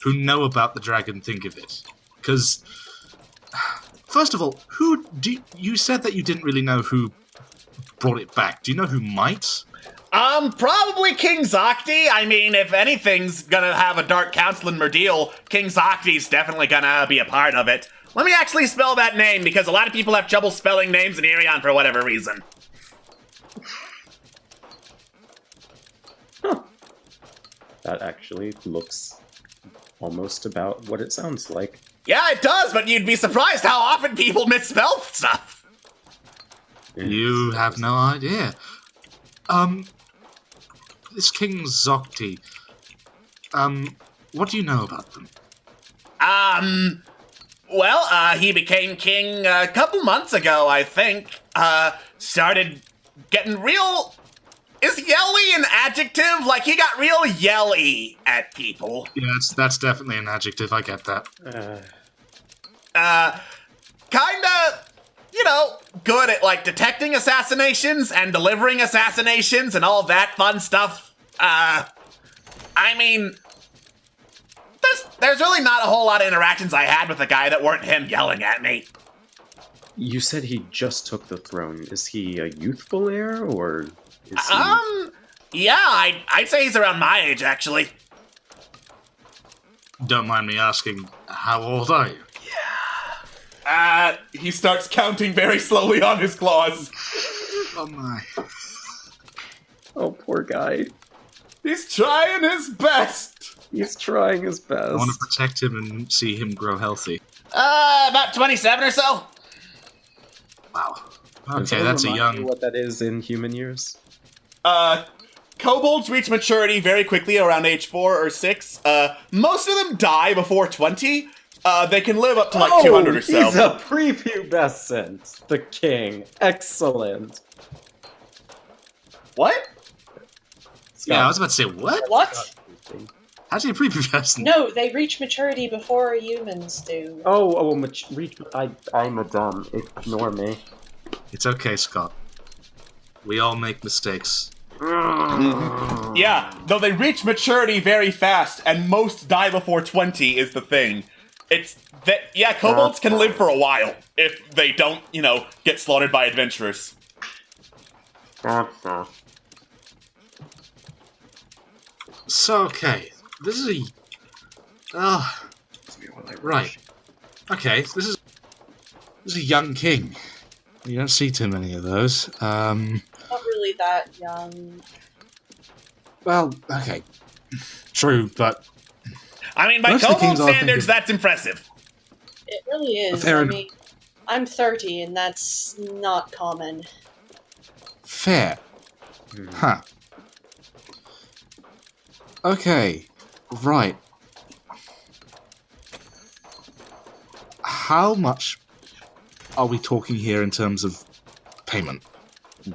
Speaker 7: who know about the dragon think of it? Because, first of all, you said that you didn't really know who brought it back. Do you know who might?
Speaker 1: Probably King Zakti. I mean, if anything's gonna have a Dark Council in Merdeal, King Zakti's definitely gonna be a part of it. Let me actually spell that name, because a lot of people have trouble spelling names in Irion for whatever reason.
Speaker 4: That actually looks almost about what it sounds like.
Speaker 1: Yeah, it does, but you'd be surprised how often people misspell stuff.
Speaker 7: You have no idea. This King Zokti, what do you know about them?
Speaker 1: Well, he became king a couple months ago, I think. Started getting real... Is yelly an adjective? Like, he got real yelly at people.
Speaker 7: Yeah, that's definitely an adjective, I get that.
Speaker 1: Kinda, good at, detecting assassinations and delivering assassinations and all that fun stuff. I mean... There's really not a whole lot of interactions I had with a guy that weren't him yelling at me.
Speaker 4: You said he just took the throne. Is he a youthful heir, or is he...
Speaker 1: Yeah, I'd say he's around my age, actually.
Speaker 7: Don't mind me asking, how old are you?
Speaker 1: He starts counting very slowly on his claws.
Speaker 7: Oh my.
Speaker 4: Oh, poor guy.
Speaker 1: He's trying his best.
Speaker 4: He's trying his best.
Speaker 7: I want to protect him and see him grow healthy.
Speaker 1: About 27 or so.
Speaker 7: Wow.
Speaker 4: Does
Speaker 7: Okay,
Speaker 4: that
Speaker 7: that's a
Speaker 4: remind you
Speaker 7: young...
Speaker 4: what that is in human years?
Speaker 1: Kobolds reach maturity very quickly around age 4 or 6. Most of them die before 20. They can live up to 200 or so.
Speaker 9: He's a prepubescent. The king. Excellent.
Speaker 1: What?
Speaker 7: Yeah, I was about to say, what?
Speaker 3: What?
Speaker 7: How's he a prepubescent?
Speaker 3: No, they reach maturity before humans do.
Speaker 9: I'm a dumb. Ignore me.
Speaker 7: It's okay, Scott. We all make mistakes.
Speaker 1: Yeah, though they reach maturity very fast, and most die before 20 is the thing. It's that, yeah, kobolds can live for a while if they don't, get slaughtered by adventurers.
Speaker 7: So, okay. This is a... Oh, right. Okay, so this is a young king. You don't see too many of those.
Speaker 3: Not really that young.
Speaker 7: Well, okay. True, but...
Speaker 10: I mean, by
Speaker 7: Most of the
Speaker 10: kobold
Speaker 7: kings I think
Speaker 10: standards,
Speaker 7: of-
Speaker 10: that's impressive.
Speaker 3: It really is.
Speaker 7: Fair
Speaker 3: I
Speaker 7: enough.
Speaker 3: mean, I'm 30, and that's not common.
Speaker 7: Fair. Huh. Okay. Right. How much are we talking here in terms of payment?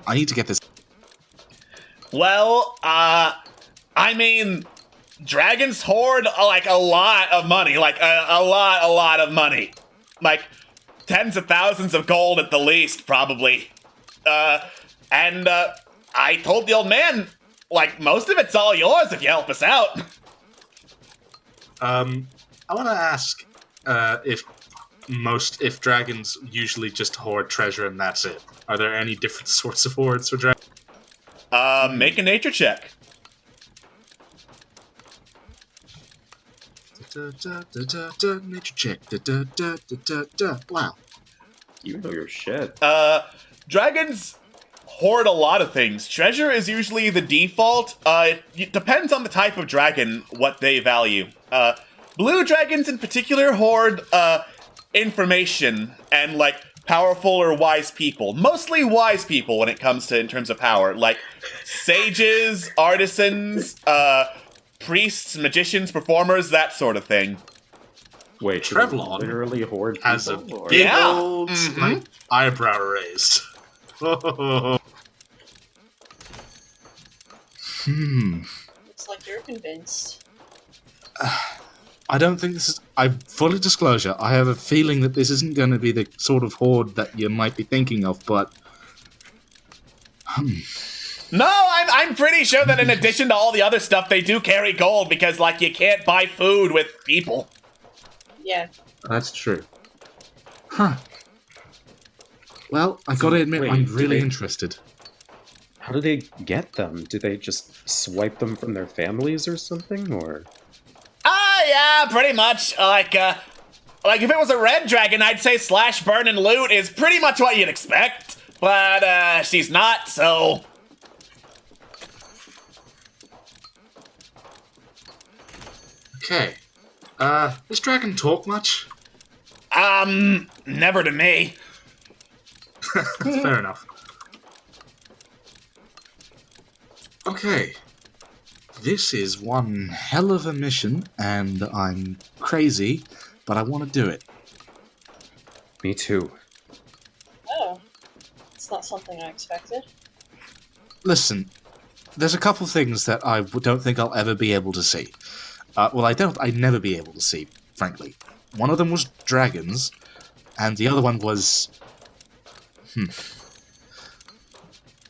Speaker 7: I need to get this.
Speaker 10: Well, I mean, dragons hoard like a lot of money, like a lot of money, like tens of thousands of gold at the least, probably. And I told the old man, like, most of it's all yours if you help us out.
Speaker 7: I want to ask if dragons usually just hoard treasure and that's it. Are there any different sorts of hoards for dragons?
Speaker 10: Make a nature check.
Speaker 7: Nature check. Wow.
Speaker 9: You know your shit.
Speaker 10: Dragons hoard a lot of things. Treasure is usually the default. It depends on the type of dragon, what they value. Blue dragons in particular hoard information and like powerful or wise people. Mostly wise people when it comes to in terms of power, like sages, artisans, priests, magicians, performers, that sort of thing.
Speaker 9: Wait, do
Speaker 7: Trevlon
Speaker 9: they literally hoard
Speaker 7: has a
Speaker 9: people, or-
Speaker 7: big
Speaker 10: Yeah.
Speaker 7: old like, eyebrow raised.
Speaker 3: Looks like you're convinced.
Speaker 7: I don't think this is. I fully disclosure. I have a feeling that this isn't going to be the sort of hoard that you might be thinking of, but
Speaker 10: No, I'm pretty sure that in addition to all the other stuff, they do carry gold because, like, you can't buy food with people.
Speaker 3: Yeah.
Speaker 9: That's true.
Speaker 7: huh. Well, I got to admit,
Speaker 9: wait,
Speaker 7: I'm
Speaker 9: do
Speaker 7: really
Speaker 9: they-
Speaker 7: interested.
Speaker 9: How do they get them? Do they just swipe them from their families or something, or?
Speaker 10: Yeah, pretty much. Like if it was a red dragon, I'd say slash, burn, and loot is pretty much what you'd expect. But, she's not, so...
Speaker 7: Okay. Does dragon talk much?
Speaker 10: Never to me.
Speaker 7: Fair enough. Okay. This is one hell of a mission, and I'm crazy, but I want to do it.
Speaker 9: Me too.
Speaker 3: Oh. It's not something I expected.
Speaker 7: Listen, there's a couple things that I don't think I'll ever be able to see. I'd never be able to see, frankly. One of them was dragons, and the other one was...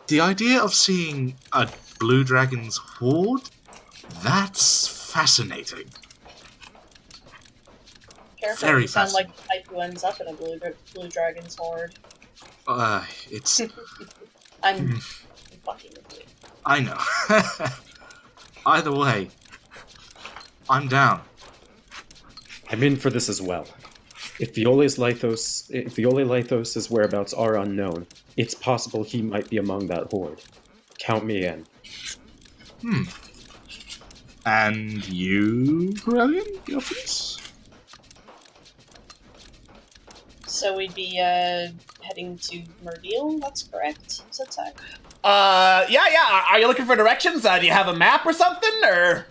Speaker 7: The idea of seeing a blue dragon's horde? That's fascinating.
Speaker 3: Careful,
Speaker 7: Very
Speaker 3: you sound like the type who ends up in a blue dragon's horde.
Speaker 7: It's...
Speaker 3: I'm fucking with you.
Speaker 7: I know. Either way, I'm down.
Speaker 9: I'm in for this as well. If Viole's Lithos' whereabouts are unknown, it's possible he might be among that horde. Count me in.
Speaker 7: And you, Brilliant? Go for this?
Speaker 3: So we'd be, heading to Murdeal, that's correct? Is that so?
Speaker 10: Yeah. Are you looking for directions? Do you have a map or something, or...?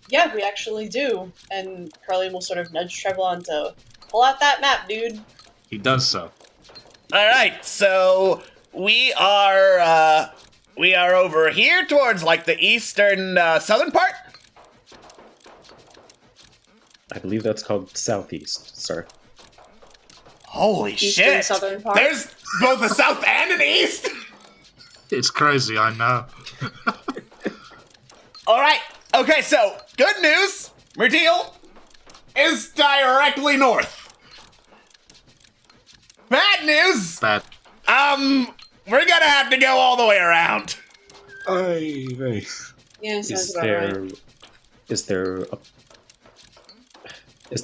Speaker 3: Yeah, we actually do. And Carly will sort of nudge Trevlon to pull out that map, dude.
Speaker 7: He does so.
Speaker 10: Alright, so we are over here towards, like, the eastern, southern part?
Speaker 9: I believe that's called Southeast, sir.
Speaker 10: Holy
Speaker 3: Eastern,
Speaker 10: shit!
Speaker 3: southern part?
Speaker 10: There's both a south and an east!
Speaker 7: It's crazy, I know.
Speaker 10: Alright, okay, so, good news! Murdeal is directly north. Bad news!
Speaker 7: Bad.
Speaker 10: We're gonna have to go all the way around.
Speaker 3: Yeah, sounds
Speaker 9: Is
Speaker 3: about right.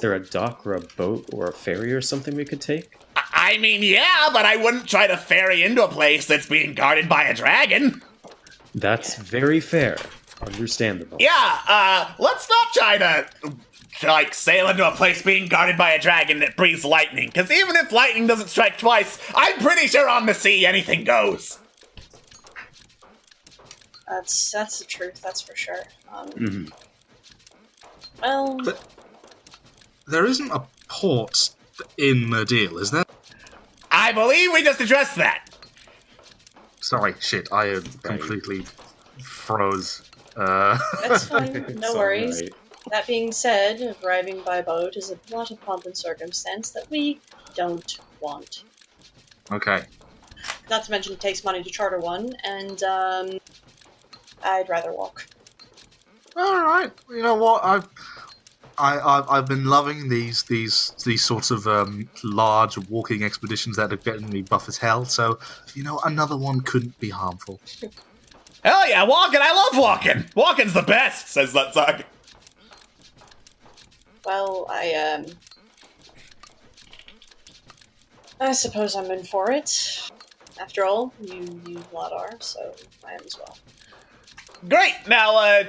Speaker 9: there a dock or a boat or a ferry or something we could take?
Speaker 10: I mean, yeah, but I wouldn't try to ferry into a place that's being guarded by a dragon.
Speaker 9: That's very fair. Understandable.
Speaker 10: Yeah, let's not try to, like, sail into a place being guarded by a dragon that breathes lightning, because even if lightning doesn't strike twice, I'm pretty sure on the sea anything goes.
Speaker 3: That's the truth, that's for sure.
Speaker 9: Mhm.
Speaker 3: Well,
Speaker 7: But there isn't a port in the deal, is there?
Speaker 10: I believe we just addressed that.
Speaker 7: Sorry, shit, I completely froze.
Speaker 3: that's fine, no
Speaker 9: It's
Speaker 3: worries.
Speaker 9: alright.
Speaker 3: That being said, arriving by boat is a lot of pomp and circumstance that we don't want.
Speaker 7: Okay.
Speaker 3: Not to mention it takes money to charter one, and I'd rather walk.
Speaker 7: All right. You know what? I've been loving these sorts of large walking expeditions that are getting me buff as hell. So another one couldn't be harmful.
Speaker 10: Hell yeah, walking! I love walking! Walking's the best, says Lutzog.
Speaker 3: Well, I suppose I'm in for it. After all, you lot are, so I am as well.
Speaker 10: Great! Now,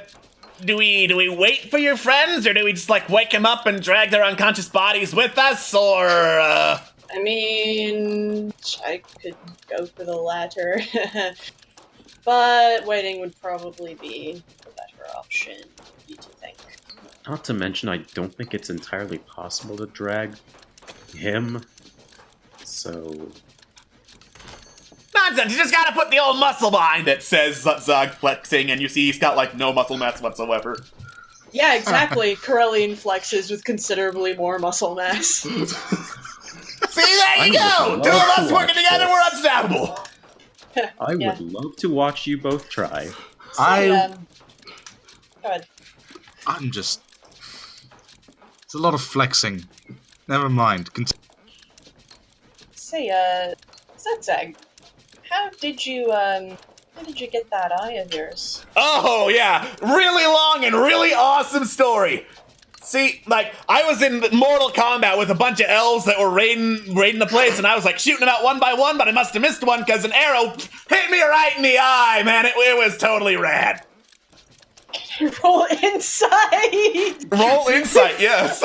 Speaker 10: do we wait for your friends, or do we just, like, wake them up and drag their unconscious bodies with us, or,
Speaker 3: I mean, I could go for the latter. But waiting would probably be the better option, you two think.
Speaker 9: Not to mention, I don't think it's entirely possible to drag him. So
Speaker 10: nonsense! You just gotta put the old muscle behind it, says Zug flexing, and you see he's got, like, no muscle mass whatsoever.
Speaker 3: Yeah, exactly. Corellian flexes with considerably more muscle mass.
Speaker 10: See, there you go! Two of us working together, we're unstoppable!
Speaker 9: I would love to watch you both try.
Speaker 3: Go ahead.
Speaker 7: I'm just. It's a lot of flexing. Never mind.
Speaker 3: Say, Zag, how did you get that eye of yours?
Speaker 10: Oh, yeah! Really long and really awesome story! See, like, I was in Mortal Kombat with a bunch of elves that were raiding the place, and I was, like, shooting them out one by one, but I must have missed one because an arrow hit me right in the eye, man! It was totally rad.
Speaker 3: Roll insight!
Speaker 10: Roll insight, yes!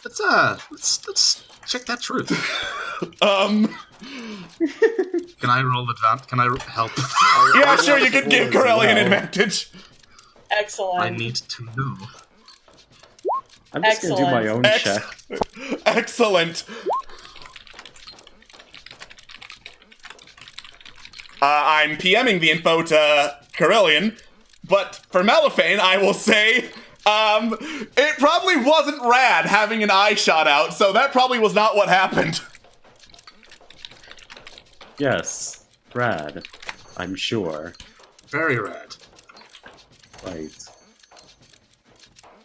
Speaker 7: Let's check that truth.
Speaker 10: Can
Speaker 7: I roll advance? Can I help?
Speaker 10: Yeah, sure, you can give Corelli an advantage.
Speaker 3: Excellent.
Speaker 7: I need to know.
Speaker 9: I'm just gonna do my own check.
Speaker 10: Excellent. I'm PMing the info to Carillion, but for Meliphane, I will say, it probably wasn't rad having an eye shot out, so that probably was not what happened.
Speaker 9: Yes, rad. I'm sure.
Speaker 7: Very rad.
Speaker 9: Right.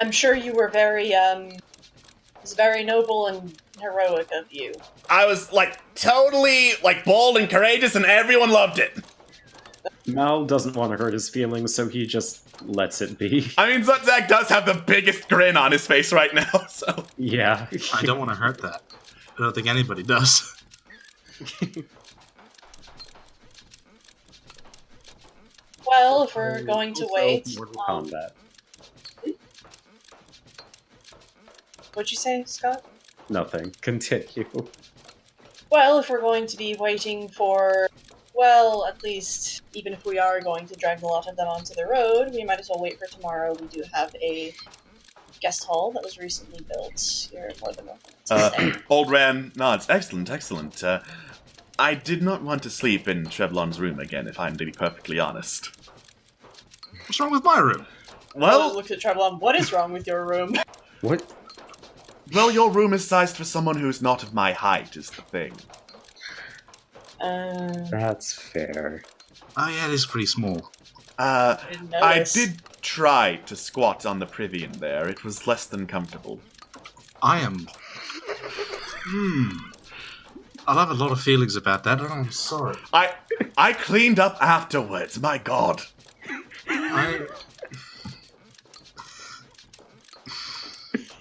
Speaker 3: I'm sure you were very, it was very noble and heroic of you.
Speaker 10: I was, like, totally, like, bold and courageous, and everyone loved it.
Speaker 9: Mal doesn't want to hurt his feelings, so he just lets it be.
Speaker 10: I mean, Zutzak does have the biggest grin on his face right now, so...
Speaker 9: Yeah.
Speaker 7: I don't want to hurt that. I don't think anybody does.
Speaker 3: Well, if we're going to wait...
Speaker 9: Mortal Kombat.
Speaker 3: What'd you say, Scott?
Speaker 9: Nothing. Continue.
Speaker 3: Well, if we're going to be waiting for... Well, at least, even if we are going to drag a lot of them onto the road, we might as well wait for tomorrow. We do have a guest hall that was recently built. You're more than welcome to stay.
Speaker 1: Old Ran nods. Excellent, excellent. I did not want to sleep in Trevlon's room again, if I'm to be perfectly honest.
Speaker 7: What's wrong with my room?
Speaker 3: Well, looked at Trevlon. What is wrong with your room?
Speaker 9: What?
Speaker 1: Well, your room is sized for someone who's not of my height, is the thing.
Speaker 9: That's fair.
Speaker 7: Oh yeah, it is pretty small.
Speaker 1: I did try to squat on the privy in there. It was less than comfortable.
Speaker 7: I am... I'll have a lot of feelings about that, and I'm sorry.
Speaker 10: I cleaned up afterwards. My God.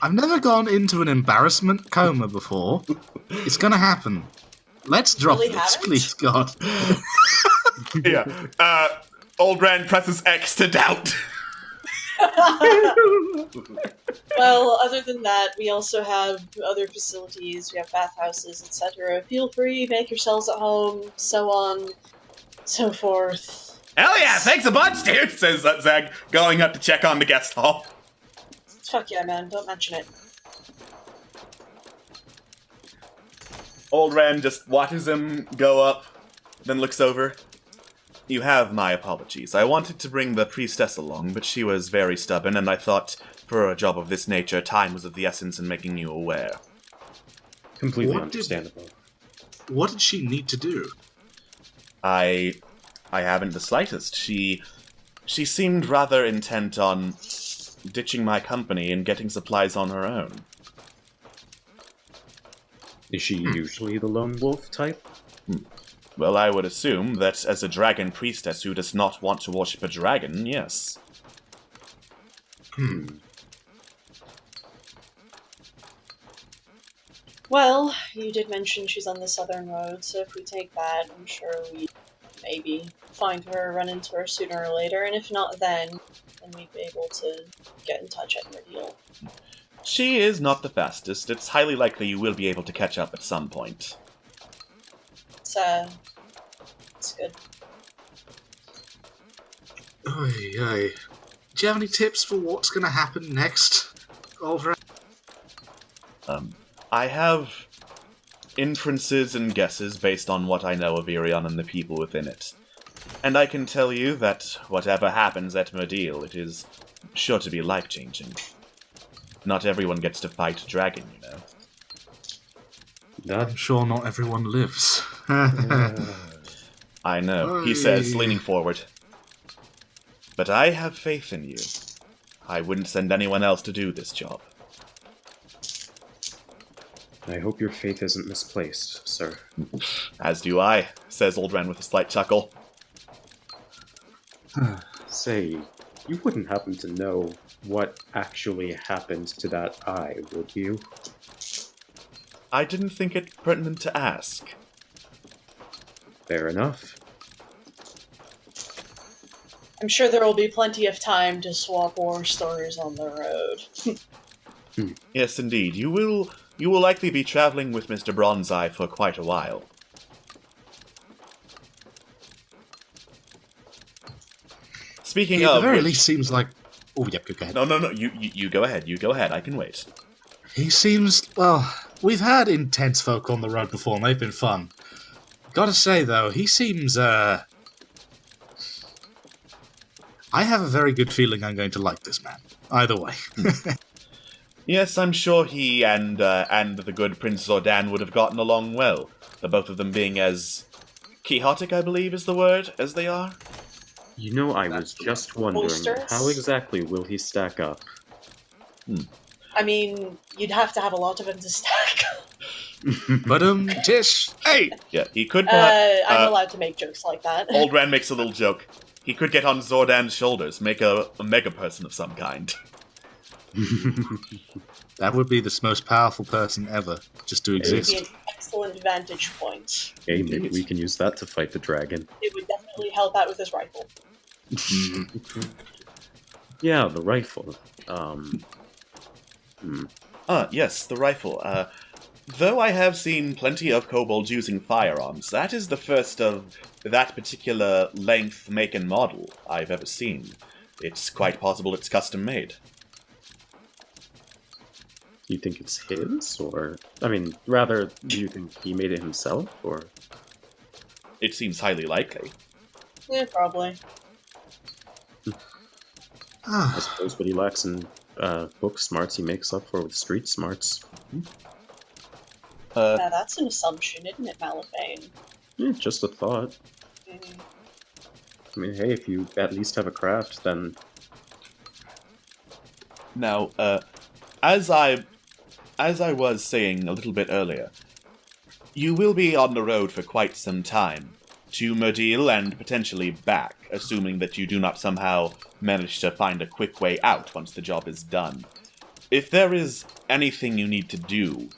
Speaker 7: I've never gone into an embarrassment coma before. It's gonna happen. Let's drop
Speaker 3: Really
Speaker 7: this,
Speaker 3: haven't?
Speaker 7: please, God.
Speaker 10: Yeah. Old Rand presses X to doubt.
Speaker 3: Well, other than that, we also have other facilities. We have bathhouses, etc. Feel free, make yourselves at home, so on, so forth.
Speaker 10: Hell yeah, thanks a bunch, dude, says Zeg, going up to check on the guest hall.
Speaker 3: Fuck yeah, man, don't mention it.
Speaker 10: Old Rand just watches him go up, then looks over. You have my apologies. I wanted to bring the priestess along, but she was very stubborn, and I thought, for a job of this nature, time was of the essence in making you aware.
Speaker 9: Completely
Speaker 7: What
Speaker 9: understandable.
Speaker 7: What did she need to do?
Speaker 10: I haven't the slightest. She seemed rather intent on ditching my company and getting supplies on her own.
Speaker 9: Is she usually the lone wolf type?
Speaker 10: Well, I would assume that as a dragon priestess who does not want to worship a dragon, yes.
Speaker 3: Well, you did mention she's on the southern road, so if we take that, I'm sure we maybe find her, run into her sooner or later, and if not then we'd be able to get in touch at Meridial.
Speaker 10: She is not the fastest. It's highly likely you will be able to catch up at some point.
Speaker 3: It's good.
Speaker 7: Oy, oy. Do you have any tips for what's going to happen next, Aldrin?
Speaker 10: I have inferences and guesses based on what I know of Irion and the people within it. And I can tell you that whatever happens at Meridial, it is sure to be life-changing. Not everyone gets to fight a dragon, you know.
Speaker 7: I'm sure not everyone lives.
Speaker 10: I know, he says, leaning forward. But I have faith in you. I wouldn't send anyone else to do this job.
Speaker 9: I hope your faith isn't misplaced, sir.
Speaker 10: As do I, says Oldran with a slight chuckle.
Speaker 9: Say, you wouldn't happen to know what actually happened to that eye, would you?
Speaker 10: I didn't think it pertinent to ask.
Speaker 9: Fair enough.
Speaker 3: I'm sure there will be plenty of time to swap war stories on the road.
Speaker 10: Yes, indeed. You will likely be traveling with Mr. Bronzeye for quite a while. Speaking
Speaker 7: At
Speaker 10: of
Speaker 7: the very
Speaker 10: which-
Speaker 7: least, seems like. Oh, yep, go ahead.
Speaker 10: No, you go ahead. You go ahead. I can wait.
Speaker 7: He seems. Well, we've had intense folk on the road before, and they've been fun. Gotta say, though, he seems. I have a very good feeling I'm going to like this man. Either way.
Speaker 10: Yes, I'm sure he and the good Prince Zordan would have gotten along well. The both of them being as quixotic, I believe is the word, as they are.
Speaker 9: You know, I was just wondering,
Speaker 3: Boosters?
Speaker 9: how exactly will he stack up?
Speaker 3: I mean, you'd have to have a lot of them to stack.
Speaker 7: But Tish, hey,
Speaker 10: Yeah, he could.
Speaker 3: I'm allowed to make jokes like that.
Speaker 10: Oldran makes a little joke. He could get on Zordan's shoulders, make a mega person of some kind.
Speaker 7: that would be the most powerful person ever, just to
Speaker 3: It would be
Speaker 7: exist.
Speaker 3: an excellent vantage point.
Speaker 9: Hey, maybe we can use that to fight the dragon.
Speaker 3: It would definitely help out with his rifle.
Speaker 9: Yeah, the rifle.
Speaker 10: Yes, the rifle. Though I have seen plenty of kobolds using firearms, that is the first of that particular length, make, and model I've ever seen. It's quite possible it's custom made.
Speaker 9: You think it's his, or I mean, rather, do you think he made it himself, or?
Speaker 10: It seems highly likely.
Speaker 3: Yeah, probably.
Speaker 9: I suppose what he lacks in book smarts, he makes up for with street smarts.
Speaker 3: Now that's an assumption, isn't it, Malifane?
Speaker 9: Yeah, just a thought. I mean, hey, if you at least have a craft, then
Speaker 10: Now, as I was saying a little bit earlier, You will be on the road for quite some time. To Modil and potentially back, assuming that you do not somehow manage to find a quick way out once the job is done. If there is anything you need to do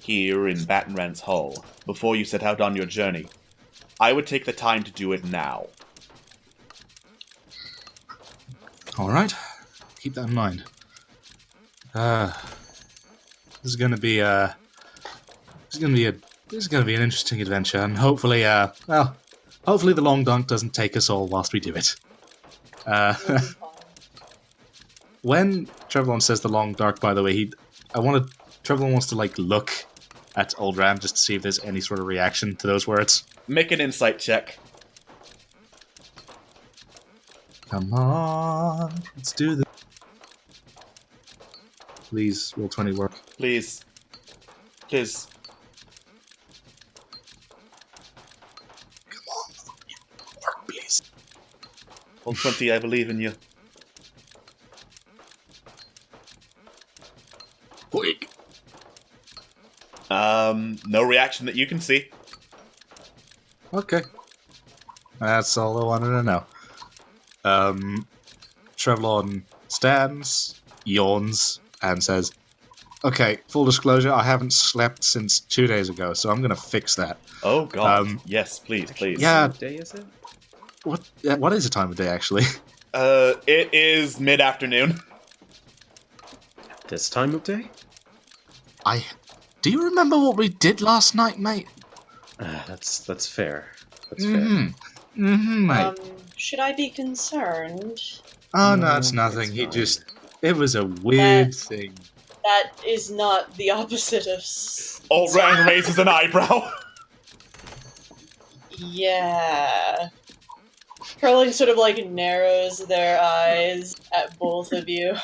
Speaker 10: here in Battenrand's Hull before you set out on your journey, I would take the time to do it now.
Speaker 7: Alright. Keep that in mind. This is gonna be an interesting adventure, and hopefully hopefully the long dunk doesn't take us all whilst we do it. When Trevlon says the long dark, by the way, Trevlon wants to look at Old Ram just to see if there's any sort of reaction to those words.
Speaker 10: Make an insight check.
Speaker 7: Come on, let's do this. Please, roll 20 work.
Speaker 10: Please. Please.
Speaker 7: Come on, work, please.
Speaker 10: Roll 20, I believe in you.
Speaker 7: Quick.
Speaker 10: No reaction that you can see.
Speaker 7: Okay. That's all I wanted to know. Trevlon stands, yawns, and says, okay, full disclosure, I haven't slept since 2 days ago, so I'm gonna fix that.
Speaker 10: Oh, God. Yes, please, please.
Speaker 7: Yeah.
Speaker 9: What day is it?
Speaker 7: What is the time of day, actually?
Speaker 10: It is mid-afternoon.
Speaker 9: This time of day?
Speaker 7: Do you remember what we did last night, mate?
Speaker 9: That's fair. That's
Speaker 7: Mm-hmm. Mm-hmm, mate.
Speaker 3: Should I be concerned?
Speaker 7: Oh, no, it's nothing. It was a weird thing.
Speaker 3: That is not the opposite of...
Speaker 10: Old Ram raises an eyebrow.
Speaker 3: Yeah. Curling sort of narrows their eyes at both of you.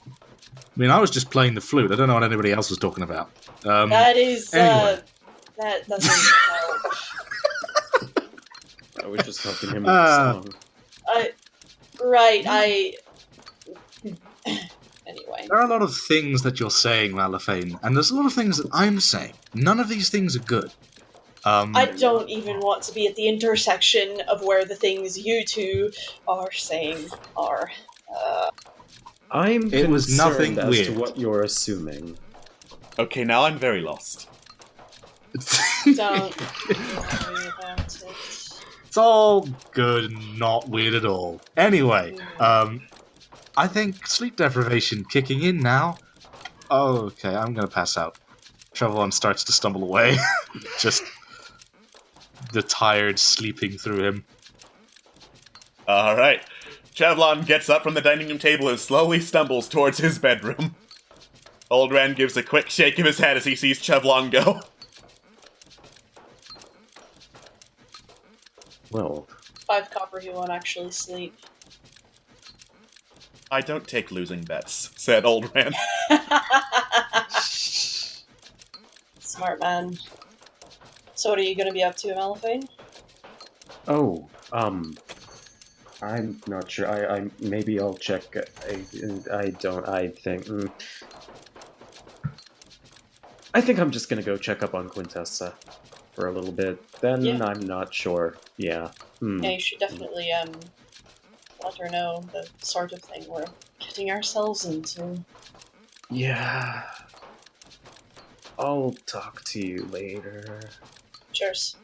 Speaker 7: I mean, I was just playing the flute. I don't know what anybody else was talking about.
Speaker 3: That is,
Speaker 7: anyway.
Speaker 3: That doesn't help.
Speaker 9: I was just helping him with the song.
Speaker 3: Anyway.
Speaker 7: There are a lot of things that you're saying, Malafane, and there's a lot of things that I'm saying. None of these things are good.
Speaker 3: I don't even want to be at the intersection of where the things you two are saying are.
Speaker 9: I'm
Speaker 7: It was
Speaker 9: concerned
Speaker 7: nothing
Speaker 9: as
Speaker 7: weird.
Speaker 9: to what you're assuming.
Speaker 10: Okay, now I'm very lost.
Speaker 3: Don't worry about it.
Speaker 7: It's all good and not weird at all. Anyway, I think sleep deprivation kicking in now. Oh, okay, I'm gonna pass out. Trevlon starts to stumble away. Just the tired sleeping through him.
Speaker 10: Alright. Trevlon gets up from the dining room table and slowly stumbles towards his bedroom. Old Rand gives a quick shake of his head as he sees Trevlon go.
Speaker 9: Well,
Speaker 3: 5 copper, he won't actually sleep.
Speaker 10: I don't take losing bets, said Old Rand.
Speaker 3: Smart man. So what are you going to be up to, Malafane?
Speaker 9: oh, I'm not sure. I maybe I'll check. I think. I think I'm just gonna go check up on Quintessa for a little bit. Then
Speaker 3: Yeah.
Speaker 9: I'm not sure. Yeah.
Speaker 3: Yeah, you should definitely, let her know the sort of thing we're getting ourselves into.
Speaker 9: Yeah. I'll talk to you later.
Speaker 3: Cheers.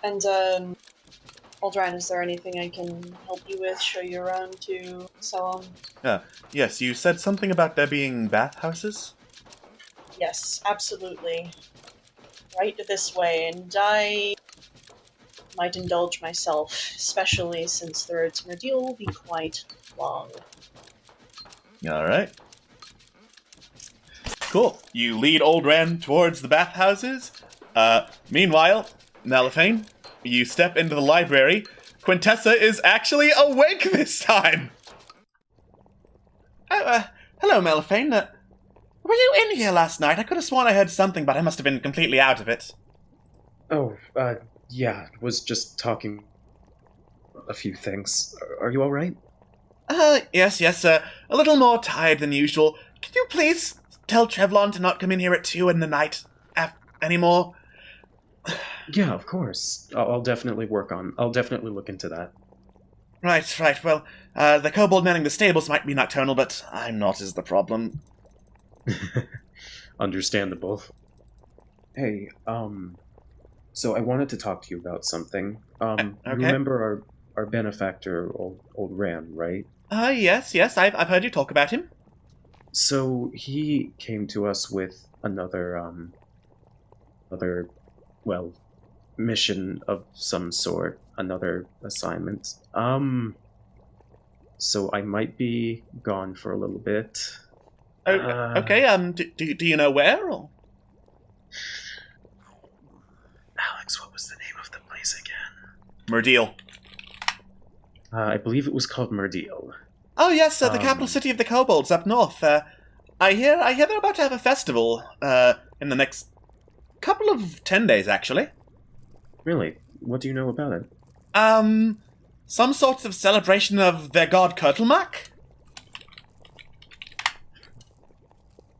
Speaker 3: And, Aldran, is there anything I can help you with, show you around to, so on?
Speaker 10: Yes, you said something about there being bathhouses?
Speaker 3: Yes, absolutely. Right this way, and I might indulge myself, especially since the road to Merdeel will be quite long.
Speaker 10: Alright. Cool. You lead Old Rand towards the bathhouses. Meanwhile, Malafane, you step into the library. Quintessa is actually awake this time! Hello, Malafane. Were you in here last night? I could have sworn I heard something, but I must have been completely out of it.
Speaker 9: Oh, yeah. Was just talking a few things. Are you all right?
Speaker 10: Yes, a little more tired than usual. Could you please tell Trevlon to not come in here at 2 in the night anymore?
Speaker 9: Yeah, of course. I'll definitely I'll definitely look into that.
Speaker 10: Right. Well, the kobold manning the stables might be nocturnal, but I'm not is the problem.
Speaker 9: Understandable. Hey, so I wanted to talk to you about something.
Speaker 10: Okay.
Speaker 9: You remember our benefactor, old Ram, right?
Speaker 10: Yes, I've heard you talk about him.
Speaker 9: So he came to us with another mission of some sort, another assignment. So I might be gone for a little bit.
Speaker 10: Okay, do you know where, or?
Speaker 9: Alex, what was the name of the place again?
Speaker 10: Murdeal.
Speaker 9: I believe it was called Murdeal.
Speaker 10: Oh yes, the capital city of the kobolds up north. I hear they're about to have a festival, in the next couple of 10 days, actually.
Speaker 9: Really? What do you know about it?
Speaker 10: Some sorts of celebration of their god Kurtlemak?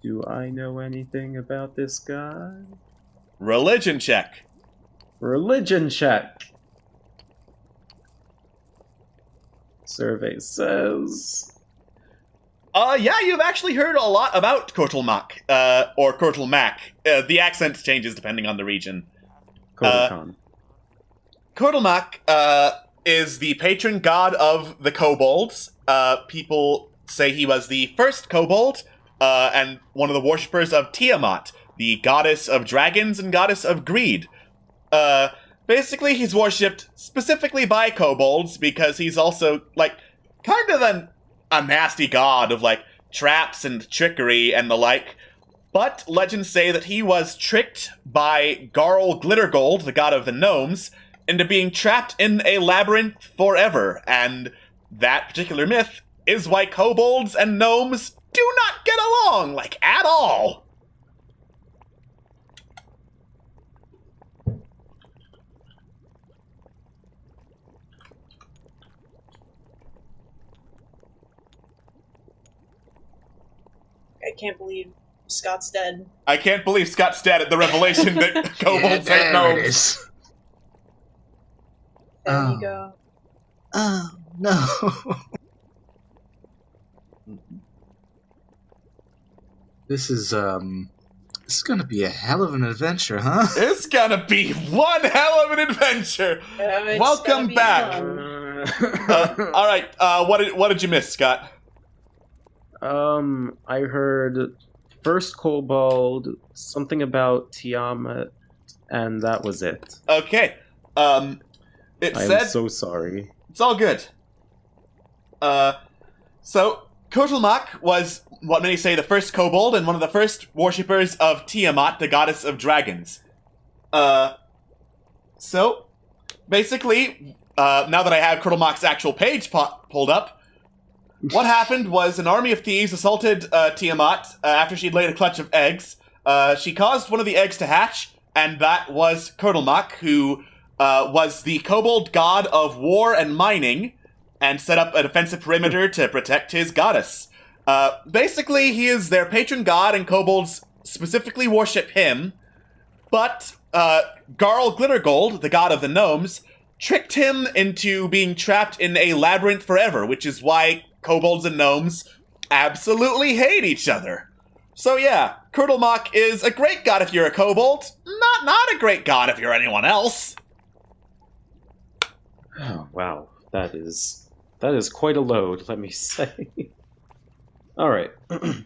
Speaker 9: Do I know anything about this guy?
Speaker 10: Religion check.
Speaker 9: Religion check. Survey says...
Speaker 10: Yeah, you've actually heard a lot about Kurtlemak, or Kurtlemak. The accent changes depending on the region. Kurtlemak, is the patron god of the kobolds. People say he was the first kobold, and one of the worshippers of Tiamat, the goddess of dragons and goddess of greed. Basically, he's worshipped specifically by kobolds because he's also, kind of a nasty god of, traps and trickery and the like. But legends say that he was tricked by Garl Glittergold, the god of the gnomes, into being trapped in a labyrinth forever. And that particular myth is why kobolds and gnomes do not get along, at all.
Speaker 3: I can't believe Scott's dead.
Speaker 10: I can't believe Scott's dead at the revelation that kobolds hate gnomes.
Speaker 3: There you go.
Speaker 7: Oh, no. This is gonna be a hell of an adventure, huh?
Speaker 10: It's gonna be one hell of an adventure. Welcome back. All right. What did you miss, Scott?
Speaker 9: I heard first kobold, something about Tiamat, and that was it.
Speaker 10: Okay. I'm
Speaker 9: so sorry.
Speaker 10: It's all good. So Kurtlemak was what many say the first kobold and one of the first worshippers of Tiamat, the goddess of dragons. So basically, now that I have Kurtlemak's actual page pulled up, what happened was an army of thieves assaulted Tiamat after she'd laid a clutch of eggs. She caused one of the eggs to hatch, and that was Kurtlemak, who was the kobold god of war and mining, and set up a defensive perimeter to protect his goddess. Basically, he is their patron god, and kobolds specifically worship him. But Garl Glittergold, the god of the gnomes, tricked him into being trapped in a labyrinth forever, which is why kobolds and gnomes absolutely hate each other. So yeah, Kurtlemak is a great god if you're a kobold, not a great god if you're anyone else.
Speaker 9: Oh, wow. That is quite a load, let me say. Alright. That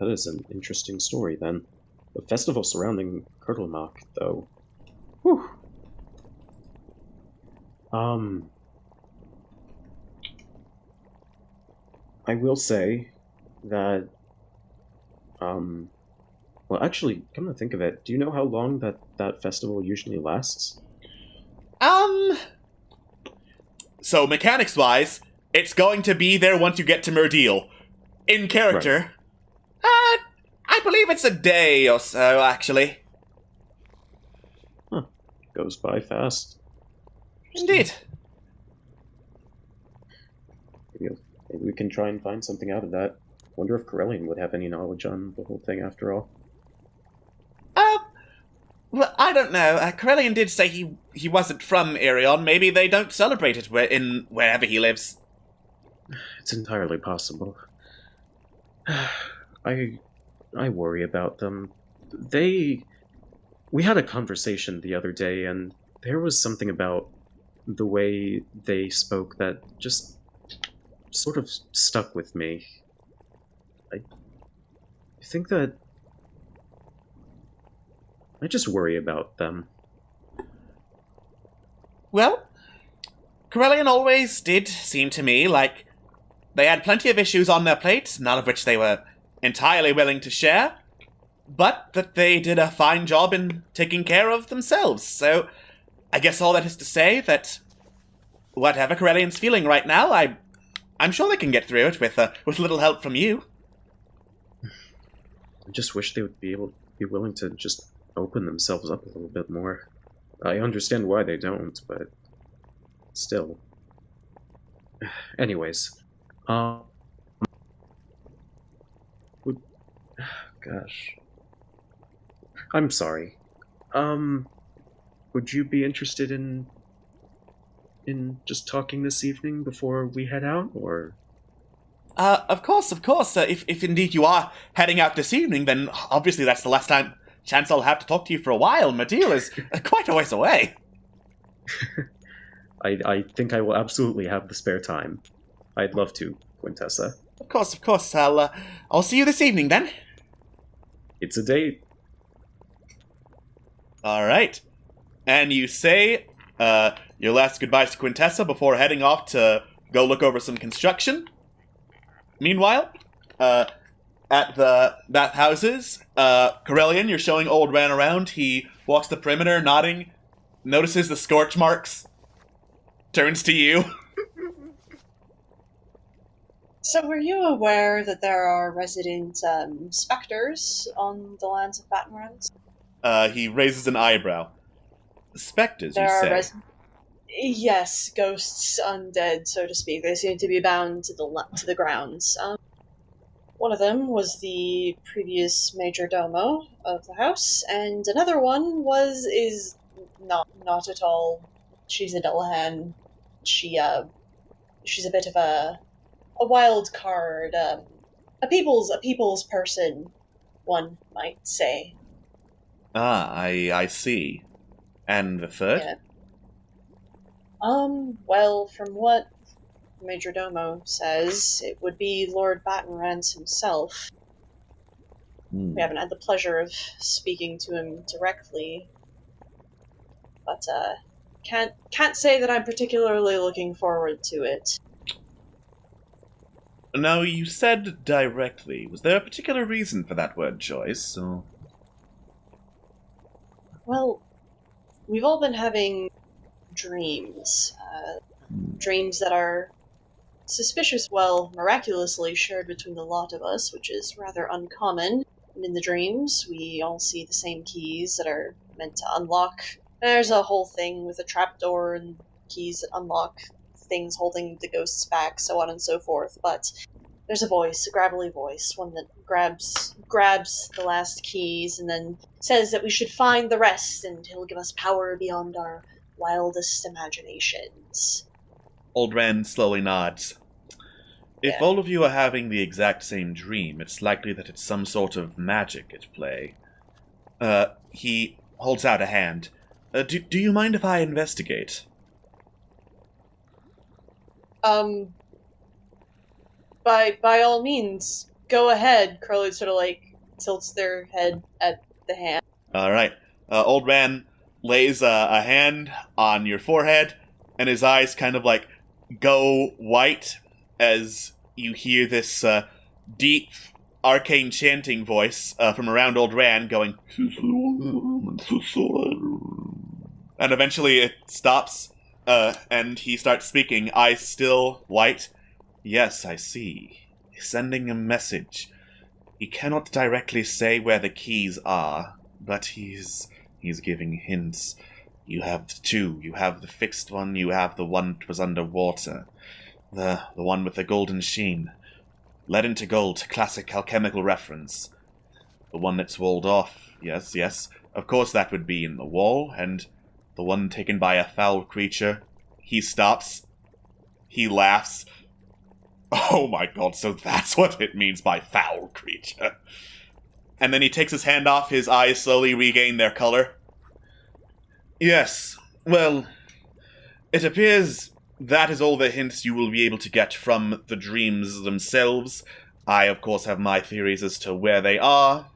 Speaker 9: is an interesting story, then. The festival surrounding Kurtlemak, though. Whew. I will say that, well, actually, come to think of it, do you know how long that festival usually lasts?
Speaker 10: So mechanics-wise, it's going to be there once you get to Murdeal. In character, right. I believe it's a day or so, actually.
Speaker 9: Huh. Goes by fast.
Speaker 10: Indeed.
Speaker 9: Maybe we can try and find something out of that. Wonder if Corellian would have any knowledge on the whole thing after all.
Speaker 10: Well, I don't know. Corellian did say he wasn't from Irion. Maybe they don't celebrate it wherever he lives.
Speaker 9: It's entirely possible. I worry about them. We had a conversation the other day, and there was something about the way they spoke that just sort of stuck with me. I think that I just worry about them.
Speaker 10: Well, Corellian always did seem to me like they had plenty of issues on their plate, none of which they were entirely willing to share, but that they did a fine job in taking care of themselves. So, I guess all that is to say that whatever Corellian's feeling right now, I'm sure they can get through it with a little help from you.
Speaker 9: I just wish they would be willing to just open themselves up a little bit more. I understand why they don't, but still. Anyways, gosh, I'm sorry. Would you be interested in just talking this evening before we head out, or?
Speaker 10: Of course. If indeed you are heading out this evening, then obviously that's the last chance I'll have to talk to you for a while. Medeal is quite a ways away.
Speaker 9: I think I will absolutely have the spare time. I'd love to, Quintessa.
Speaker 10: Of course. I'll see you this evening then.
Speaker 9: It's a date.
Speaker 10: All right. And you say your last goodbyes to Quintessa before heading off to go look over some construction. Meanwhile, at the bathhouses, Corellian, you're showing Old Ran around. He walks the perimeter, nodding, notices the scorch marks, turns to you.
Speaker 3: So were you aware that there are resident specters on the lands of Batonrans?
Speaker 10: He raises an eyebrow. Spectres, you say?
Speaker 3: Yes, ghosts, undead, so to speak. They seem to be bound to the grounds. One of them was the previous major domo of the house, and another one is not at all. She's a Dullahan. She's a bit of a wild card, a people's person, one might say.
Speaker 10: I see. And the third?
Speaker 3: Yeah. Well, from what Major Domo says, it would be Lord Batonrans himself. We haven't had the pleasure of speaking to him directly, but, can't say that I'm particularly looking forward to it.
Speaker 10: Now, you said directly. Was there a particular reason for that word choice, or?
Speaker 3: Well, we've all been having dreams. Dreams that are suspicious, well, miraculously shared between the lot of us, which is rather uncommon. And in the dreams, we all see the same keys that are meant to unlock. There's a whole thing with a trapdoor and keys that unlock things holding the ghosts back, so on and so forth. But there's a voice, a gravelly voice, one that grabs the last keys and then says that we should find the rest, and he'll give us power beyond our wildest imaginations.
Speaker 10: Old Ran slowly nods. If all of you are having the exact same dream, it's likely that it's some sort of magic at play. He holds out a hand. Do you mind if I investigate?
Speaker 3: By all means, go ahead. Crowley sort of tilts their head at the hand.
Speaker 10: Alright. Old Ran lays a hand on your forehead, and his eyes kind of go white as you hear this deep, arcane chanting voice from around Old Ran going, and eventually it stops, and he starts speaking, eyes still white. Yes, I see. He's sending a message. He cannot directly say where the keys are, but he's giving hints. You have two. You have the fixed one, you have the one that was underwater. The one with the golden sheen. Lead into gold, classic alchemical reference. The one that's walled off, yes, yes. Of course that would be in the wall, and the one taken by a foul creature. He stops. He laughs. Oh my god, so that's what it means by foul creature. And then he takes his hand off, his eyes slowly regain their color. Yes, well, it appears that is all the hints you will be able to get from the dreams themselves. I, of course, have my theories as to where they are,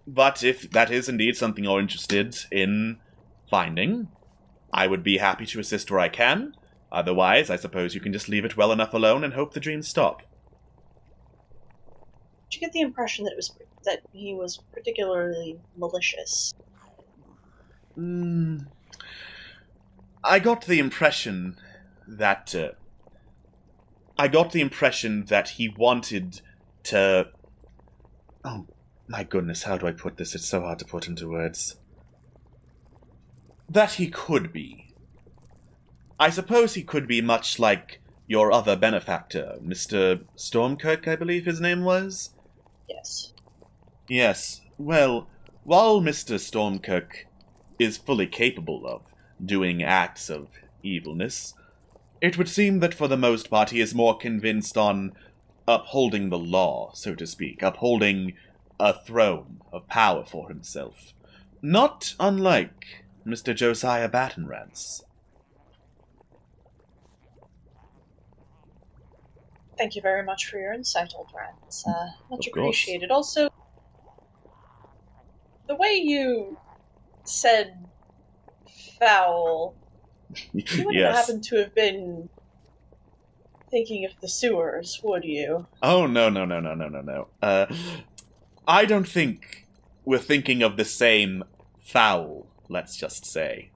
Speaker 10: but if that is indeed something you're interested in finding, I would be happy to assist where I can. Otherwise, I suppose you can just leave it well enough alone and hope the dreams stop.
Speaker 3: Did you get the impression that he was particularly malicious?
Speaker 10: I got the impression that he wanted to. Oh my goodness, how do I put this? It's so hard to put into words. That he could be. I suppose he could be much like your other benefactor, Mr. Stormkirk, I believe his name was?
Speaker 3: Yes.
Speaker 10: Yes. Well, while Mr. Stormkirk is fully capable of doing acts of evilness, it would seem that for the most part he is more convinced on upholding the law, so to speak, upholding a throne of power for himself. Not unlike Mr. Josiah Battenrance.
Speaker 3: Thank you very much for your insight, old rat. It's much
Speaker 10: Of course.
Speaker 3: appreciated. Also, the way you said foul, you wouldn't
Speaker 10: Yes.
Speaker 3: happen to have been thinking of the sewers, would you?
Speaker 10: Oh, no. I don't think we're thinking of the same foul, let's just say.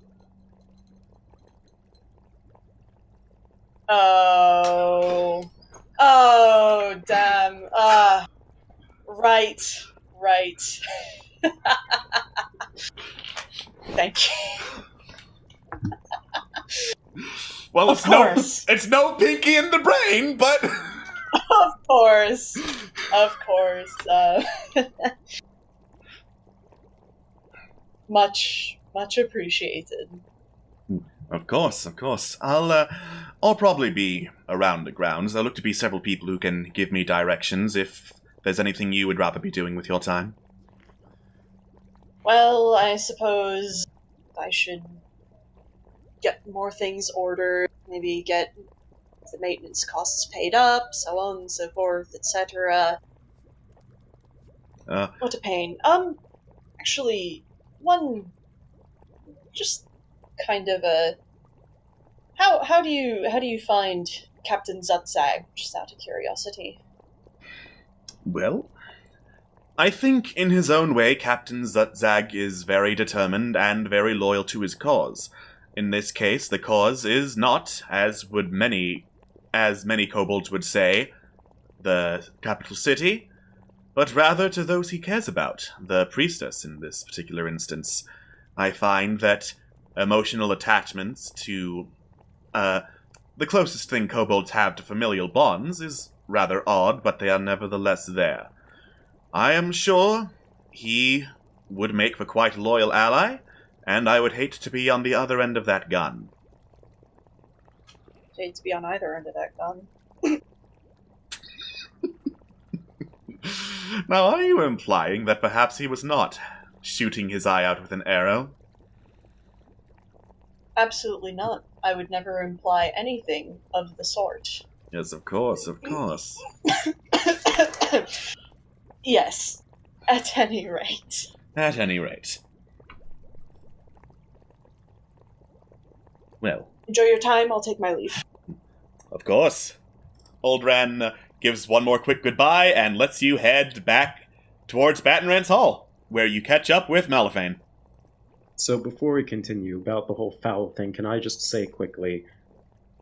Speaker 3: Oh, damn. Right. Thank you.
Speaker 10: Well,
Speaker 3: Of course.
Speaker 10: it's no Pinky in the Brain, but
Speaker 3: Of course. Much appreciated.
Speaker 10: Of course. I'll probably be around the grounds. There look to be several people who can give me directions if there's anything you would rather be doing with your time.
Speaker 3: Well, I suppose I should get more things ordered, maybe get the maintenance costs paid up, so on and so forth, etc. What a pain. Actually, one just kind of a how do you find Captain Zutzag, just out of curiosity?
Speaker 10: Well, I think in his own way, Captain Zutzag is very determined and very loyal to his cause. In this case, the cause is not, as many kobolds would say, the capital city, but rather to those he cares about, the priestess in this particular instance. I find that emotional attachments to the closest thing kobolds have to familial bonds is rather odd, but they are nevertheless there. I am sure he would make for quite a loyal ally, and I would hate to be on the other end of that gun.
Speaker 3: Hate to be on either end of that gun.
Speaker 10: Now, are you implying that perhaps he was not shooting his eye out with an arrow?
Speaker 3: Absolutely not. I would never imply anything of the sort.
Speaker 10: Yes, of course.
Speaker 3: Yes, at any rate.
Speaker 10: At any rate. Well,
Speaker 3: Enjoy your time, I'll take my leave.
Speaker 10: of course. Old Ran gives one more quick goodbye and lets you head back towards Battenrance Hall, where you catch up with Malifane.
Speaker 9: So before we continue about the whole foul thing, can I just say quickly,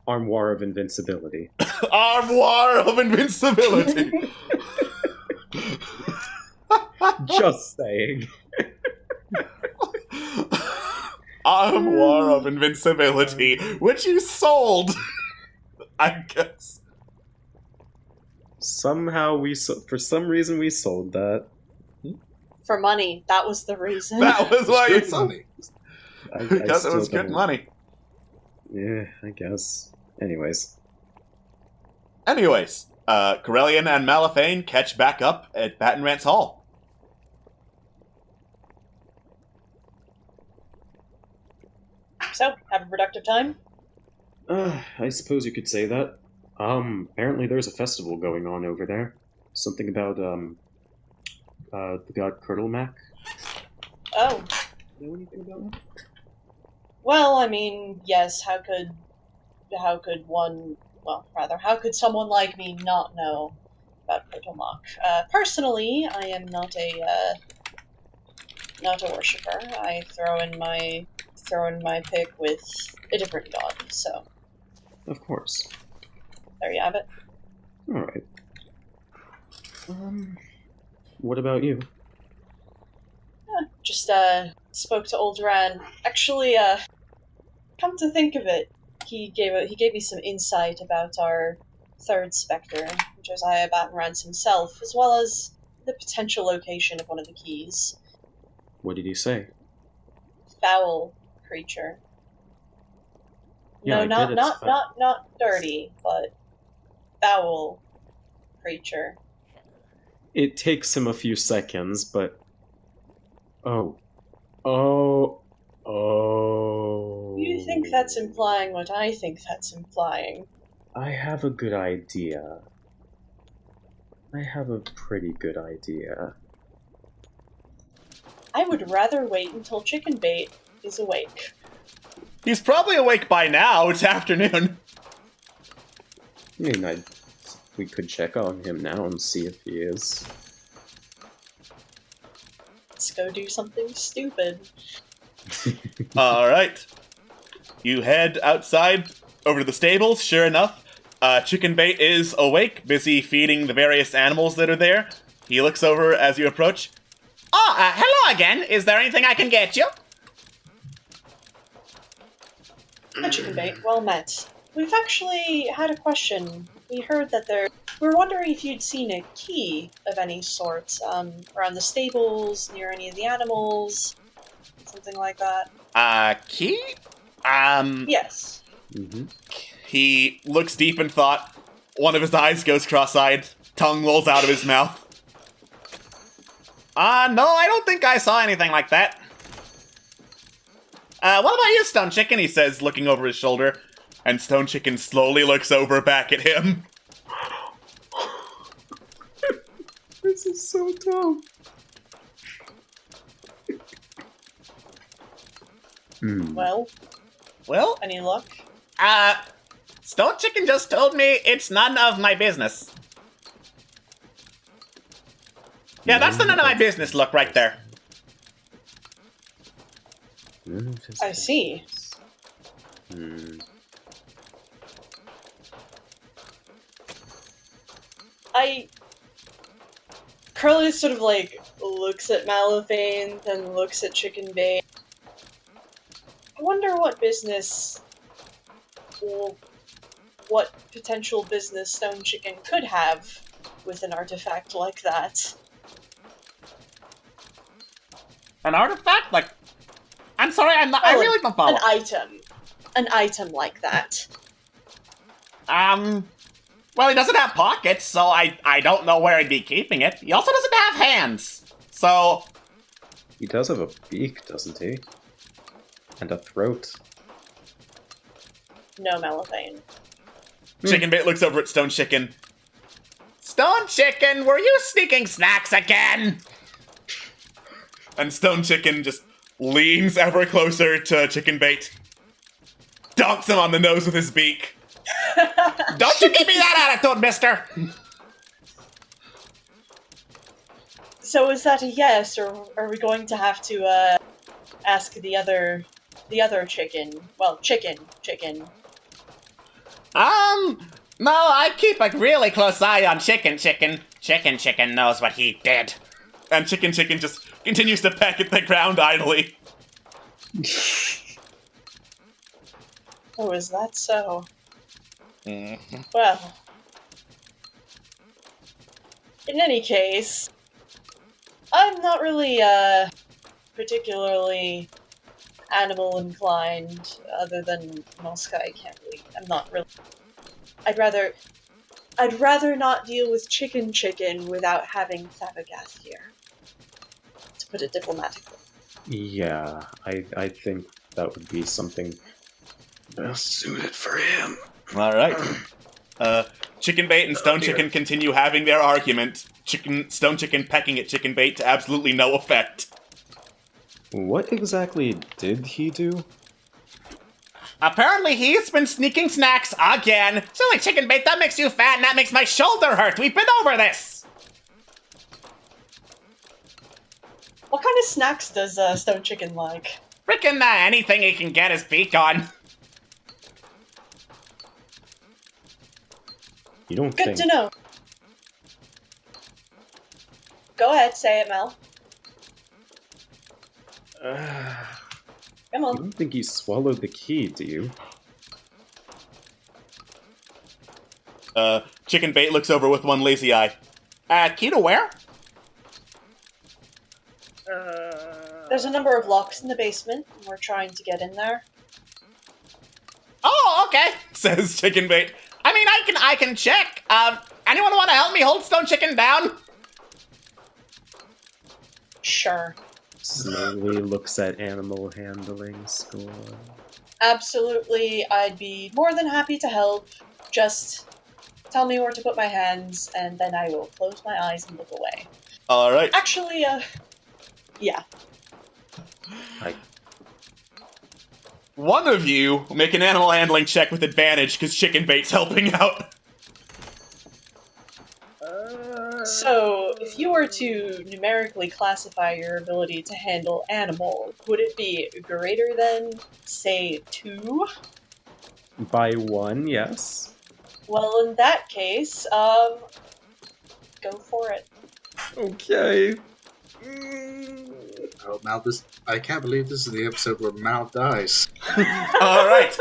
Speaker 9: Armoire of Invincibility.
Speaker 10: Armoire of Invincibility!
Speaker 9: Just saying.
Speaker 10: Armoire of Invincibility, which you sold, I guess.
Speaker 9: Somehow for some reason we sold that.
Speaker 3: For money, that was the reason.
Speaker 10: That was why you
Speaker 7: Good
Speaker 10: sold
Speaker 7: money.
Speaker 10: because it
Speaker 9: still
Speaker 10: was good
Speaker 9: don't-
Speaker 10: money.
Speaker 9: Yeah, I guess. Anyways.
Speaker 10: Anyways, Corellian and Malifane catch back up at Baton Rance Hall.
Speaker 3: So, have a productive time?
Speaker 9: I suppose you could say that. Apparently there's a festival going on over there. Something about, the god Curdlemac.
Speaker 3: Oh.
Speaker 9: Know anything about that?
Speaker 3: Well, I mean, yes, how could someone like me not know about Curdlemac? Personally, I am not a worshipper. I throw in my pick with a different god, so
Speaker 9: Of course.
Speaker 3: there you have it.
Speaker 9: Alright. What about you?
Speaker 3: Just spoke to old Ran. Actually, come to think of it, he gave me some insight about our third spectre, Josiah Baton Rance himself, as well as the potential location of one of the keys.
Speaker 9: What did he say?
Speaker 3: Foul creature.
Speaker 9: Yeah,
Speaker 3: No,
Speaker 9: I get it's
Speaker 3: not dirty, but foul creature.
Speaker 9: It takes him a few seconds, but... Oh.
Speaker 3: You think that's implying what I think that's implying?
Speaker 9: I have a good idea. I have a pretty good idea.
Speaker 3: I would rather wait until Chicken Bait is awake.
Speaker 10: He's probably awake by now. It's afternoon.
Speaker 9: I mean, we could check on him now and see if he is.
Speaker 3: Let's go do something stupid.
Speaker 10: All right. You head outside over to the stables. Sure enough, Chicken Bait is awake, busy feeding the various animals that are there. He looks over as you approach.
Speaker 11: Oh, hello again. Is there anything I can get you?
Speaker 3: Hi, Chicken Bait. Well met. We've actually had a question. We heard that we're wondering if you'd seen a key of any sort, around the stables, near any of the animals, something like that.
Speaker 10: Key?
Speaker 3: Yes.
Speaker 9: Mm-hmm.
Speaker 10: He looks deep in thought. One of his eyes goes cross-eyed. Tongue rolls out of his mouth.
Speaker 11: No, I don't think I saw anything like that.
Speaker 10: What about you, Stone Chicken? He says, looking over his shoulder. And Stone Chicken slowly looks over back at him.
Speaker 9: This is so dumb.
Speaker 3: Well, any luck?
Speaker 11: Stone Chicken just told me it's none of my business. Yeah, that's the none of my business look right there.
Speaker 3: I see. Curly sort of like looks at Malifane, then looks at Chicken Bait. I wonder what potential business Stone Chicken could have with an artifact like that.
Speaker 11: An artifact? Like, I'm sorry, I really don't follow.
Speaker 3: An item like that.
Speaker 11: Well, he doesn't have pockets, so I don't know where he'd be keeping it. He also doesn't have hands, so...
Speaker 9: He does have a beak, doesn't he? And a throat.
Speaker 3: No, Malifane.
Speaker 10: Chicken Bait looks over at Stone Chicken.
Speaker 11: Stone Chicken, were you sneaking snacks again?
Speaker 10: And Stone Chicken just leans ever closer to Chicken Bait. Donks him on the nose with his beak.
Speaker 11: Don't you give me that attitude, mister!
Speaker 3: So is that a yes, or are we going to have to, ask the other chicken? Well, chicken.
Speaker 11: No, I keep a really close eye on Chicken. Chicken knows what he did.
Speaker 10: And Chicken just continues to peck at the ground idly.
Speaker 3: Oh, is that so? Well, In any case, I'm not really, particularly animal inclined, other than Moskai can't really. I'm not really. I'd rather not deal with chicken without having Fabregas here. To put it diplomatically.
Speaker 9: Yeah, I think that would be something best suited for him.
Speaker 10: All right. Chicken Bait and Stone Chicken continue having their argument. Stone Chicken pecking at Chicken Bait to absolutely no effect.
Speaker 9: What exactly did he do?
Speaker 11: Apparently he's been sneaking snacks again. Silly Chicken Bait, that makes you fat and that makes my shoulder hurt. We've been over this.
Speaker 3: What kind of snacks does Stone Chicken like?
Speaker 11: Frickin' anything he can get his beak on.
Speaker 9: You don't
Speaker 3: Good
Speaker 9: think...
Speaker 3: to know. Go ahead, say it, Mel. Come
Speaker 9: You
Speaker 3: on.
Speaker 9: don't think he swallowed the key, do you?
Speaker 10: Chicken Bait looks over with one lazy eye.
Speaker 11: Key to where?
Speaker 3: There's a number of locks in the basement, and we're trying to get in there.
Speaker 11: Oh, okay.
Speaker 10: Says Chicken Bait.
Speaker 11: I mean, I can check. Anyone want to help me hold Stone Chicken down?
Speaker 3: Sure.
Speaker 9: Slowly looks at animal handling score.
Speaker 3: Absolutely, I'd be more than happy to help. Just tell me where to put my hands, and then I will close my eyes and look away.
Speaker 10: All right.
Speaker 3: Actually, yeah.
Speaker 10: One of you make an animal handling check with advantage because Chicken Bait's helping out.
Speaker 3: So, if you were to numerically classify your ability to handle animal, would it be greater than, say, 2?
Speaker 9: By 1, yes.
Speaker 3: Well, in that case, go for it.
Speaker 9: Okay.
Speaker 7: Oh, Mal, I can't believe this is the episode where Mal dies.
Speaker 10: All right.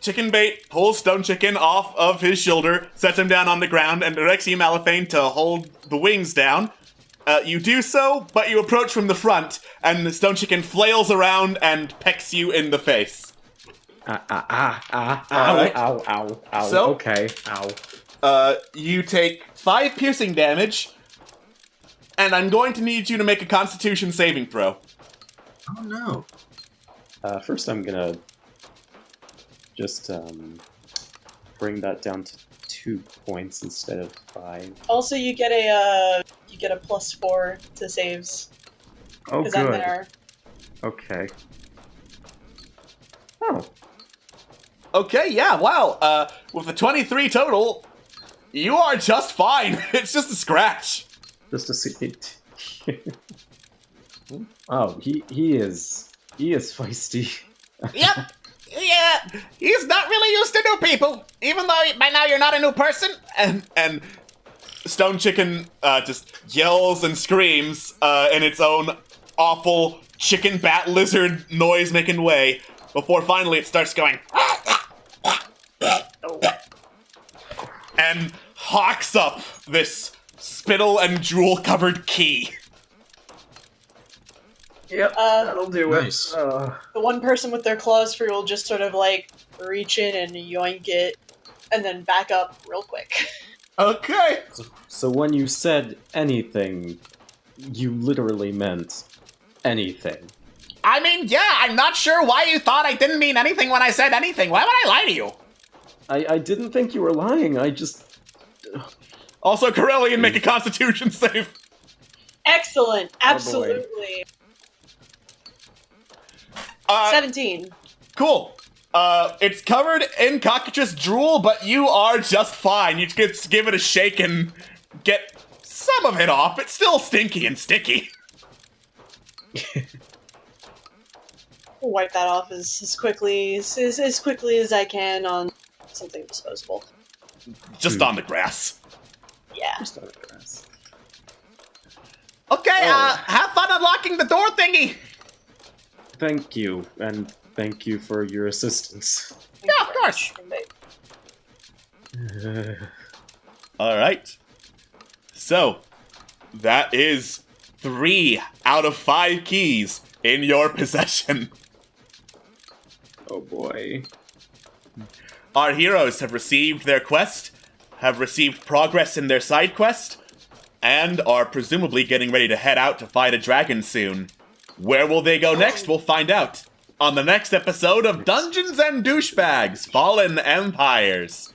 Speaker 10: Chicken Bait pulls Stone Chicken off of his shoulder, sets him down on the ground, and directs you, Malifane, to hold the wings down. You do so, but you approach from the front, and the Stone Chicken flails around and pecks you in the face.
Speaker 9: Ow,
Speaker 10: Alright.
Speaker 9: ow.
Speaker 10: So-
Speaker 9: Okay, ow.
Speaker 10: You take 5 piercing damage, and I'm going to need you to make a Constitution saving throw.
Speaker 7: Oh no.
Speaker 9: First I'm gonna just bring that down to 2 points instead of 5.
Speaker 3: Also, you get a +4 to saves.
Speaker 9: Oh,
Speaker 3: Because I'm there.
Speaker 9: Okay. Oh.
Speaker 10: Okay, yeah, wow. With a 23 total, you are just fine. It's just a scratch.
Speaker 9: Just to see it. Oh, he is feisty.
Speaker 11: Yep. Yeah, he's not really used to new people. Even though by now you're not a new person.
Speaker 10: And Stone Chicken just yells and screams in its own awful chicken bat lizard noise making way before finally it starts going and hawks up this spittle and drool covered key.
Speaker 9: Yep, that'll do
Speaker 7: Nice.
Speaker 3: The one person with their claws free will just sort of like reach in and yoink it, and then back up real quick.
Speaker 10: Okay.
Speaker 9: So when you said anything, you literally meant anything.
Speaker 11: I mean, yeah, I'm not sure why you thought I didn't mean anything when I said anything. Why would I lie to you?
Speaker 9: I didn't think you were lying, I just...
Speaker 10: Also, Corellian, make a Constitution save.
Speaker 3: Excellent, absolutely. 17.
Speaker 10: Cool. It's covered in cockroach drool, but you are just fine. You just give it a shake and get some of it off. It's still stinky and sticky.
Speaker 3: Wipe that off as quickly as I can on something disposable.
Speaker 10: Just on the grass.
Speaker 3: Yeah.
Speaker 9: Just out of grass.
Speaker 11: Okay, have fun unlocking the door thingy.
Speaker 9: Thank you, and thank you for your assistance.
Speaker 11: Yeah, of course.
Speaker 10: All right. So, that is 3 out of 5 keys in your possession.
Speaker 9: Oh boy.
Speaker 10: Our heroes have received their quest, have received progress in their side quest, and are presumably getting ready to head out to fight a dragon soon. Where will they go next? We'll find out on the next episode of Dungeons and Douchebags Fallen Empires.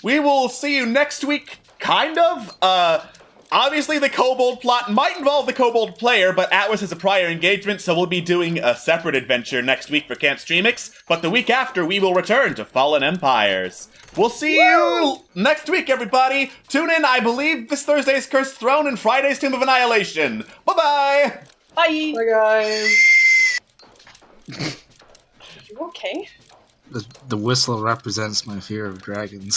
Speaker 10: We will see you next week, kind of. Obviously the kobold plot might involve the kobold player, but Atlas has a prior engagement, so we'll be doing a separate adventure next week for Camp Streamix, but the week after we will return to Fallen Empires. We'll see you next week, everybody! Tune in, I believe, this Thursday's Cursed Throne and Friday's Tomb of Annihilation. Bye-bye!
Speaker 3: Bye!
Speaker 2: Bye, guys.
Speaker 3: You okay?
Speaker 7: The whistle represents my fear of dragons.